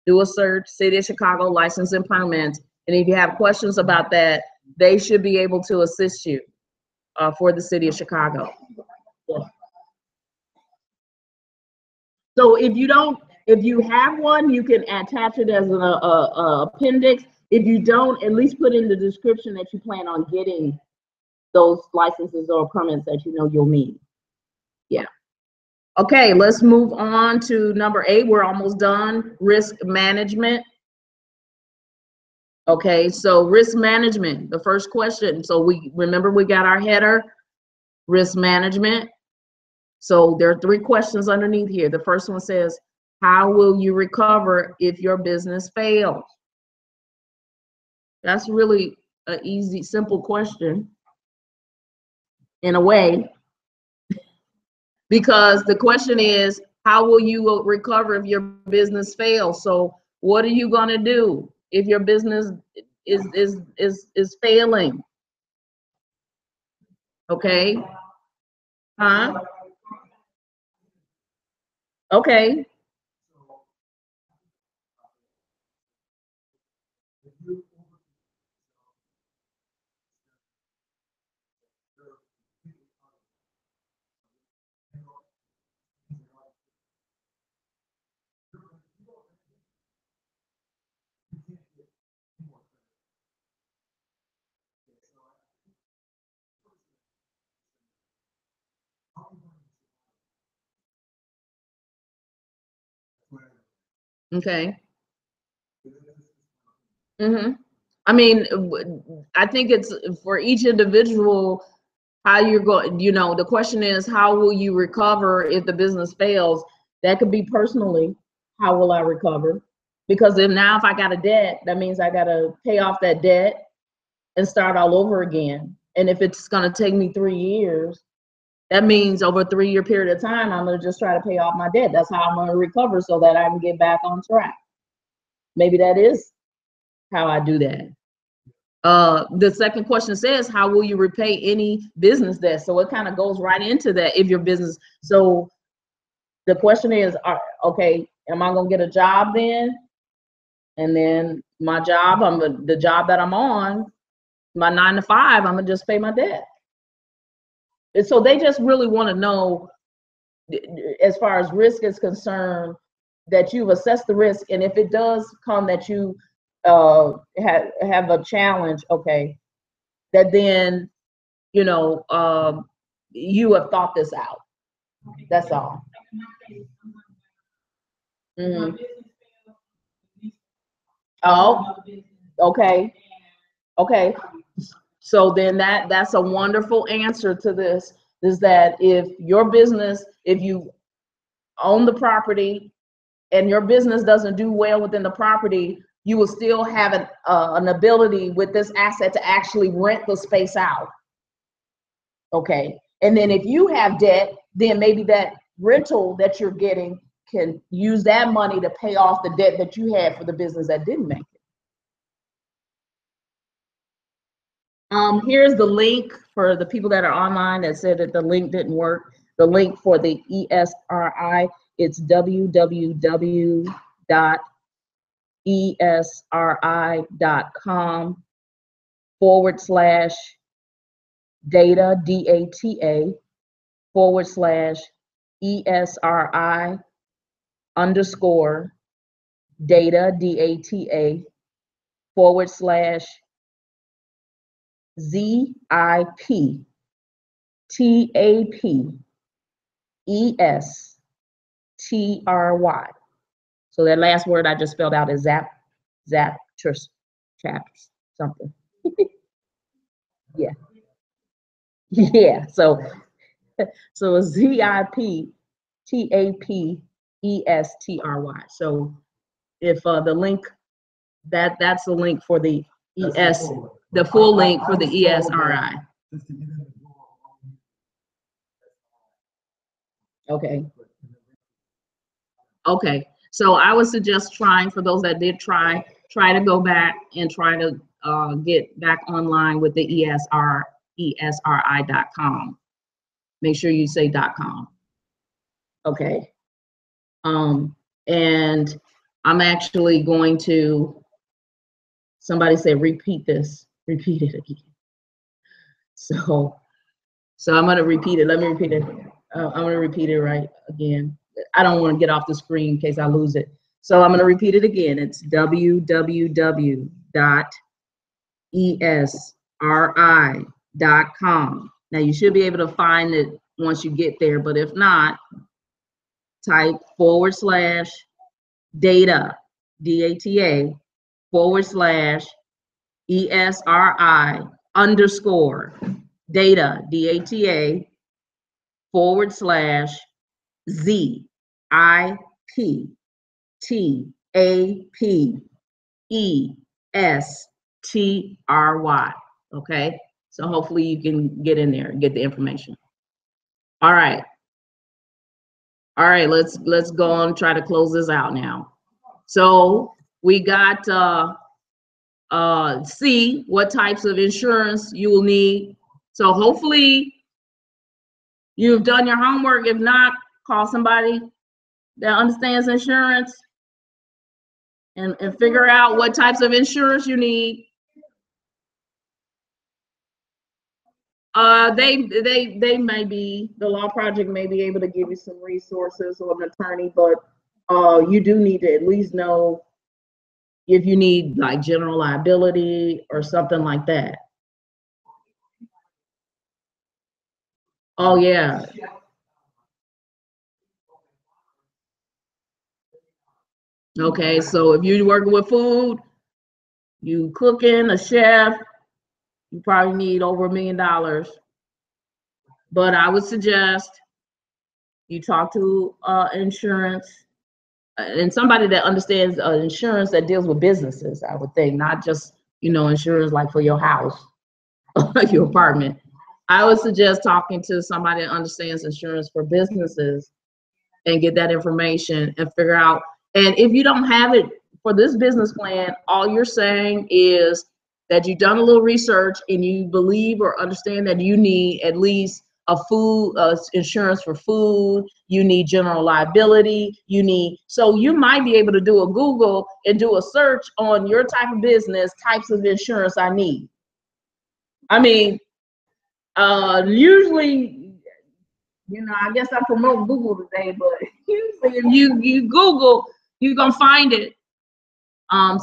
Do a search, City of Chicago license and permits, and if you have questions about that, they should be able to assist you for the City of Chicago. Yeah. So if you have one, you can attach it as an appendix. If you don't, at least put in the description that you plan on getting those licenses or permits that you know you'll need. Yeah. Okay, let's move on to number 8. We're almost done. Risk management. Okay, so risk management, the first question. So we got our header, risk management. So there are 3 questions underneath here. The first one says, how will you recover if your business fails? That's really an easy, simple question in a way, because the question is, how will you recover if your business fails? So what are you going to do if your business is failing? Okay. Huh? Okay. Okay. Mm-hmm. I mean, I think it's for each individual how you're going. The question is, how will you recover if the business fails? That could be personally, how will I recover? Because if I got a debt, that means I got to pay off that debt and start all over again. And if it's going to take me 3 years, that means over a 3-year period of time, I'm going to just try to pay off my debt. That's how I'm going to recover so that I can get back on track. Maybe that is how I do that. The second question says, how will you repay any business debt? So it kind of goes right into that. If your business, so the question is, okay, am I going to get a job then? And then my job, the job that I'm on, my 9 to 5, I'm going to just pay my debt. And so they just really want to know, as far as risk is concerned, that you've assessed the risk. And if it does come that you have a challenge, okay, that then, you have thought this out. That's all. Mm-hmm. Oh, okay. Okay. So then that's a wonderful answer to this, is that if you own the property and your business doesn't do well within the property, you will still have an ability with this asset to actually rent the space out. Okay. And then if you have debt, then maybe that rental that you're getting can use that money to pay off the debt that you had for the business that didn't make it. Here's the link for the people that are online that said that the link didn't work. The link for the ESRI, it's www.esri.com. data, DATA, /ESRI underscore data, DATA, /ZIP, TAPESTRY. So that last word I just spelled out is chaps, something. Yeah. Yeah. So it's ZIPTAPESTRY. So if the link, that's the link for the the full link for the ESRI. Just to get in the door. Okay. Okay. So I would suggest trying, for those that did try to go back and try to get back online with the ESRI.com. Make sure you say .com. Okay. And I'm actually going to, somebody said repeat it again. So I'm going to repeat it. Let me repeat it. I'm going to repeat it right again. I don't want to get off the screen in case I lose it. So I'm going to repeat it again. It's www.esri.com. Now you should be able to find it once you get there, but if not, type /data, DATA, /ESRI underscore data, DATA, /ZIPTAPESTRY. Okay, so hopefully you can get in there and get the information. All right, let's go on, try to close this out now. So we got see what types of insurance you will need. So hopefully you've done your homework. If not, call somebody that understands insurance and figure out what types of insurance you need. They may be, the Law Project may be able to give you some resources or an attorney, but you do need to at least know if you need like general liability or something like that. Oh yeah. Okay, so if you're working with food, you cooking, a chef, you probably need over $1 million. But I would suggest you talk to insurance and somebody that understands insurance that deals with businesses, I would think, not just, insurance like for your house or your apartment. I would suggest talking to somebody that understands insurance for businesses and get that information and figure out. And if you don't have it for this business plan, all you're saying is that you've done a little research and you believe or understand that you need at least a food insurance for food, you need general liability, so you might be able to do a Google and do a search on your type of business, types of insurance I need. I mean, usually, I guess I promote Google today, but usually if you Google, you're gonna find it.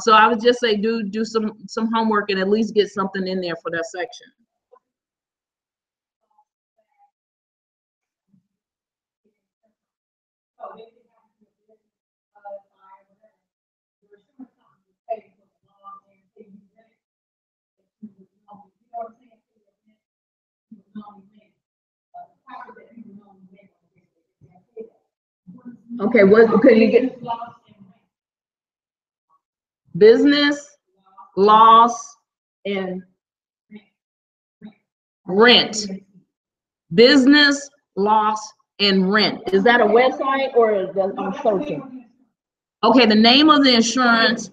So I would just say do some homework and at least get something in there for that section. Okay, what could you get? Business, loss, and rent. Business, loss, and rent. Is that a website or is that I'm searching? Okay, the name of the insurance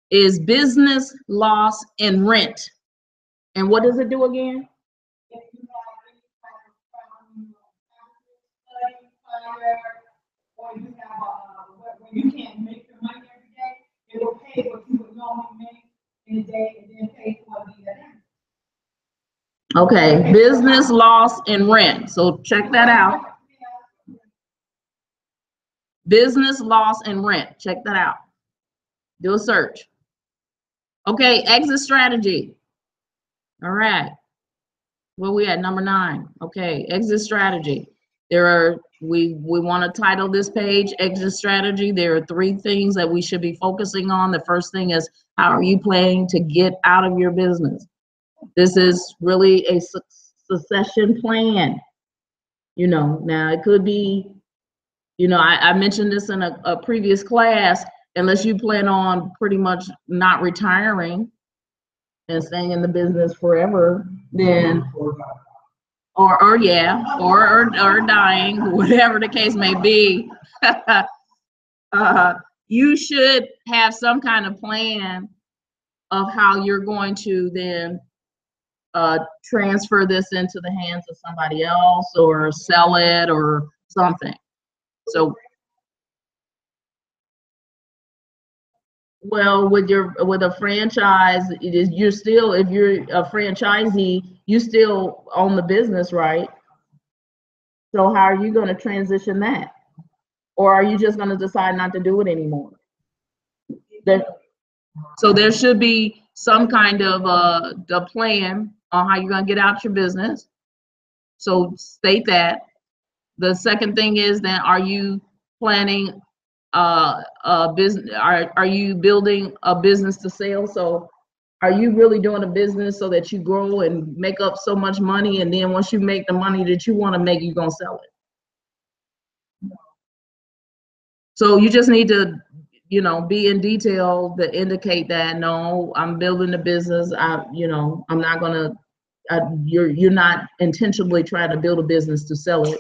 is business, loss, and rent. And what does it do again? Or you have where you can't make your money every day, it will pay what you would normally make in a day and then pay for the Okay, business loss and rent. So check that out. Business loss and rent. Check that out. Do a search. Okay, exit strategy. All right. Where we at? Number 9. Okay, exit strategy. We want to title this page exit strategy. There are 3 things that we should be focusing on. The first thing is, how are you planning to get out of your business? This is really a succession plan. You know, now it could be, you know, I mentioned this in a previous class, unless you plan on pretty much not retiring and staying in the business forever, then or yeah, or dying, whatever the case may be. You should have some kind of plan of how you're going to then transfer this into the hands of somebody else or sell it or something. So, well, with a franchise, it is, you're still, if you're a franchisee, you still own the business, right? So how are you going to transition that? Or are you just going to decide not to do it anymore? So there should be some kind of a plan on how you're going to get out your business. So state that. The second thing is, then, are you planning a business? Are you building a business to sell? So are you really doing a business so that you grow and make up so much money, and then once you make the money that you want to make, you're going to sell it? So you just need to, you know, be in detail to indicate that, no, I'm building a business. You know, I'm not going to, you're not intentionally trying to build a business to sell it.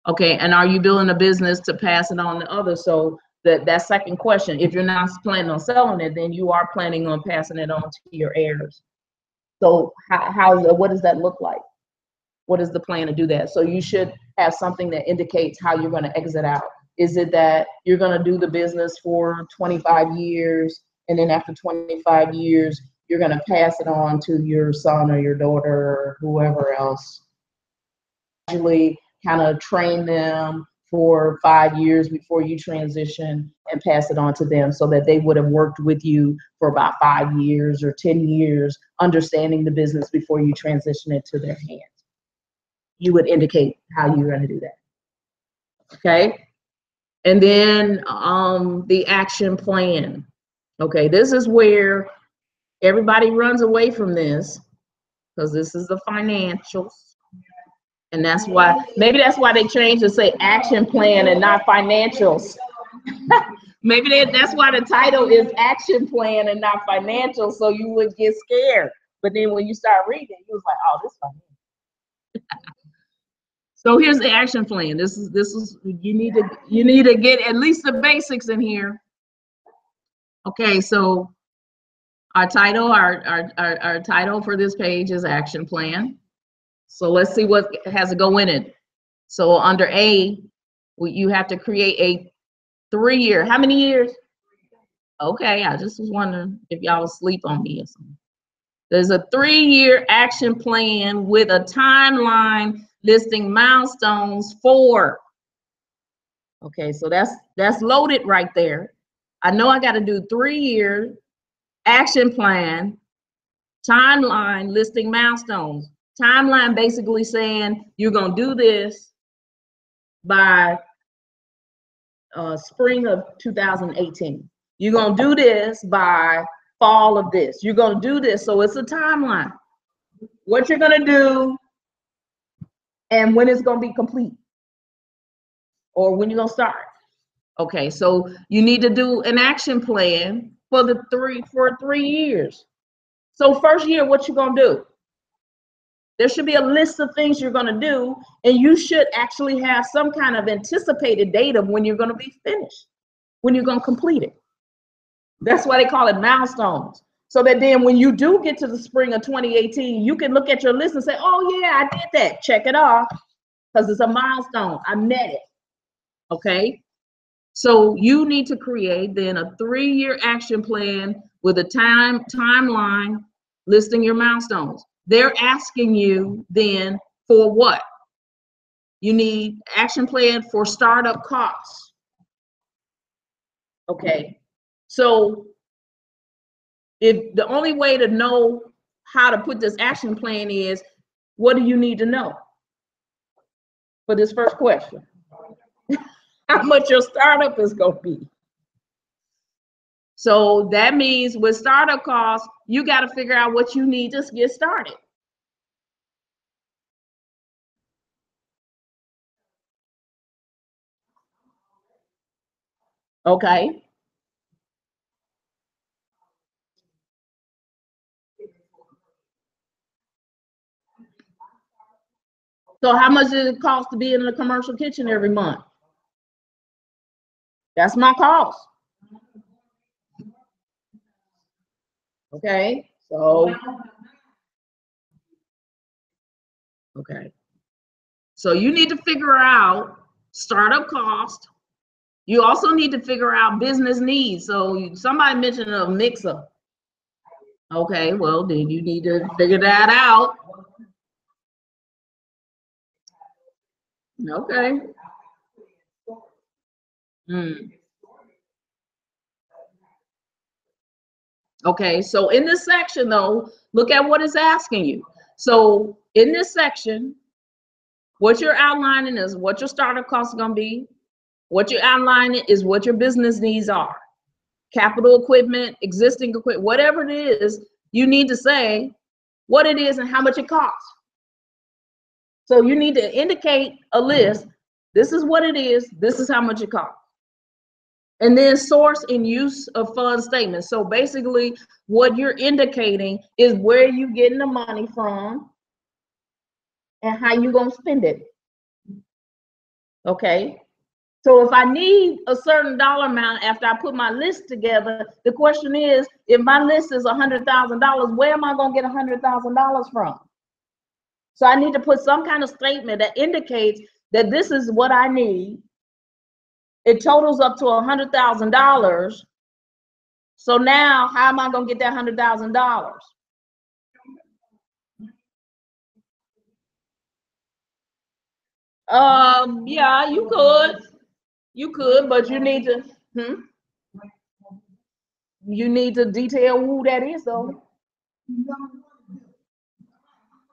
Okay, and are you building a business to pass it on to others? So that second question, if you're not planning on selling it, then you are planning on passing it on to your heirs. So what does that look like? What is the plan to do that? So you should have something that indicates how you're going to exit out. Is it that you're going to do the business for 25 years, and then after 25 years, you're going to pass it on to your son or your daughter or whoever else? Actually kind of train them for 5 years before you transition and pass it on to them, so that they would have worked with you for about 5 years or 10 years, understanding the business before you transition it to their hands. You would indicate how you're going to do that. Okay. And then the action plan. Okay, this is where everybody runs away from this, because this is the financials. And that's why, maybe that's why they changed to say action plan and not financials. Maybe that's why the title is action plan and not financial, so you would get scared. But then when you start reading, you was like, oh, this is financial. So here's the action plan. This is you need to get at least the basics in here. Okay, so our title for this page is action plan. So let's see what has to go in it. So under A, you have to create a 3-year. How many years? Okay, I just was wondering if y'all was asleep on me or something. There's a 3-year action plan with a timeline listing milestones for. Okay, so that's loaded right there. I know I got to do 3-year action plan, timeline listing milestones. Timeline basically saying you're going to do this by spring of 2018. You're going to do this by fall of this. You're going to do this. So it's a timeline. What you're going to do and when it's going to be complete, or when you're going to start. Okay, so you need to do an action plan for 3 years. So first year, what you going to do? There should be a list of things you're going to do, and you should actually have some kind of anticipated date of when you're going to be finished, when you're going to complete it. That's why they call it milestones. So that then when you do get to the spring of 2018, you can look at your list and say, oh yeah, I did that, check it off, because it's a milestone, I met it. Okay, so you need to create then a 3-year action plan with a timeline listing your milestones. they're asking you then for what? You need action plan for startup costs. Okay, so if the only way to know how to put this action plan is, what do you need to know for this first question? How much your startup is going to be. So that means with startup costs, you got to figure out what you need to get started. Okay. So how much does it cost to be in a commercial kitchen every month? That's my cost. Okay, so, okay. So you need to figure out startup cost. You also need to figure out business needs. So somebody mentioned a mixer. Okay, well, then you need to figure that out. Okay. Okay, so in this section though, look at what it's asking you. So in this section, what you're outlining is what your startup costs are gonna be. What you're outlining is what your business needs are. Capital equipment, existing equipment, whatever it is, you need to say what it is and how much it costs. So you need to indicate a list. This is what it is. This is how much it costs. And then source and use of fund statements. So basically what you're indicating is where you getting the money from and how you gonna spend it. Okay. So if I need a certain dollar amount after I put my list together, the question is, if my list is $100,000, where am I gonna get $100,000 from? So I need to put some kind of statement that indicates that this is what I need. It totals up to $100,000. So now how am I gonna get that $100,000? Yeah, you could, but you need to, you need to detail who that is though.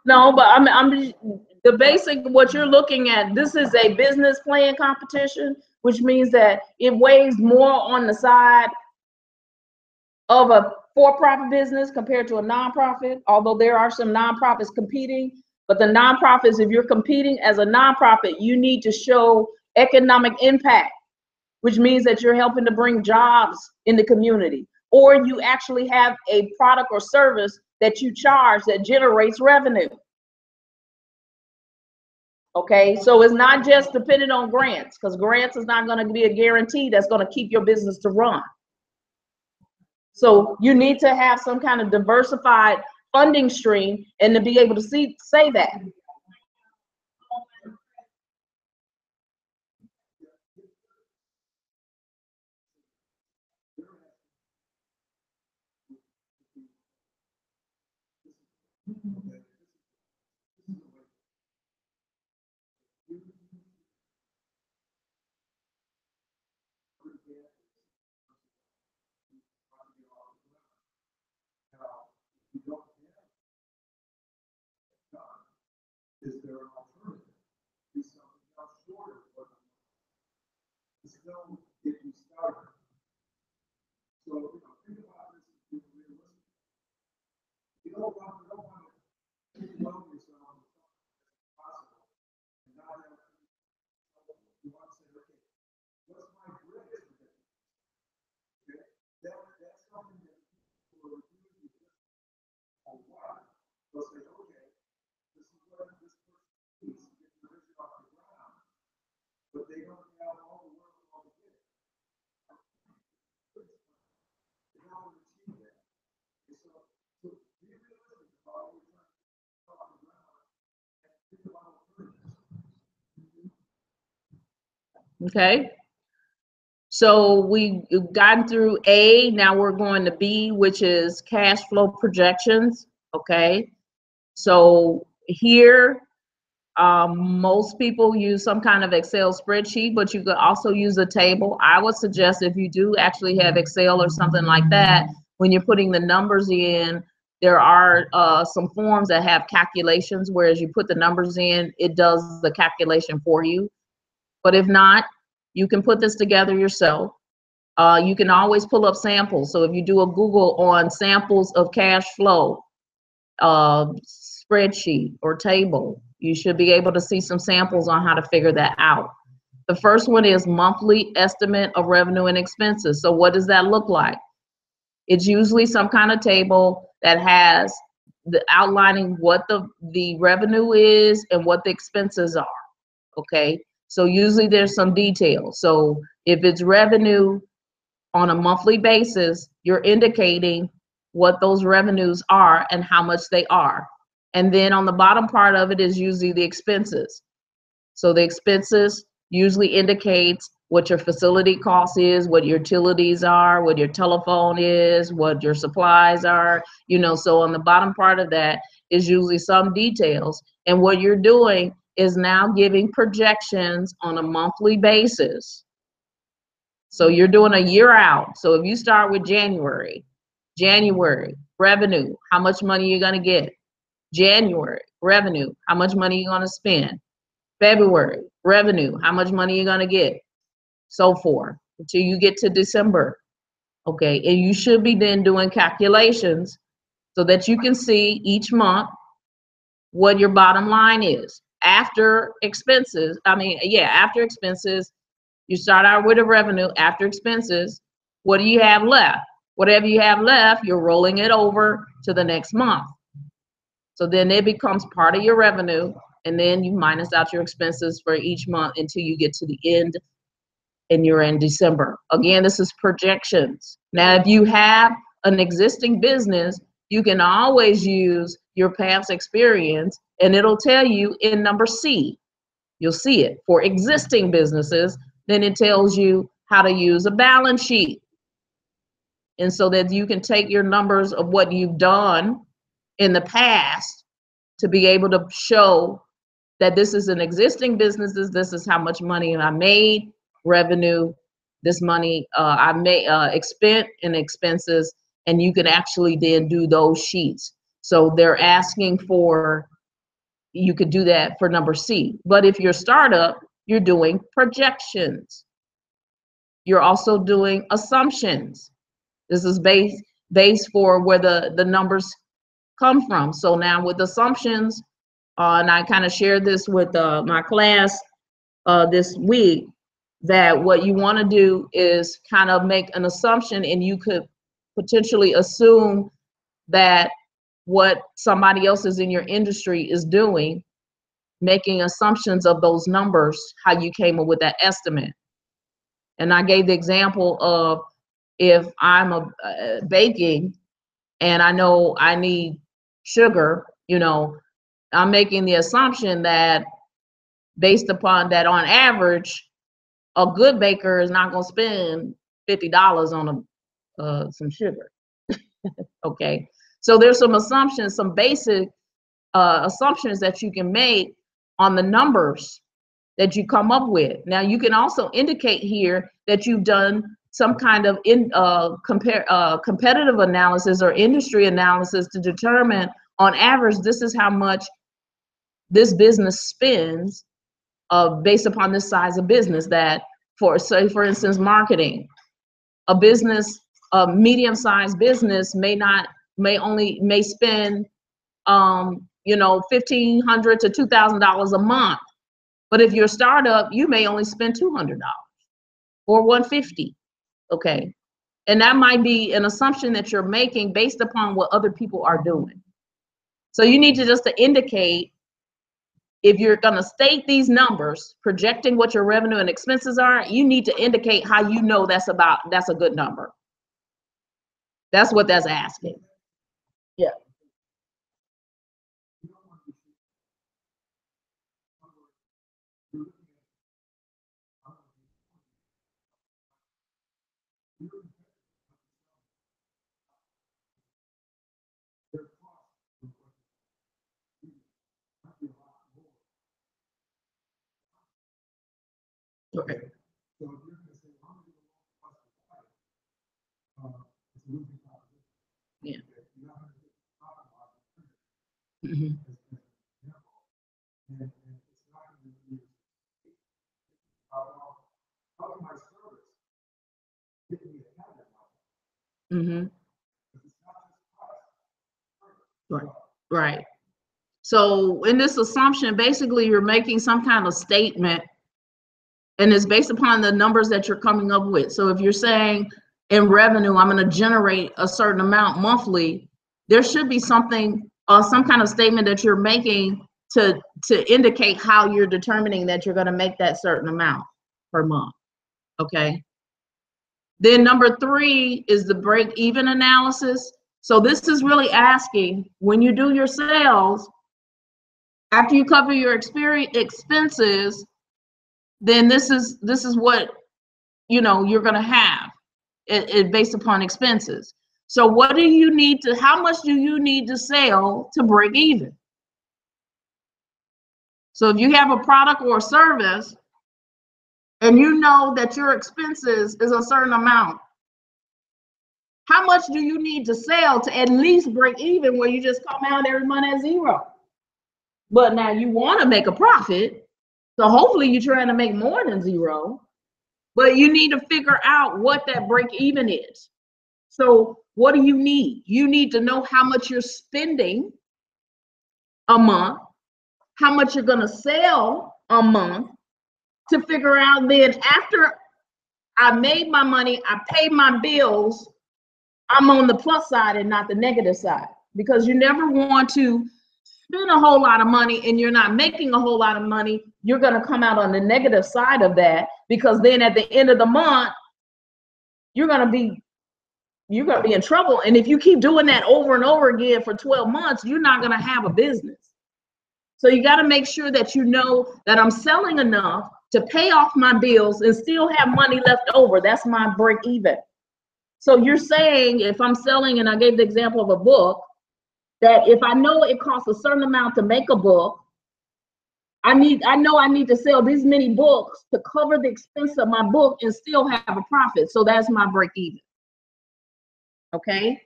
No, but I'm the basic, what you're looking at, this is a business plan competition, which means that it weighs more on the side of a for-profit business compared to a nonprofit, although there are some nonprofits competing. But the nonprofits, if you're competing as a nonprofit, you need to show economic impact, which means that you're helping to bring jobs in the community, or you actually have a product or service that you charge that generates revenue. Okay, so it's not just dependent on grants, because grants is not going to be a guarantee that's going to keep your business to run. So you need to have some kind of diversified funding stream and to be able to say that. Is there an alternative? Do something else shorter, but still get you started. So, think about this as being realistic. You don't want to overwhelm yourself as possible and not have, you want to say, okay, what's my bridge? Okay, that's something that people are usually just a while. They'll say, okay, this is what this person needs to get the bridge off the ground, but they don't have all the work all to get it. They don't achieve that. So be realistic about what you're trying to get off the ground and think about alternatives. Okay. So we've gotten through A, now we're going to B, which is cash flow projections. Okay. So here, most people use some kind of Excel spreadsheet, but you could also use a table. I would suggest if you do actually have Excel or something like that, when you're putting the numbers in, there are some forms that have calculations, whereas you put the numbers in, it does the calculation for you. But if not, you can put this together yourself. You can always pull up samples. So if you do a Google on samples of cash flow, spreadsheet or table, you should be able to see some samples on how to figure that out. The first one is monthly estimate of revenue and expenses. So what does that look like? It's usually some kind of table that has the outlining what the revenue is and what the expenses are. Okay, so usually there's some details. So if it's revenue on a monthly basis, you're indicating what those revenues are and how much they are. And then on the bottom part of it is usually the expenses. So the expenses usually indicates what your facility cost is, what your utilities are, what your telephone is, what your supplies are, you know. So on the bottom part of that is usually some details. And what you're doing is now giving projections on a monthly basis. So you're doing a year out. So if you start with January revenue, how much money you're gonna get. January revenue, how much money you're gonna spend. February revenue, how much money you're gonna get, so forth until you get to December. Okay, and you should be then doing calculations so that you can see each month what your bottom line is after expenses. After expenses, you start out with a revenue. After expenses, what do you have left? Whatever you have left, you're rolling it over to the next month. So then it becomes part of your revenue, and then you minus out your expenses for each month until you get to the end and you're in December. Again, this is projections. Now, if you have an existing business, you can always use your past experience, and it'll tell you in number C. You'll see it for existing businesses. Then it tells you how to use a balance sheet. And so that you can take your numbers of what you've done in the past to be able to show that this is an existing business, this is how much money I made, revenue, this money I made, spent in expenses, and you can actually then do those sheets. So they're asking for, you could do that for number C. But if you're a startup, you're doing projections. You're also doing assumptions. This is based for where the numbers come from. So now with assumptions, and I kind of shared this with my class this week, that what you want to do is kind of make an assumption, and you could potentially assume that what somebody else is in your industry is doing, making assumptions of those numbers, how you came up with that estimate. And I gave the example of, if I'm baking and I know I need sugar, you know, I'm making the assumption that based upon that, on average, a good baker is not going to spend $50 on some sugar. Okay, so there's some assumptions, some basic assumptions that you can make on the numbers that you come up with. Now you can also indicate here that you've done some kind of competitive analysis or industry analysis to determine, on average, this is how much this business spends based upon this size of business. That, for say, for instance, marketing, a business, a medium-sized business may spend $1,500 to $2,000 a month. But if you're a startup, you may only spend $200 or $150. Okay, and that might be an assumption that you're making based upon what other people are doing. So you need to just indicate, if you're going to state these numbers, projecting what your revenue and expenses are, you need to indicate how you know that's a good number. That's what that's asking. Yeah. Okay. So if you're gonna say, well, I'm gonna do a plus it's a losing proposition. Yeah. You're not gonna get the profit margin Mhm. as an example. And it's not gonna be, well, how can my service get me ahead of that? Mhm. Because it's not just price. Right. Right. So in this assumption, basically you're making some kind of statement, and it's based upon the numbers that you're coming up with. So if you're saying in revenue, I'm going to generate a certain amount monthly, there should be something, some kind of statement that you're making to indicate how you're determining that you're going to make that certain amount per month. Okay. Then number 3 is the break even analysis. So this is really asking, when you do your sales, after you cover your expenses, then this is what you're going to have it based upon expenses. So what do you need to, how much do you need to sell to break even? So if you have a product or a service and you know that your expenses is a certain amount, how much do you need to sell to at least break even, where you just come out every month at zero? But now you want to make a profit, so hopefully you're trying to make more than zero, but you need to figure out what that break even is. So what do you need? You need to know how much you're spending a month, how much you're going to sell a month, to figure out then, after I made my money, I paid my bills, I'm on the plus side and not the negative side. Because you never want to spend a whole lot of money and you're not making a whole lot of money. You're going to come out on the negative side of that, because then at the end of the month, you're going to be in trouble. And if you keep doing that over and over again for 12 months, you're not going to have a business. So you got to make sure that you know that I'm selling enough to pay off my bills and still have money left over. That's my break even. So you're saying, if I'm selling, and I gave the example of a book, that if I know it costs a certain amount to make a book, I know I need to sell these many books to cover the expense of my book and still have a profit. So that's my break even. Okay?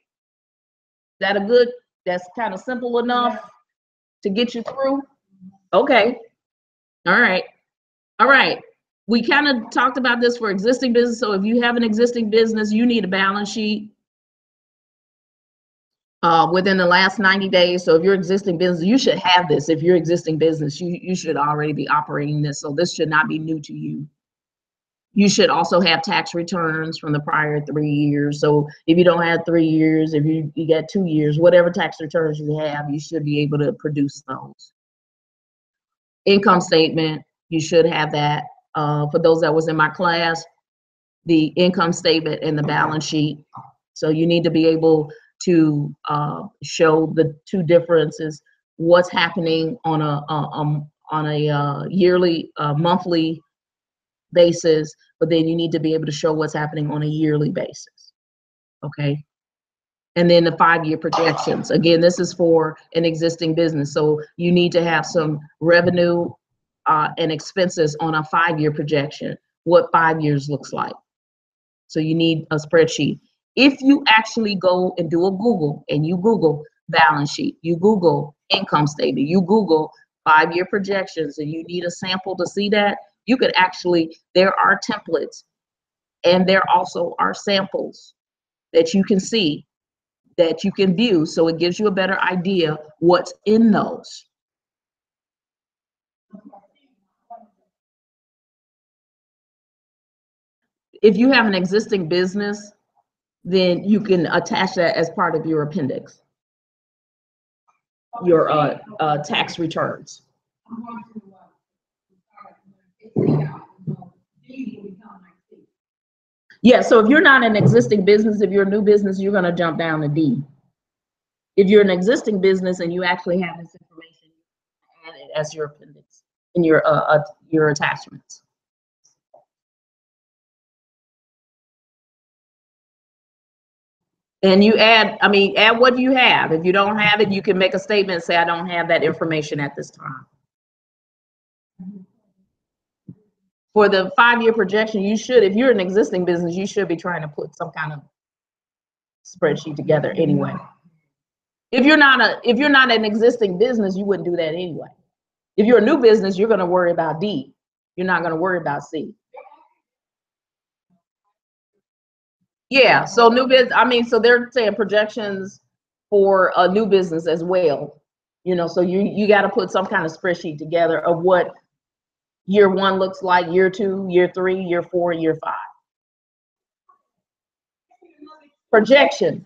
That's kind of simple enough to get you through? Okay. All right. All right. We kind of talked about this for existing business. So if you have an existing business, you need a balance sheet within the last 90 days. So if you're existing business, you should have this. If you're existing business, you should already be operating this. So this should not be new to you. You should also have tax returns from the prior 3 years. So if you don't have 3 years, if you got 2 years, whatever tax returns you have, you should be able to produce those. Income statement, you should have that. For those that was in my class, the income statement and the balance sheet. So you need to be able to show the two differences, what's happening on a yearly, monthly basis, but then you need to be able to show what's happening on a yearly basis. Okay. And then the 5-year projections. Again, this is for an existing business. So you need to have some revenue and expenses on a 5-year projection, what 5 years looks like. So you need a spreadsheet. If you actually go and do a Google, and you Google balance sheet, you Google income statement, you Google 5-year projections, and you need a sample to see that, you could actually, there are templates and there also are samples that you can see, that you can view. So it gives you a better idea what's in those. If you have an existing business, then you can attach that as part of your appendix, your tax returns. Yeah, so if you're not an existing business, if you're a new business, you're going to jump down to D. If you're an existing business and you actually have this information, add it as your appendix in your attachments. And you add what you have. If you don't have it, you can make a statement and say, I don't have that information at this time. For the 5-year projection, you should, if you're an existing business, you should be trying to put some kind of spreadsheet together anyway. If you're not an existing business, you wouldn't do that anyway. If you're a new business, you're going to worry about D. You're not going to worry about C. Yeah, so new business, I mean, so they're saying projections for a new business as well. You know, so you got to put some kind of spreadsheet together of what year 1 looks like, year 2, year 3, year 4, year 5. Projections.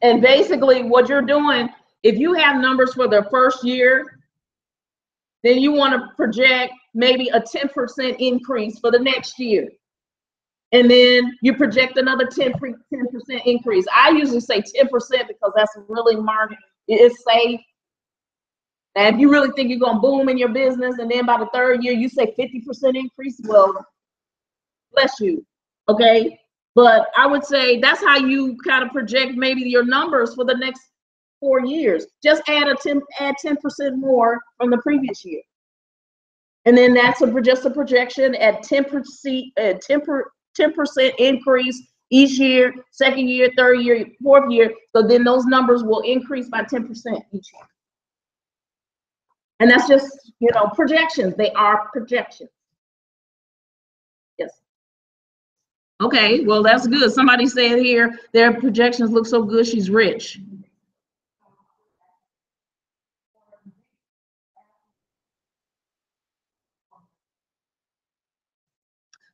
And basically what you're doing, if you have numbers for the first year, then you want to project maybe a 10% increase for the next year. And then you project another 10% increase. I usually say 10% because that's really market. It's safe. And if you really think you're going to boom in your business, and then by the 3rd year, you say 50% increase, well, bless you. Okay. But I would say that's how you kind of project maybe your numbers for the next 4 years. Just add 10% more from the previous year. And then that's just a projection at 10% increase each year, 2nd year, 3rd year, 4th year. So then those numbers will increase by 10% each year. And that's just, you know, projections. They are projections. Yes. Okay, well, that's good. Somebody said here, their projections look so good, she's rich.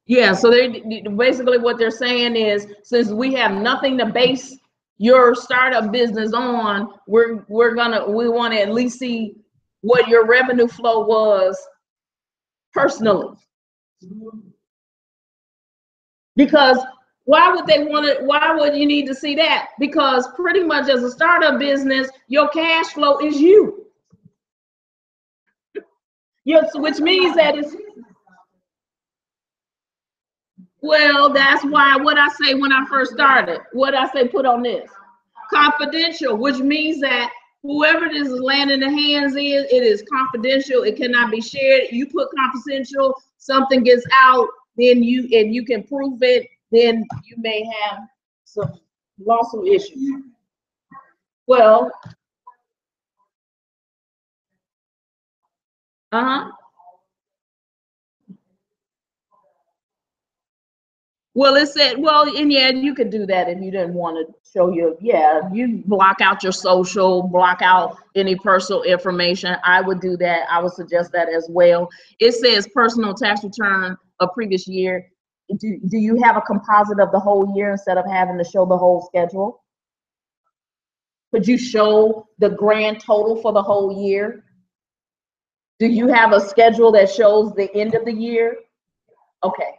Yeah, so they basically what they're saying is, since we have nothing to base your startup business on, we want to at least see what your revenue flow was personally. Because why would you need to see that? Because pretty much as a startup business, your cash flow is you. Yes, which means that it's, well, that's why what I say when I first started, what I say put on this, confidential, which means that whoever this is landing the hands is, it is confidential. It cannot be shared. You put confidential, something gets out, then you can prove it, then you may have some lawsuit issues. Well, well, it said, well, and yeah, you could do that if you didn't want to show your, yeah, you block out your social, block out any personal information. I would do that. I would suggest that as well. It says personal tax return of previous year. Do you have a composite of the whole year instead of having to show the whole schedule? Could you show the grand total for the whole year? Do you have a schedule that shows the end of the year? Okay.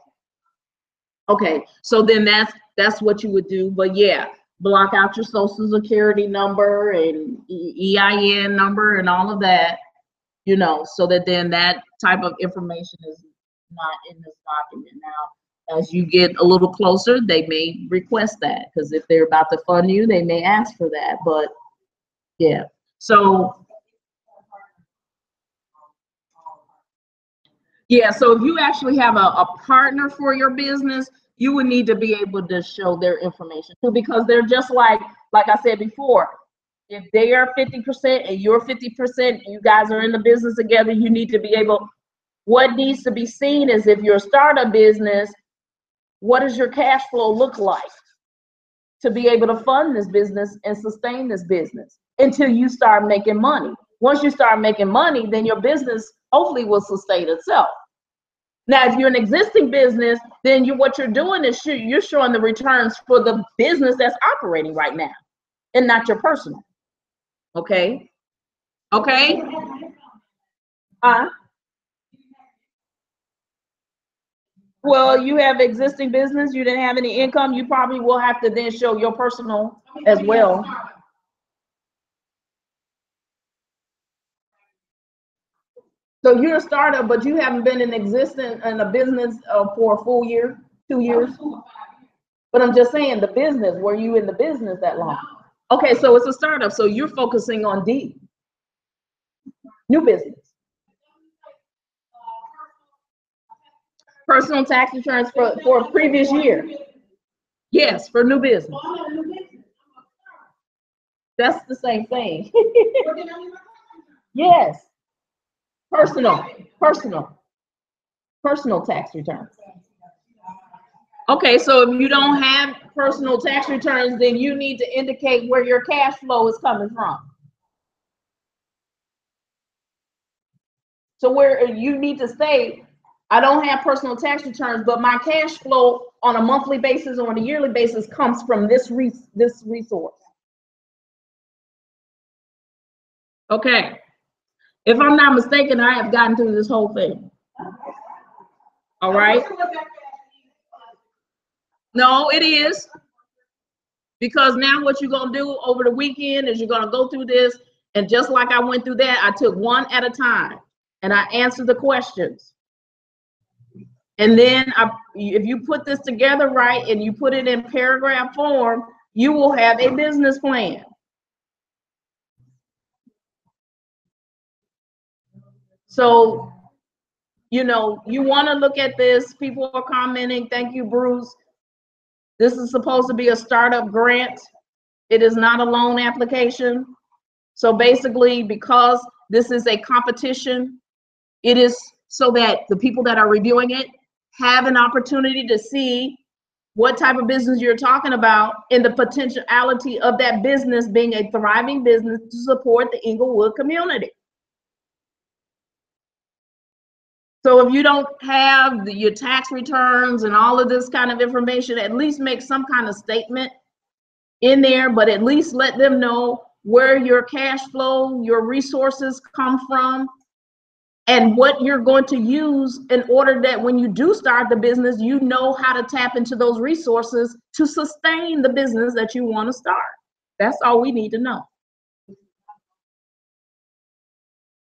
Okay, so then that's what you would do. But yeah, block out your social security number and EIN number and all of that, you know, so that then that type of information is not in this document. Now, as you get a little closer, they may request that, because if they're about to fund you, they may ask for that. But yeah, so yeah, so if you actually have a partner for your business, you would need to be able to show their information too, because they're just like I said before, if they are 50% and you're 50%, you guys are in the business together, you need to be able, what needs to be seen is, if you're a startup business, what does your cash flow look like to be able to fund this business and sustain this business until you start making money. Once you start making money, then your business hopefully will sustain itself. Now, if you're an existing business, then what you're doing is you're showing the returns for the business that's operating right now and not your personal. Okay? Okay? Well, you have existing business, you didn't have any income, you probably will have to then show your personal as well. So you're a startup, but you haven't been in existence in a business for a full year, 2 years? But I'm just saying, the business, were you in the business that long? Okay, so it's a startup, so you're focusing on D, new business. Personal tax returns for a previous year. Yes, for new business. That's the same thing. Yes. Personal tax returns. Okay, so if you don't have personal tax returns, then you need to indicate where your cash flow is coming from. So where you need to say, I don't have personal tax returns, but my cash flow on a monthly basis or on a yearly basis comes from this resource. Okay. If I'm not mistaken, I have gotten through this whole thing. All right. No, it is. Because now what you're going to do over the weekend is you're going to go through this. And just like I went through that, I took one at a time and I answered the questions. And then if you put this together right and you put it in paragraph form, you will have a business plan. So, you know, you want to look at this. People are commenting. Thank you, Bruce. This is supposed to be a startup grant. It is not a loan application. So basically, because this is a competition, it is so that the people that are reviewing it have an opportunity to see what type of business you're talking about and the potentiality of that business being a thriving business to support the Englewood community. So if you don't have your tax returns and all of this kind of information, at least make some kind of statement in there, but at least let them know where your cash flow, your resources come from, and what you're going to use in order that when you do start the business, you know how to tap into those resources to sustain the business that you want to start. That's all we need to know.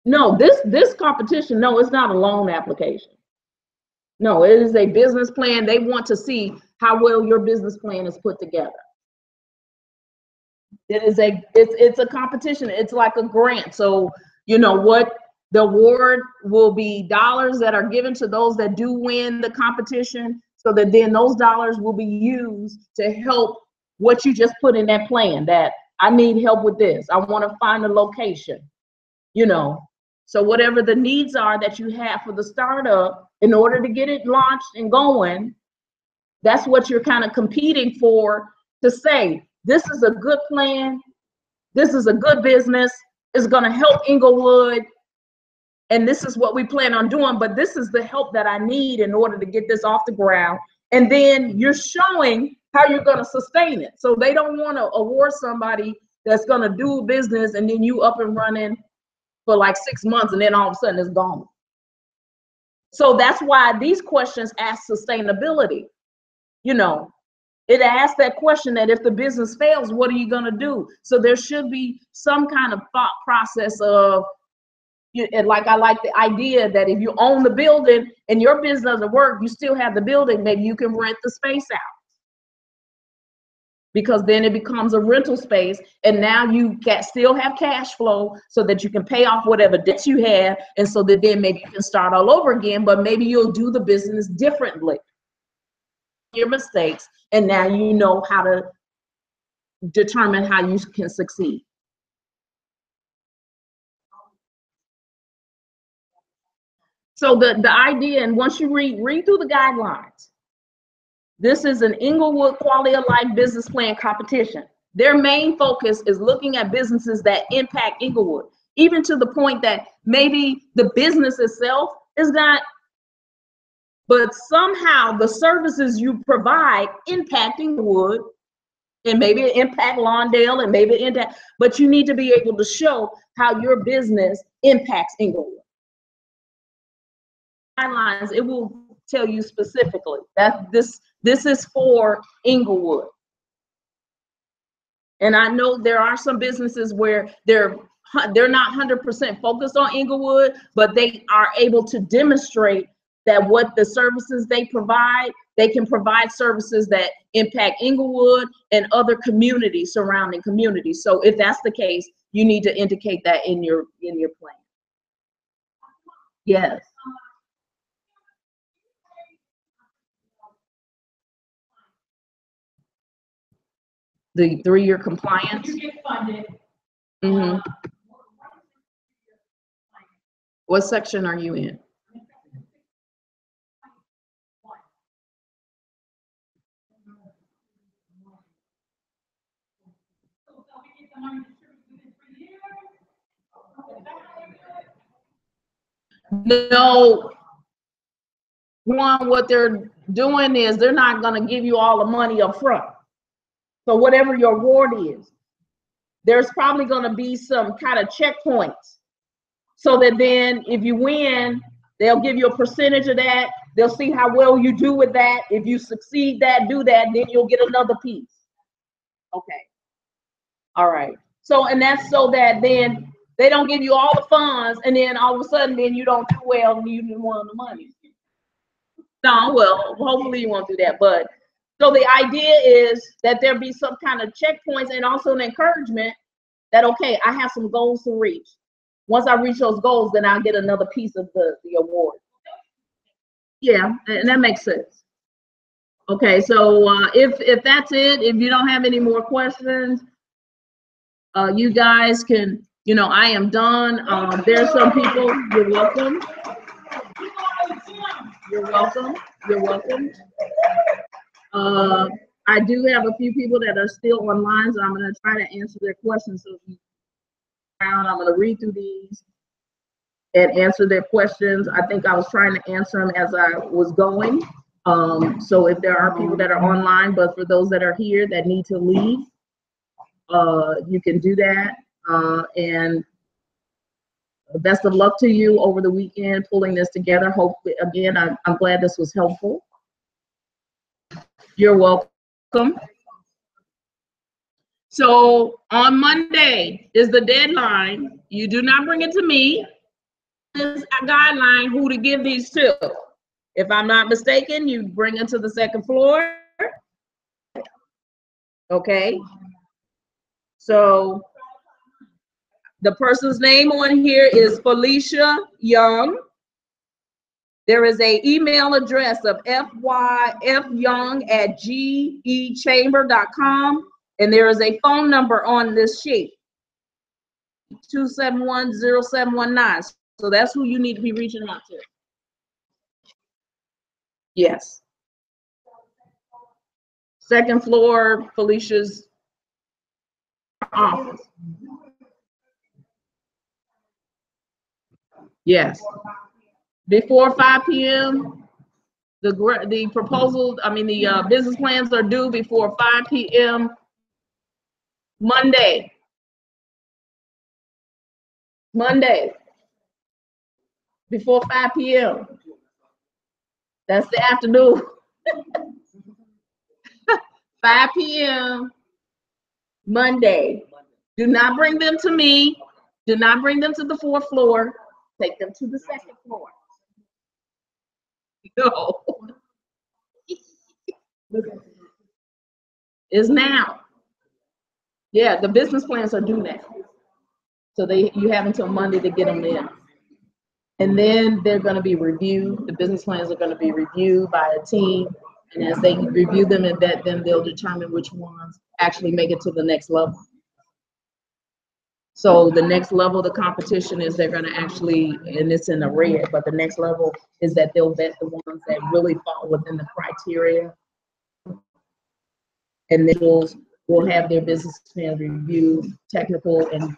No, this competition, no, it's not a loan application. No, it is a business plan. They want to see how well your business plan is put together. It's a competition. It's like a grant. So, you know what, the award will be dollars that are given to those that do win the competition, so that then those dollars will be used to help what you just put in that plan, that I need help with this. I want to find a location, you know. So whatever the needs are that you have for the startup, in order to get it launched and going, that's what you're kind of competing for, to say, this is a good plan, this is a good business, it's going to help Englewood, and this is what we plan on doing, but this is the help that I need in order to get this off the ground. And then you're showing how you're going to sustain it. So they don't want to award somebody that's going to do business and then you up and running for like 6 months and then all of a sudden it's gone. So that's why these questions ask sustainability. You know, it asks that question that if the business fails, what are you going to do? So there should be some kind of thought process of, and like I like the idea that if you own the building and your business doesn't work, you still have the building, maybe you can rent the space out. Because then it becomes a rental space, and now you can still have cash flow so that you can pay off whatever debts you have, and so that then maybe you can start all over again, but maybe you'll do the business differently. Your mistakes, and now you know how to determine how you can succeed. So the idea, and once you read through the guidelines, this is an Englewood Quality of Life Business Plan competition. Their main focus is looking at businesses that impact Englewood, even to the point that maybe the business itself is not, but somehow the services you provide impact Englewood, and maybe it impact Lawndale, and maybe it impact, but you need to be able to show how your business impacts Englewood. Guidelines, it will tell you specifically that this is for Englewood. And I know there are some businesses where they're not 100% focused on Englewood, but they are able to demonstrate that what the services they provide, they can provide services that impact Englewood and other communities, surrounding communities. So if that's the case, you need to indicate that in your plan. Yes. The 3-year compliance. You get funded. Mm-hmm. What section are you in? No, what they're doing is they're not going to give you all the money up front. So whatever your award is, there's probably going to be some kind of checkpoints, so that then if you win, they'll give you a percentage of that. They'll see how well you do with that. If you succeed do that, then you'll get another piece. Okay. All right. So, and that's so that then they don't give you all the funds, and then all of a sudden, then you don't do well and you didn't want the money. No, well, hopefully you won't do that. But so the idea is that there be some kind of checkpoints and also an encouragement that, okay, I have some goals to reach. Once I reach those goals, then I'll get another piece of the award. Yeah, and that makes sense. Okay, so if that's it, if you don't have any more questions, you guys can, I am done. There's some people. You're welcome. You're welcome. You're welcome. I do have a few people that are still online, so I'm going to try to answer their questions. So I'm going to read through these and answer their questions. I think I was trying to answer them as I was going. So if there are people that are online, but for those that are here that need to leave, you can do that. And best of luck to you over the weekend pulling this together. Hopefully, again, I'm glad this was helpful. You're welcome. So on Monday is the deadline. You do not bring it to me. This is a guideline who to give these to. If I'm not mistaken, you bring it to the second floor. Okay. So the person's name on here is Felicia Young. There is an email address of fyfyoung@gechamber.com, and there is a phone number on this sheet, 271-0719. So that's who you need to be reaching out to. Yes. Second floor, Felicia's office. Yes. Before 5 p.m., the proposal, the business plans are due before 5 p.m. Monday. Before 5 p.m. That's the afternoon. 5 p.m. Monday. Do not bring them to me. Do not bring them to the 4th floor. Take them to the 2nd floor. No. It's now. Yeah, the business plans are due now. So you have until Monday to get them in. And then they're going to be reviewed. The business plans are going to be reviewed by a team. And as they review them and vet them, they'll determine which ones actually make it to the next level. So the next level of the competition is they're going to actually, and it's in the red, but the next level is that they'll vet the ones that really fall within the criteria. And individuals will have their business plan reviewed, technical, and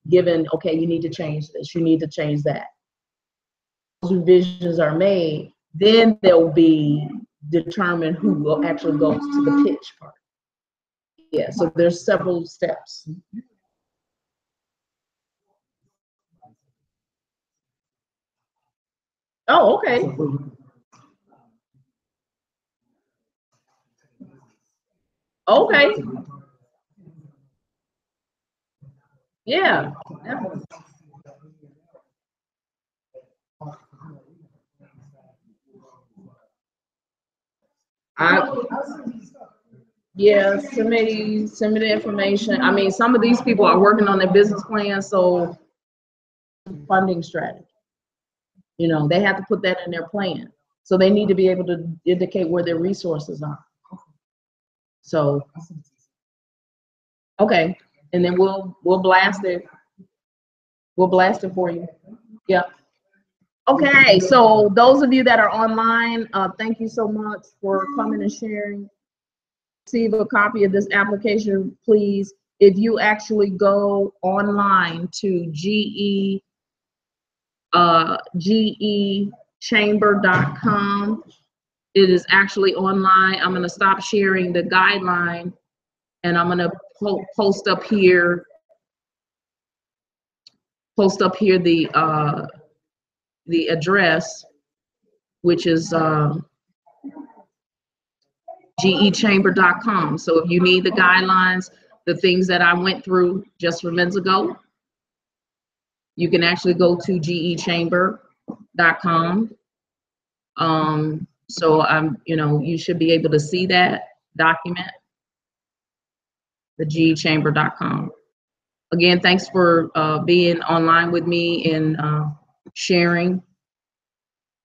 given, okay, you need to change this, you need to change that. Those revisions are made, then they'll be determined who will actually go to the pitch part. Yeah, so there's several steps. Oh, okay. Okay. Yeah. Yeah, send me the information. I mean, some of these people are working on their business plan, so funding strategy. They have to put that in their plan. So they need to be able to indicate where their resources are. So Okay, and then we'll blast it. We'll blast it for you. Yeah. Okay, so those of you that are online, thank you so much for coming and sharing. Receive a copy of this application, please. If you actually go online to GEChamber.com, it is actually online. I'm going to stop sharing the guideline, and I'm going to post up here the address, which is GEChamber.com. So if you need the guidelines, the things that I went through just a minute ago, you can actually go to GEChamber.com. So you should be able to see that document, the GEChamber.com. Again, thanks for being online with me and sharing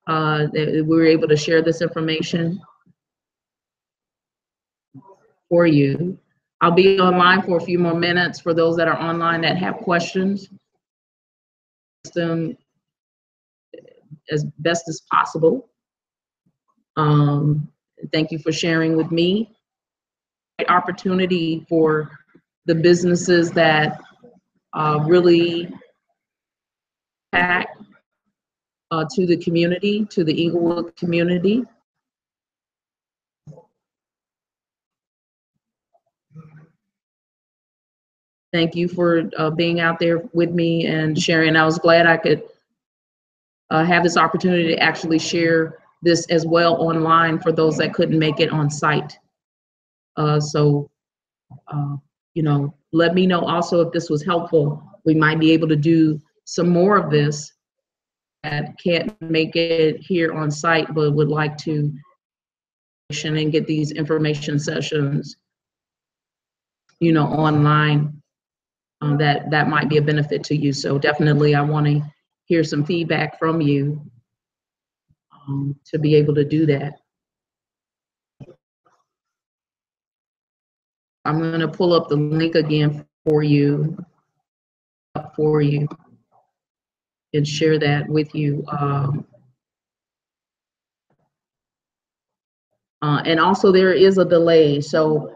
that we were able to share this information for you. I'll be online for a few more minutes for those that are online that have questions. Them as best as possible. Thank you for sharing with me. Great opportunity for the businesses that really impact to the community, to the Englewood community. Thank you for being out there with me and sharing. I was glad I could have this opportunity to actually share this as well online for those that couldn't make it on site. Let me know also if this was helpful. We might be able to do some more of this that can't make it here on site, but would like to and get these information sessions, online. That might be a benefit to you. So definitely, I want to hear some feedback from you to be able to do that. I'm going to pull up the link again for you, and share that with you. And also, there is a delay. So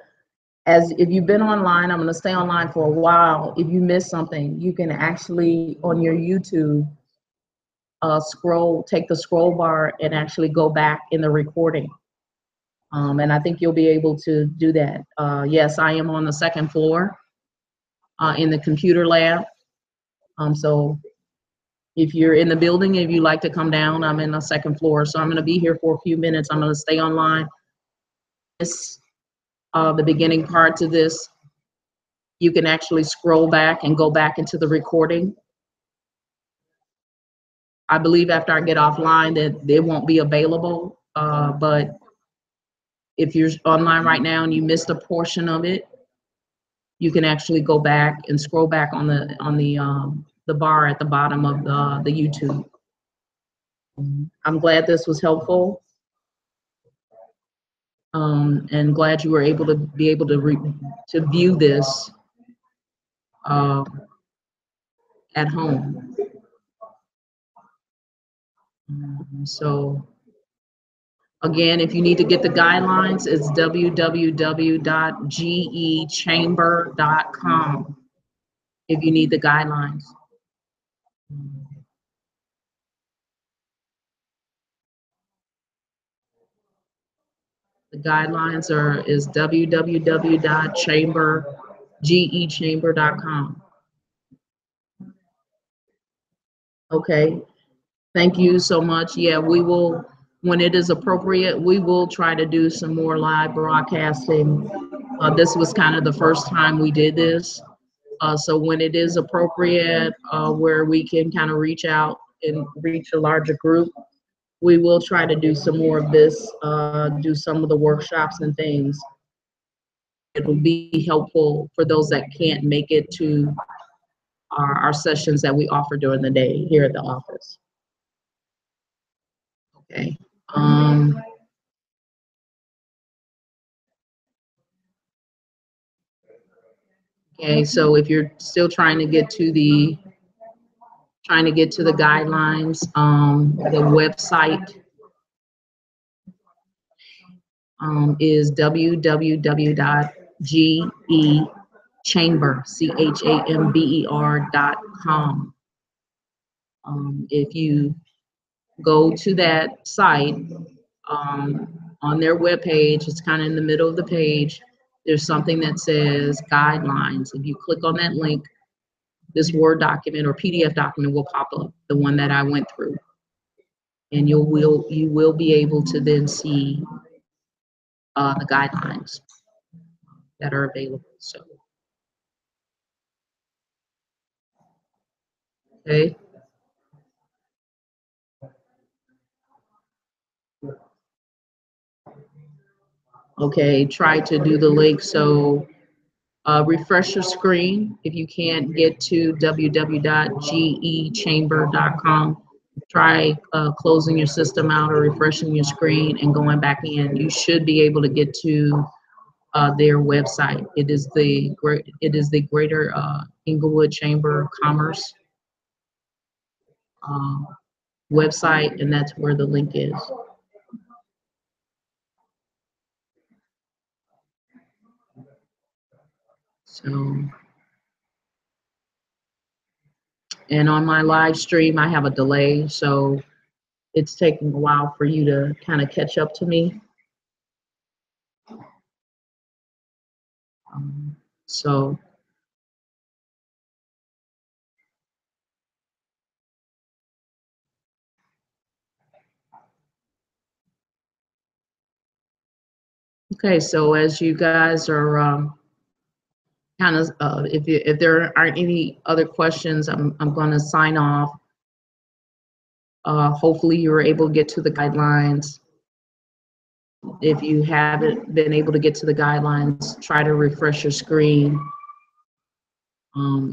if you've been online, I'm going to stay online for a while. If you miss something, you can actually, on your YouTube, take the scroll bar and actually go back in the recording. And I think you'll be able to do that. Yes, I am on the second floor in the computer lab. So if you're in the building, if you'd like to come down, I'm in the second floor. So I'm going to be here for a few minutes. I'm going to stay online. The beginning part to this, you can actually scroll back and go back into the recording. I believe after I get offline that they won't be available, but if you're online right now and you missed a portion of it, you can actually go back and scroll back on the bar at the bottom of the YouTube. I'm glad this was helpful, and glad you were able to view this at home. So again, if you need to get the guidelines, it's www.gechamber.com if you need the guidelines. The guidelines is www.gechamber.com. Okay, thank you so much. Yeah, we will, when it is appropriate, we will try to do some more live broadcasting. This was kind of the first time we did this. So when it is appropriate, where we can kind of reach out and reach a larger group, we will try to do some more of this, do some of the workshops and things. It will be helpful for those that can't make it to our sessions that we offer during the day here at the office. Okay. Okay, so if you're still trying to get to the guidelines, the website is www.gechamber.com. If you go to that site, on their webpage, it's kind of in the middle of the page, there's something that says guidelines. If you click on that link, this Word document or PDF document will pop up, the one that I went through. And you will be able to then see the guidelines that are available. So, okay. Okay, try to do the link. So refresh your screen. If you can't get to www.gechamber.com, try closing your system out or refreshing your screen and going back in. You should be able to get to their website. It is the Greater Englewood Chamber of Commerce website, and that's where the link is. So, and on my live stream, I have a delay, so it's taking a while for you to kind of catch up to me. So, okay, so as you guys are kind of, if there aren't any other questions, I'm going to sign off. Hopefully you were able to get to the guidelines. If you haven't been able to get to the guidelines, try to refresh your screen.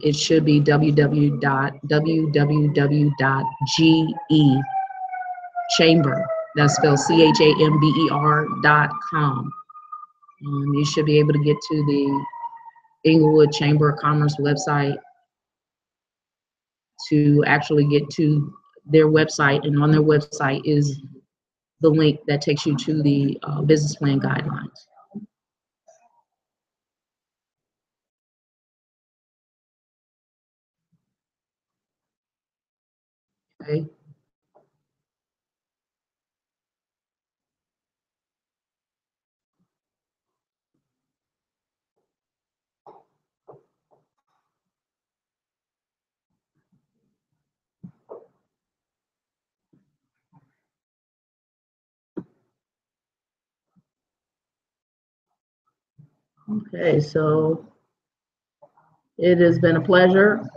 It should be www.gechamber, that's spelled CHAMBER.com. You should be able to get to the Englewood Chamber of Commerce website to actually get to their website, and on their website is the link that takes you to the business plan guidelines. Okay. Okay, so it has been a pleasure.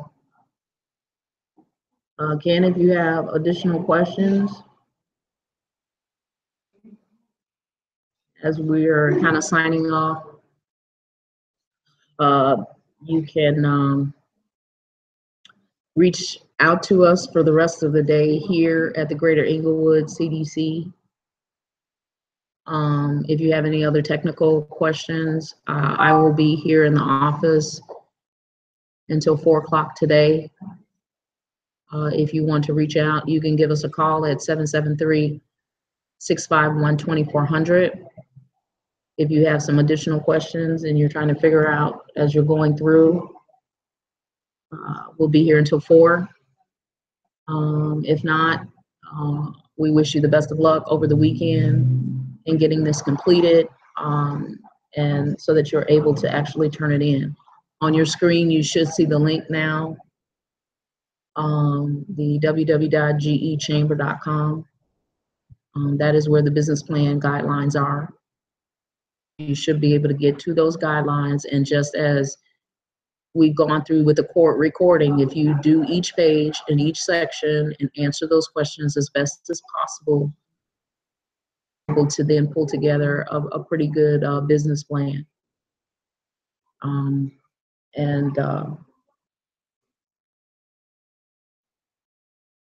Ken, if you have additional questions, as we are kind of signing off, you can reach out to us for the rest of the day here at the Greater Englewood CDC. If you have any other technical questions, I will be here in the office until 4 o'clock today. If you want to reach out, you can give us a call at 773-651-2400. If you have some additional questions and you're trying to figure out as you're going through, we'll be here until 4. If not, we wish you the best of luck over the weekend in getting this completed, and so that you're able to actually turn it in. On your screen, you should see the link now, the www.gechamber.com. That is where the business plan guidelines are. You should be able to get to those guidelines, and just as we've gone through with the court recording, if you do each page and each section and answer those questions as best as possible, able to then pull together a pretty good business plan.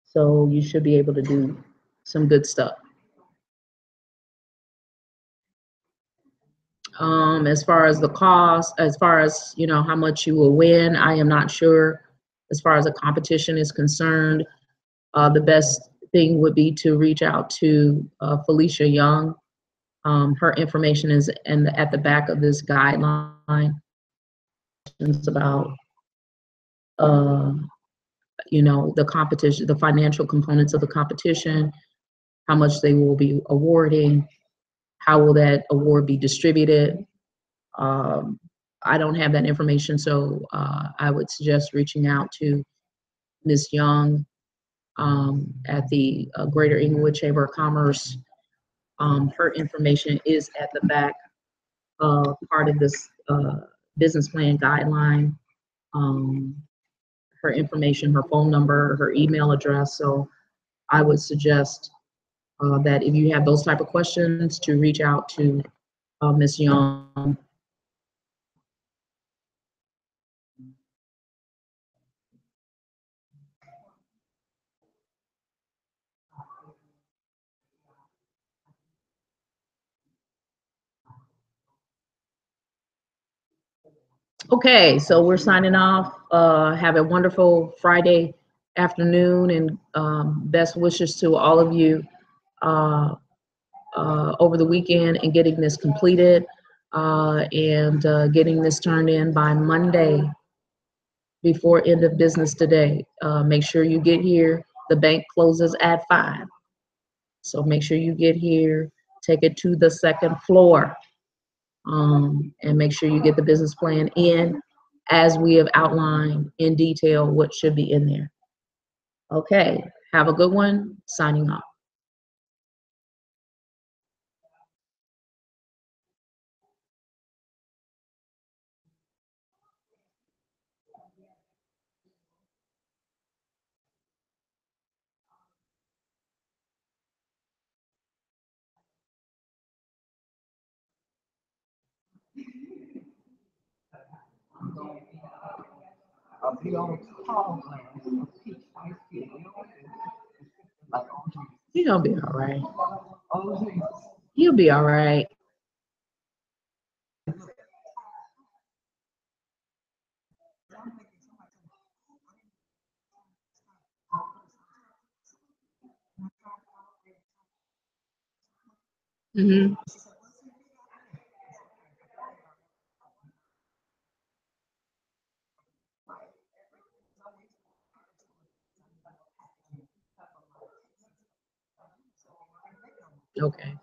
So you should be able to do some good stuff. As far as the cost, as far as, how much you will win, I am not sure. As far as the competition is concerned, the best thing would be to reach out to Felicia Young. Her information is at the back of this guideline. It's about, uh, the competition, the financial components of the competition, how much they will be awarding, how will that award be distributed. Um, I don't have that information, so I would suggest reaching out to Ms. Young at the Greater Englewood Chamber of Commerce. Her information is at the back part of this business plan guideline. Um, Her information, her phone number, her email address. So I would suggest that if you have those type of questions, to reach out to Ms. Young. Okay, so we're signing off. Have a wonderful Friday afternoon, and best wishes to all of you uh, over the weekend and getting this completed and getting this turned in by Monday before end of business today. Make sure you get here. The bank closes at 5. So make sure you get here, take it to the second floor, and make sure you get the business plan in as we have outlined in detail what should be in there. Okay, have a good one. Signing off. A big old tall glass of peach ice tea. Like, You're gonna be all right. oh, Jesus. You'll be all right. Hmm. Okay.